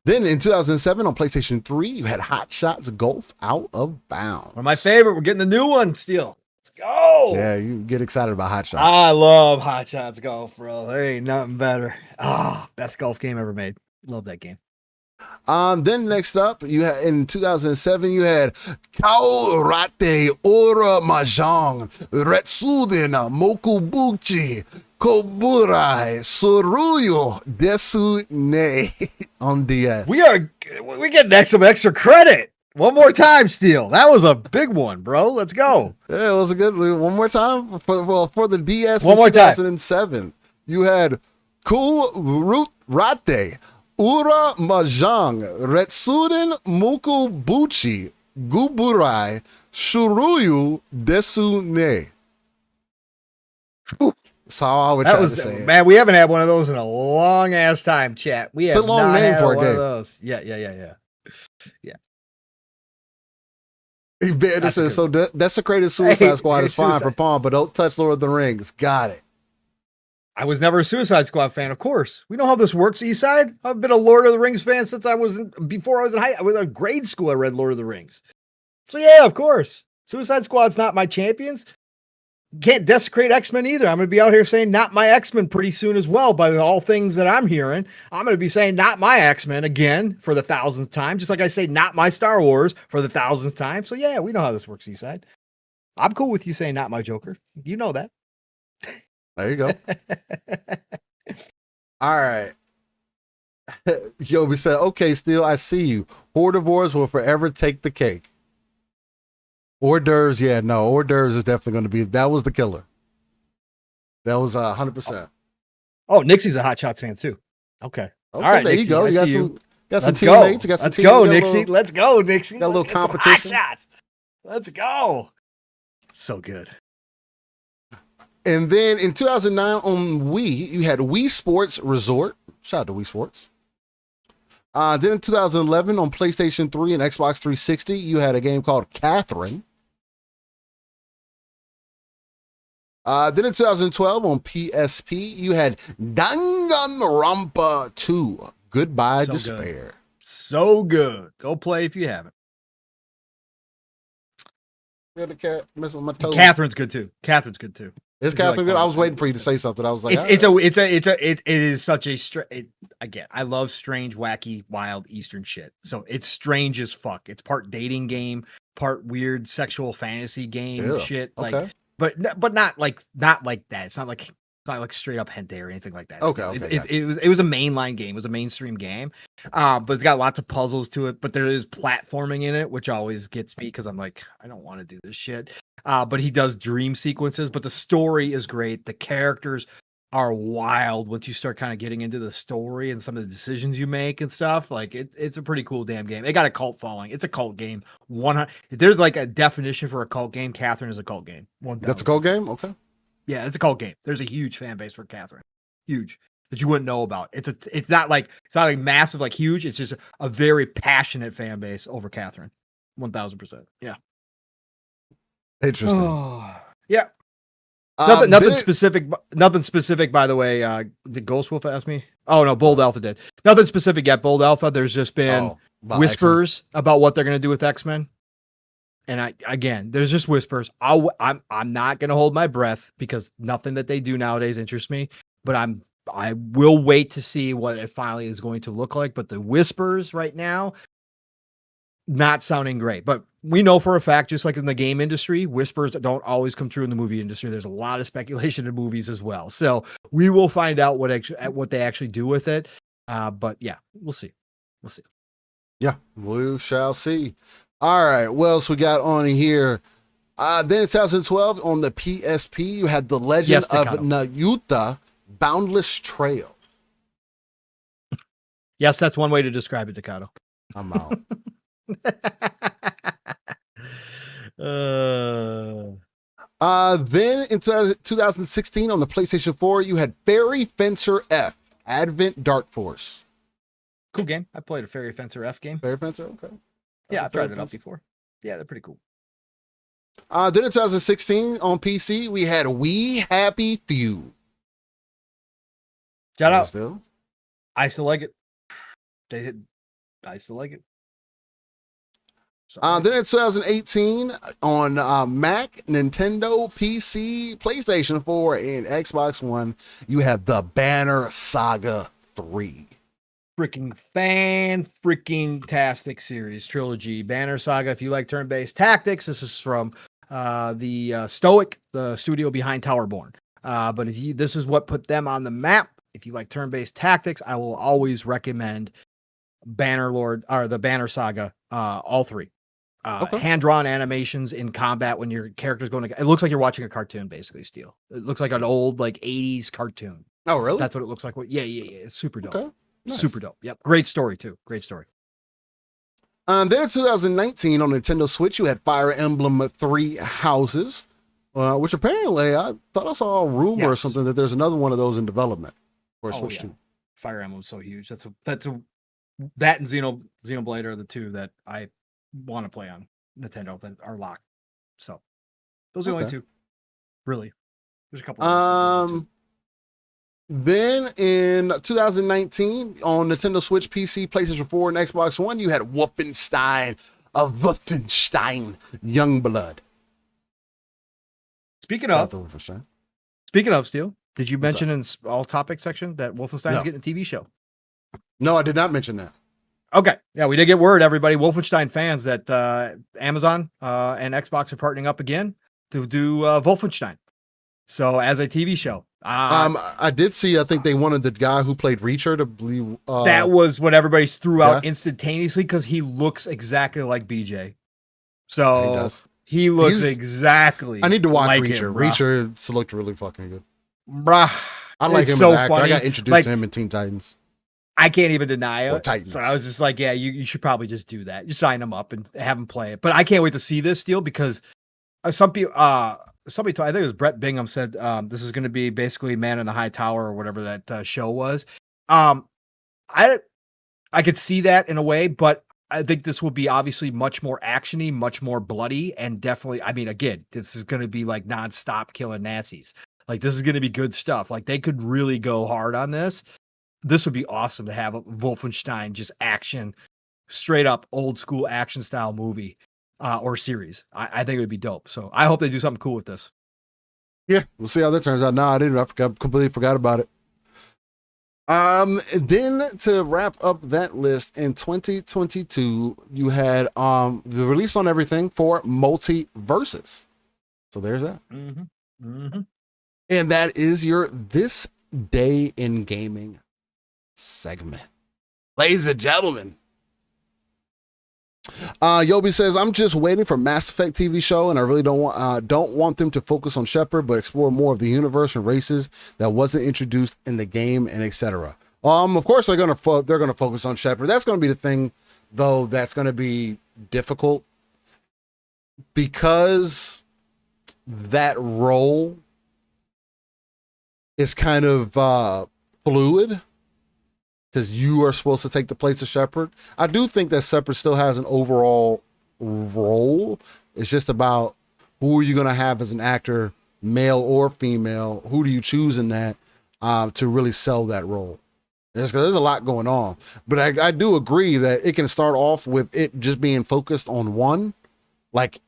Then in 2007 on PlayStation 3, you had Hot Shots Golf Out of Bounds. One of my favorite. We're getting the new one still. Let's go. Yeah, you get excited about Hot Shots. I love Hot Shots Golf, bro. There ain't nothing better. Best golf game ever made. Love that game. Then next up, you had in 2007, you had Kaorate Ora Mahjong Retsuden Mokubuchi Koburai Soruyo Desu Ne on DS. We get some extra credit. One more time, Steel. That was a big one, bro. Let's go. Yeah, it was a good one. One more time for the DS one in more 2007. Time. You had Kaorate Ura Mahjong Retsuden Mokubuchi Guburai Shuruyu Desu Ne. That's how I would try to say it. Man, we haven't had one of those in a long ass time, chat. It's a long name for a game. Of those. Yeah. This is so Desecrated Suicide Squad is fine for Palm, but don't touch Lord of the Rings. Got it. I was never a Suicide Squad fan, of course. We know how this works, Eastside. I've been a Lord of the Rings fan since before I was in grade school. I read Lord of the Rings. So yeah, of course. Suicide Squad's not my champions. Can't desecrate X-Men either. I'm going to be out here saying not my X-Men pretty soon as well by all things that I'm hearing. I'm going to be saying not my X-Men again for the 1,000th time, just like I say not my Star Wars for the 1,000th time. So yeah, we know how this works, Eastside. I'm cool with you saying not my Joker. You know that. There you go. All right. Yobi said, okay, Steel, I see you. Hordivores will forever take the cake. Hors d'oeuvres, yeah, no. Hors d'oeuvres is definitely going to be, that was the killer. That was 100%. Oh, Nixie's a Hot Shots fan too. Okay. Okay, All right, there Nixie, you go. I You got see some, got some Let's teammates. go. You got some Let's teammates. go, You got a Nixie. little- Let's go, Nixie. got a little Let's get some hot competition. shots. Let's go. So good. And then in 2009 on Wii, you had Wii Sports Resort. Shout out to Wii Sports. Then in 2011 on PlayStation 3 and Xbox 360, you had a game called Catherine. Then in 2012 on PSP, you had Danganronpa 2, Goodbye Despair. Good. So good. Go play if you haven't. The cat messing with my toes. Catherine's good too. Catherine's good too. Is Catherine good? I was waiting for you to say something. I was like, it is such a again, I love strange, wacky, wild Eastern shit. So it's strange as fuck. It's part dating game, part weird sexual fantasy game shit. Like, okay. but not like that. It's not like straight up hentai or anything like that. Okay. It was a mainline game. It was a mainstream game. But it's got lots of puzzles to it. But there is platforming in it, which always gets me because I'm like, I don't want to do this shit. But he does dream sequences. But the story is great. The characters are wild once you start kind of getting into the story and some of the decisions you make and stuff. Like it's a pretty cool damn game. It got a cult following. It's a cult game. If there's like a definition for a cult game, Catherine is a cult game. That's a cult game? Okay. Yeah, it's a cult game. There's a huge fan base for Catherine. Huge. That you wouldn't know about. It's not like massive, like huge. It's just a very passionate fan base over Catherine. 1000%. Yeah. Interesting. Yeah. Nothing specific. Nothing specific, by the way. Did Ghost Wolf ask me? Oh no, Bold Alpha did. Nothing specific yet. Bold Alpha. There's just been whispers X-Men. About what they're gonna do with X-Men. And there's just whispers. I'm not gonna hold my breath because nothing that they do nowadays interests me. But I will wait to see what it finally is going to look like. But the whispers right now, not sounding great. But we know for a fact, just like in the game industry, whispers don't always come true in the movie industry. There's a lot of speculation in movies as well. So we will find out what they actually do with it. But yeah, we'll see. We'll see. Yeah, we shall see. All right, what else we got on here? Then in 2012 on the PSP, you had The Legend of Nayuta Boundless Trails. Yes, that's one way to describe it, Takato. I'm out. Then in 2016 on the PlayStation 4, you had Fairy Fencer F, Advent Dark Force. Cool game. I played a Fairy Fencer F game. Fairy Fencer, okay. Yeah, I've tried it out before. Yeah, they're pretty cool. Then in 2016 on PC, we had We Happy Few. Shout out. I still like it. I still like it. Then in 2018 on Mac, Nintendo, PC, PlayStation 4, and Xbox One, you have the Banner Saga 3. Freaking tastic series trilogy. Banner Saga. If you like turn-based tactics, this is from the Stoic, the studio behind Towerborn. But this is what put them on the map. If you like turn-based tactics, I will always recommend the Banner Saga. All three. Hand-drawn animations in combat when your character's going to. It looks like you're watching a cartoon, basically. Steel. It looks like an old 80s cartoon. Oh, really? That's what it looks like. Yeah. It's super dope. Okay. Nice. Super dope. Yep. Great story too. Great story. Then in 2019 on Nintendo Switch, you had Fire Emblem 3 Houses, which apparently I thought I saw a rumor or something that there's another one of those in development for Switch 2. Fire Emblem's so huge. That and Xenoblade are the two that I want to play on Nintendo that are locked. So those are the only two. Really. There's a couple. Then in 2019 on Nintendo Switch, PC, PlayStation 4, and Xbox One, you had Wolfenstein Youngblood. Speaking of, Steel, did you mention in all topic section that Wolfenstein is getting a TV show? No, I did not mention that. Okay. Yeah, we did get word, everybody, Wolfenstein fans, that Amazon and Xbox are partnering up again to do Wolfenstein. So as a TV show. I did see, I think they wanted the guy who played Reacher to believe. That was what everybody threw out instantaneously because he looks exactly like BJ. So he looks exactly. I need to watch like Reacher. Him, Reacher looked really fucking good. Bruh. I like him as an actor. I got introduced to him in Teen Titans. I can't even deny Or it. Titans. So I was just like, yeah, you should probably just do that. You sign them up and have them play it. But I can't wait to see this deal because somebody told, I think it was Brett Bingham said this is going to be basically Man in the High Tower or whatever that show was. I could see that in a way, but I think this will be obviously much more actiony, much more bloody, and definitely, I mean, again, this is going to be like nonstop killing Nazis. Like this is going to be good stuff. Like they could really go hard on this. This would be awesome to have a Wolfenstein just action, straight up old school action style movie or series. I think it would be dope. So I hope they do something cool with this. Yeah, we'll see how that turns out. No, I didn't. I completely forgot about it. Then to wrap up that list in 2022, you had the release on everything for Multiverses. So there's that. And that is your This Day in Gaming segment. Ladies and gentlemen. Yobi says, I'm just waiting for Mass Effect TV show, and I really don't want them to focus on Shepard, but explore more of the universe and races that wasn't introduced in the game, and etc. Of course they're gonna focus on Shepard. That's gonna be the thing, though. That's gonna be difficult because that role is kind of fluid. Because you are supposed to take the place of Shepard. I do think that Shepard still has an overall role. It's just about who are you going to have as an actor, male or female? Who do you choose in that to really sell that role? There's a lot going on. But I do agree that it can start off with it just being focused on one. Like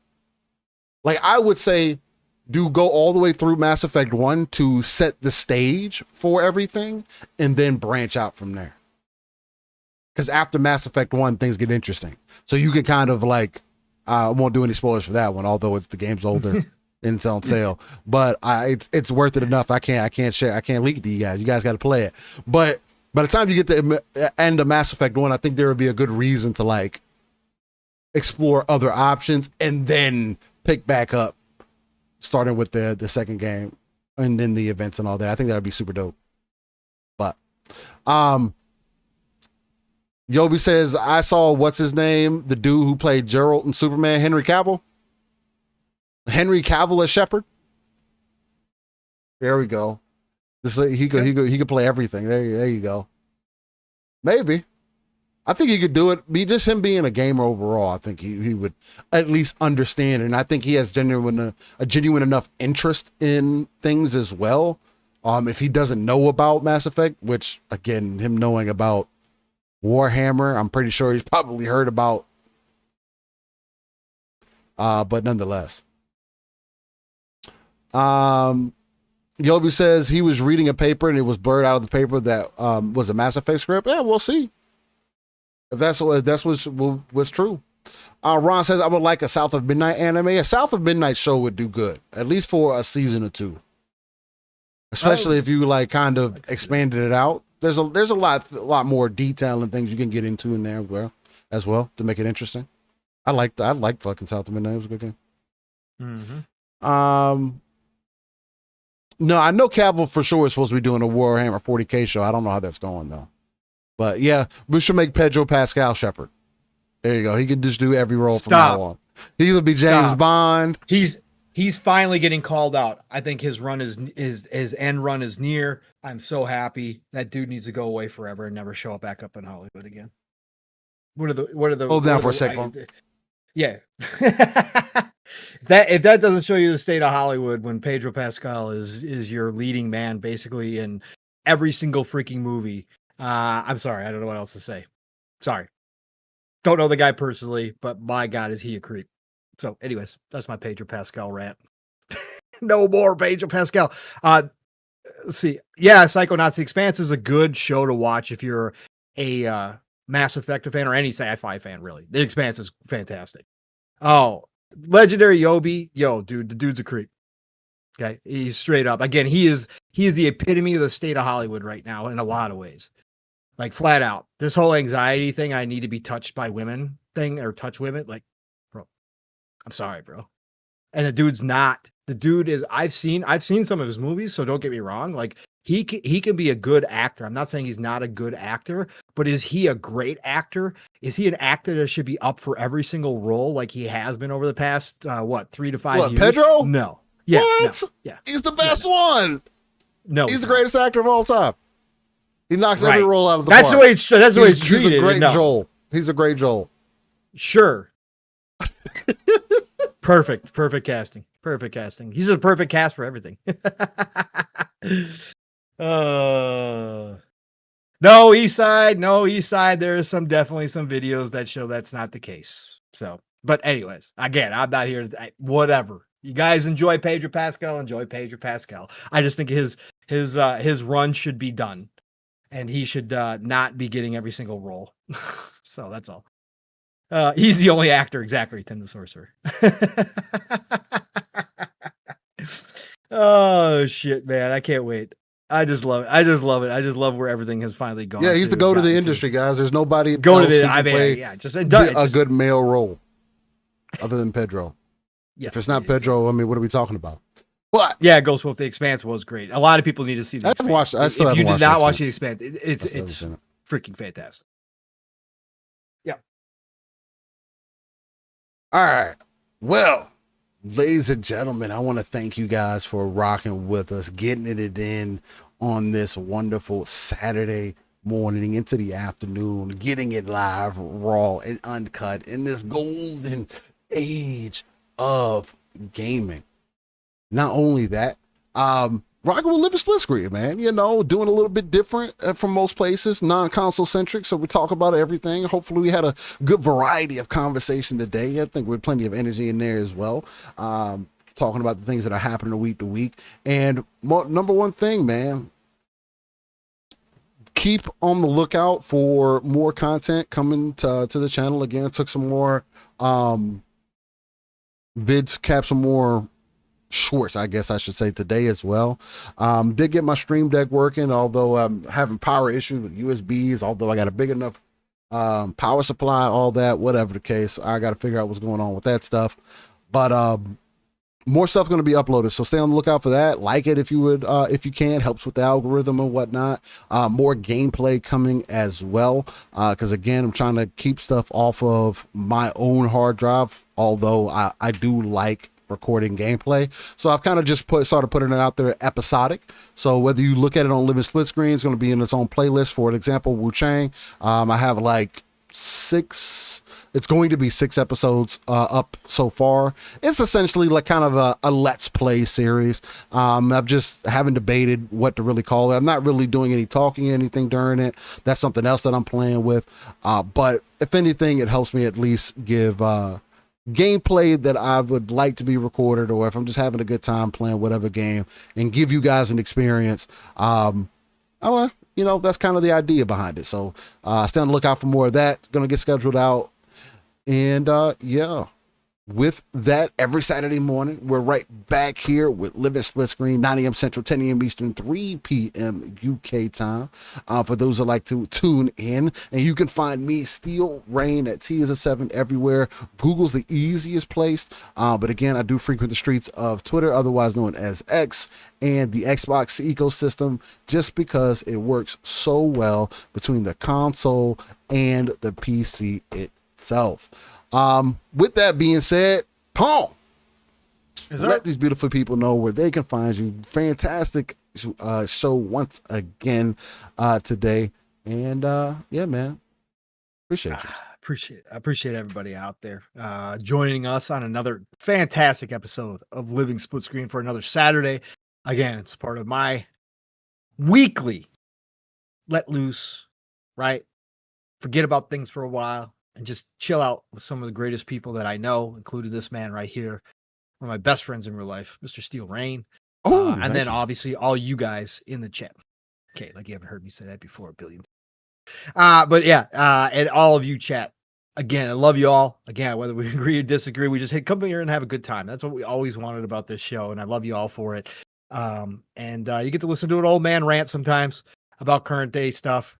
I would say, go all the way through Mass Effect 1 to set the stage for everything and then branch out from there. Because after Mass Effect 1, things get interesting. So you can kind of like, I won't do any spoilers for that one, although the game's older and it's on sale. But it's worth it enough. I can't leak it to you guys. You guys got to play it. But by the time you get to the end of Mass Effect 1, I think there would be a good reason to like explore other options and then pick back up, starting with the second game and then the events and all that. I think that would be super dope. But Yobi says, I saw what's his name, the dude who played Geralt in Superman, Henry Cavill as Shepard. There we go. He could play everything. There you go. Maybe. I think he could do it. Just him being a gamer overall, I think he would at least understand. And I think he has a genuine enough interest in things as well. If he doesn't know about Mass Effect, which again, him knowing about Warhammer, I'm pretty sure he's probably heard about. But nonetheless. Yobi says he was reading a paper and it was blurred out of the paper that was a Mass Effect script. Yeah, we'll see. If that's what's true. Ron says, I would like a South of Midnight anime. A South of Midnight show would do good, at least for a season or two. Especially if you like kind of expanded it out. There's a lot more detail and things you can get into in there as well to make it interesting. I liked fucking South of Midnight. It was a good game. No, I know Cavill for sure is supposed to be doing a Warhammer 40K show. I don't know how that's going though. But yeah, we should make Pedro Pascal Shepard. There you go. He can just do every role from now on. He'll be James Bond. He's finally getting called out. I think his end run is near. I'm so happy. That dude needs to go away forever and never show back up in Hollywood again. What are the hold down for a second? Yeah. If that doesn't show you the state of Hollywood when Pedro Pascal is your leading man basically in every single freaking movie. I'm sorry. I don't know what else to say. Sorry. Don't know the guy personally, but my God, is he a creep. So anyways, that's my Pedro Pascal rant. No more Pedro Pascal. Let's see. Yeah, Psychonauts The Expanse is a good show to watch if you're a Mass Effect fan or any sci-fi fan, really. The Expanse is fantastic. Oh, Legendary Yobi. Yo, dude, the dude's a creep. Okay. He's straight up. Again, he is the epitome of the state of Hollywood right now in a lot of ways. Like flat out. This whole anxiety thing, I need to be touched by women thing or touch women. Like, bro, I'm sorry, bro. And the dude is, I've seen some of his movies, so don't get me wrong. Like, he can be a good actor. I'm not saying he's not a good actor, but is he a great actor? Is he an actor that should be up for every single role like he has been over the past 3 to 5 years? Pedro? No. Yeah. What? No, yeah. He's the best one. No, he's the greatest actor of all time. He knocks every role out of the park. That's the way it's treated. He's a great Joel. He's a great Joel. Sure. Perfect casting. He's a perfect cast for everything. No, East Side. There is definitely some videos that show that's not the case. So, but anyways, again, I'm not here to whatever. You guys enjoy Pedro Pascal. I just think his run should be done, and he should not be getting every single role. So that's all. He's the only actor, exactly, Tim the Sorcerer. Oh shit, man! I can't wait. I just love it. I just love where everything has finally gone. Yeah, he's the go to the industry, guys. There's nobody go to the. Just a good male role, other than Pedro. Yeah, if it's not Pedro, I mean, what are we talking about? But yeah, Ghost Wolf: The Expanse was great. A lot of people need to see. I still haven't watched. If you did not watch The Expanse, it's freaking fantastic. Yeah. All right. Well, ladies and gentlemen, I want to thank you guys for rocking with us, getting it in on this wonderful Saturday morning into the afternoon, getting it live, raw and uncut in this golden age of gaming. Not only that, rocking with Living Split Screen, man, doing a little bit different from most places, non-console centric. So we talk about everything. Hopefully we had a good variety of conversation today. I think we had plenty of energy in there as well. Talking about the things that are happening week to week. And number one thing, man, keep on the lookout for more content coming to the channel. Again, I took some more vids, capped some more shorts, I guess I should say, today as well. Did get my Stream Deck working, although I'm having power issues with USBs, although I got a big enough power supply, all that, whatever the case. I got to figure out what's going on with that stuff. But more stuff going to be uploaded, so stay on the lookout for that. Like it if you would, if you can. Helps with the algorithm and whatnot. More gameplay coming as well, because again, I'm trying to keep stuff off of my own hard drive, although I do like recording gameplay. So I've kind of just started putting it out there episodic. So whether you look at it on Living Split Screen, it's going to be in its own playlist. For an example, Wuchang, I have like 6, it's going to be 6 episodes up so far. It's essentially like kind of a let's play series. I've just haven't debated what to really call it. I'm not really doing any talking or anything during it. That's something else that I'm playing with. But if anything, it helps me at least give gameplay that I would like to be recorded, or if I'm just having a good time playing whatever game, and give you guys an experience. I don't know, that's kind of the idea behind it. So stay on the lookout for more of that. Gonna get scheduled out. And yeah, with that, every Saturday morning, we're right back here with Living Split Screen, 9 a.m. Central, 10 a.m. Eastern, 3 p.m. UK time. For those that like to tune in, and you can find me, Steel Rain, at T is a 7 everywhere. Google's the easiest place. But again, I do frequent the streets of Twitter, otherwise known as X, and the Xbox ecosystem, just because it works so well between the console and the PC itself. With that being said, Paul, let these beautiful people know where they can find you. Fantastic show once again today. And yeah, man, appreciate you. I appreciate everybody out there joining us on another fantastic episode of Living Split Screen for another Saturday. Again, it's part of my weekly let loose, right? Forget about things for a while and just chill out with some of the greatest people that I know, including this man right here, one of my best friends in real life, Mr. Steel Rain. And then obviously all you guys in the chat. Okay, like you haven't heard me say that before a billion. But yeah, and all of you chat. Again, I love you all. Again, whether we agree or disagree, we just come here and have a good time. That's what we always wanted about this show, and I love you all for it. And you get to listen to an old man rant sometimes about current day stuff.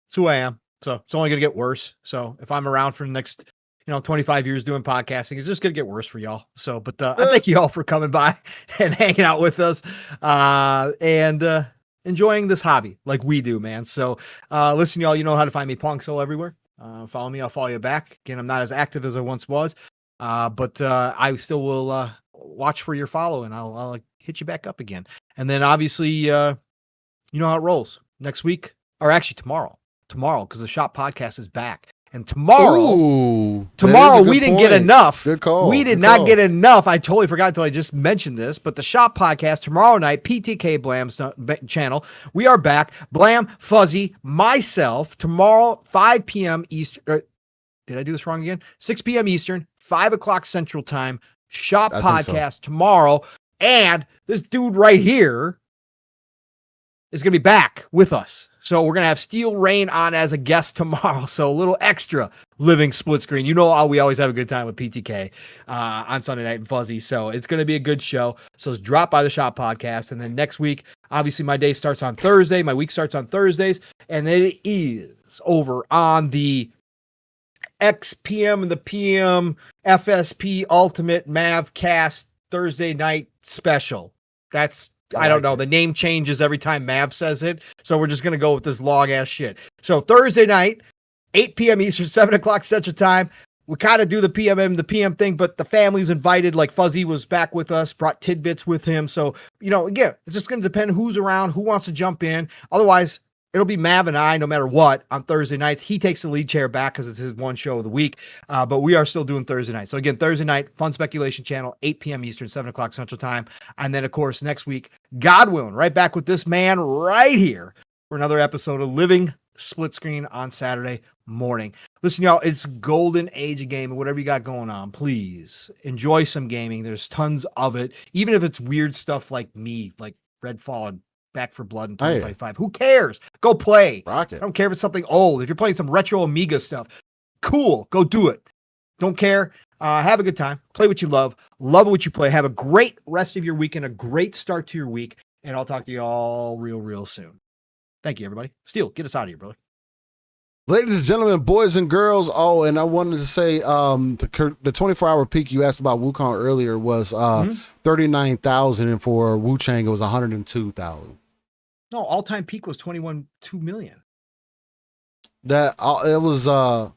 It's who I am. So it's only going to get worse. So if I'm around for the next, 25 years doing podcasting, it's just going to get worse for y'all. So, but I thank you all for coming by and hanging out with us. And enjoying this hobby like we do, man. So listen, y'all, you know how to find me, Pong Soul, everywhere. Follow me, I'll follow you back. Again, I'm not as active as I once was, but I still will watch for your follow, and I'll hit you back up again. And then obviously, you know how it rolls. Next week, or actually tomorrow, because the Shop Podcast is back. And tomorrow we didn't get enough. Good call. We did not get enough. I totally forgot until I just mentioned this, but the Shop Podcast tomorrow night, PTK Blam's channel. We are back. Blam, Fuzzy, myself, tomorrow, 5 p.m. Eastern. Did I do this wrong again? 6 p.m. Eastern, 5 o'clock Central Time. Shop Podcast tomorrow. And this dude right here is going to be back with us. So we're going to have Steel Rain on as a guest tomorrow. So a little extra living split screen. You know how we always have a good time with PTK on Sunday Night and Fuzzy. So it's going to be a good show. So drop by the Shop Podcast. And then next week, obviously my day starts on Thursday. My week starts on Thursdays. And then it is over on the XPM and the PM FSP Ultimate Mavcast Thursday night special. I don't know. The name changes every time Mav says it. So we're just going to go with this long ass shit. So Thursday night, 8 p.m. Eastern, 7 o'clock Central Time. We kind of do the PM thing, but the family's invited. Like Fuzzy was back with us, brought tidbits with him. So, you know, again, it's just going to depend who's around, who wants to jump in. Otherwise, it'll be Mav and I, no matter what, on Thursday nights. He takes the lead chair back because it's his one show of the week. But we are still doing Thursday night. So again, Thursday night, Fun Speculation Channel, 8 p.m. Eastern, 7 o'clock Central Time. And then, of course, next week, God willing, right back with this man right here for another episode of Living Split Screen on Saturday morning. Listen, y'all, it's golden age of gaming. Whatever you got going on, please enjoy some gaming. There's tons of it. Even if it's weird stuff like me, like Redfall and Back for Blood in 2025. Who cares? Go play. Rocket. I don't care if it's something old. If you're playing some retro Amiga stuff, cool. Go do it. Don't care. Have a good time. Play what you love. Love what you play. Have a great rest of your weekend, a great start to your week, and I'll talk to you all real soon. Thank you, everybody. Steel, get us out of here, brother. Ladies and gentlemen, boys and girls. Oh, and I wanted to say the 24-hour peak you asked about Wuchang earlier was 39,000, and for Wuchang it was 102,000. No, all-time peak was 2 million. That it was that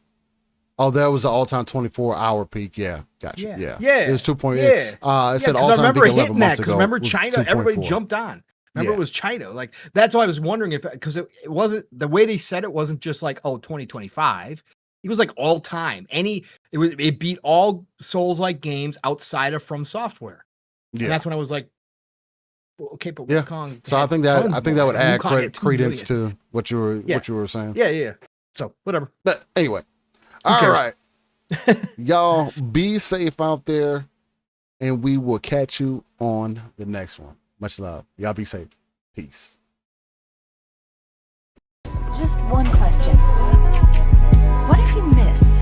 was the all-time 24-hour peak. Yeah, gotcha. Yeah. It was 2.8. It said all-time peak 11 months ago. Remember China, everybody jumped on. Remember, it was China. Like, that's why I was wondering if, because it wasn't, the way they said it wasn't just like, 2025. It was like all time. It beat all Souls-like games outside of From Software. Yeah. And that's when I was like, well, okay, but Wuchang. So I think that would add credence to what you were saying. Yeah. So whatever. But anyway, all right, y'all be safe out there, and we will catch you on the next one. Much love. Y'all be safe. Peace. Just one question. What if you miss?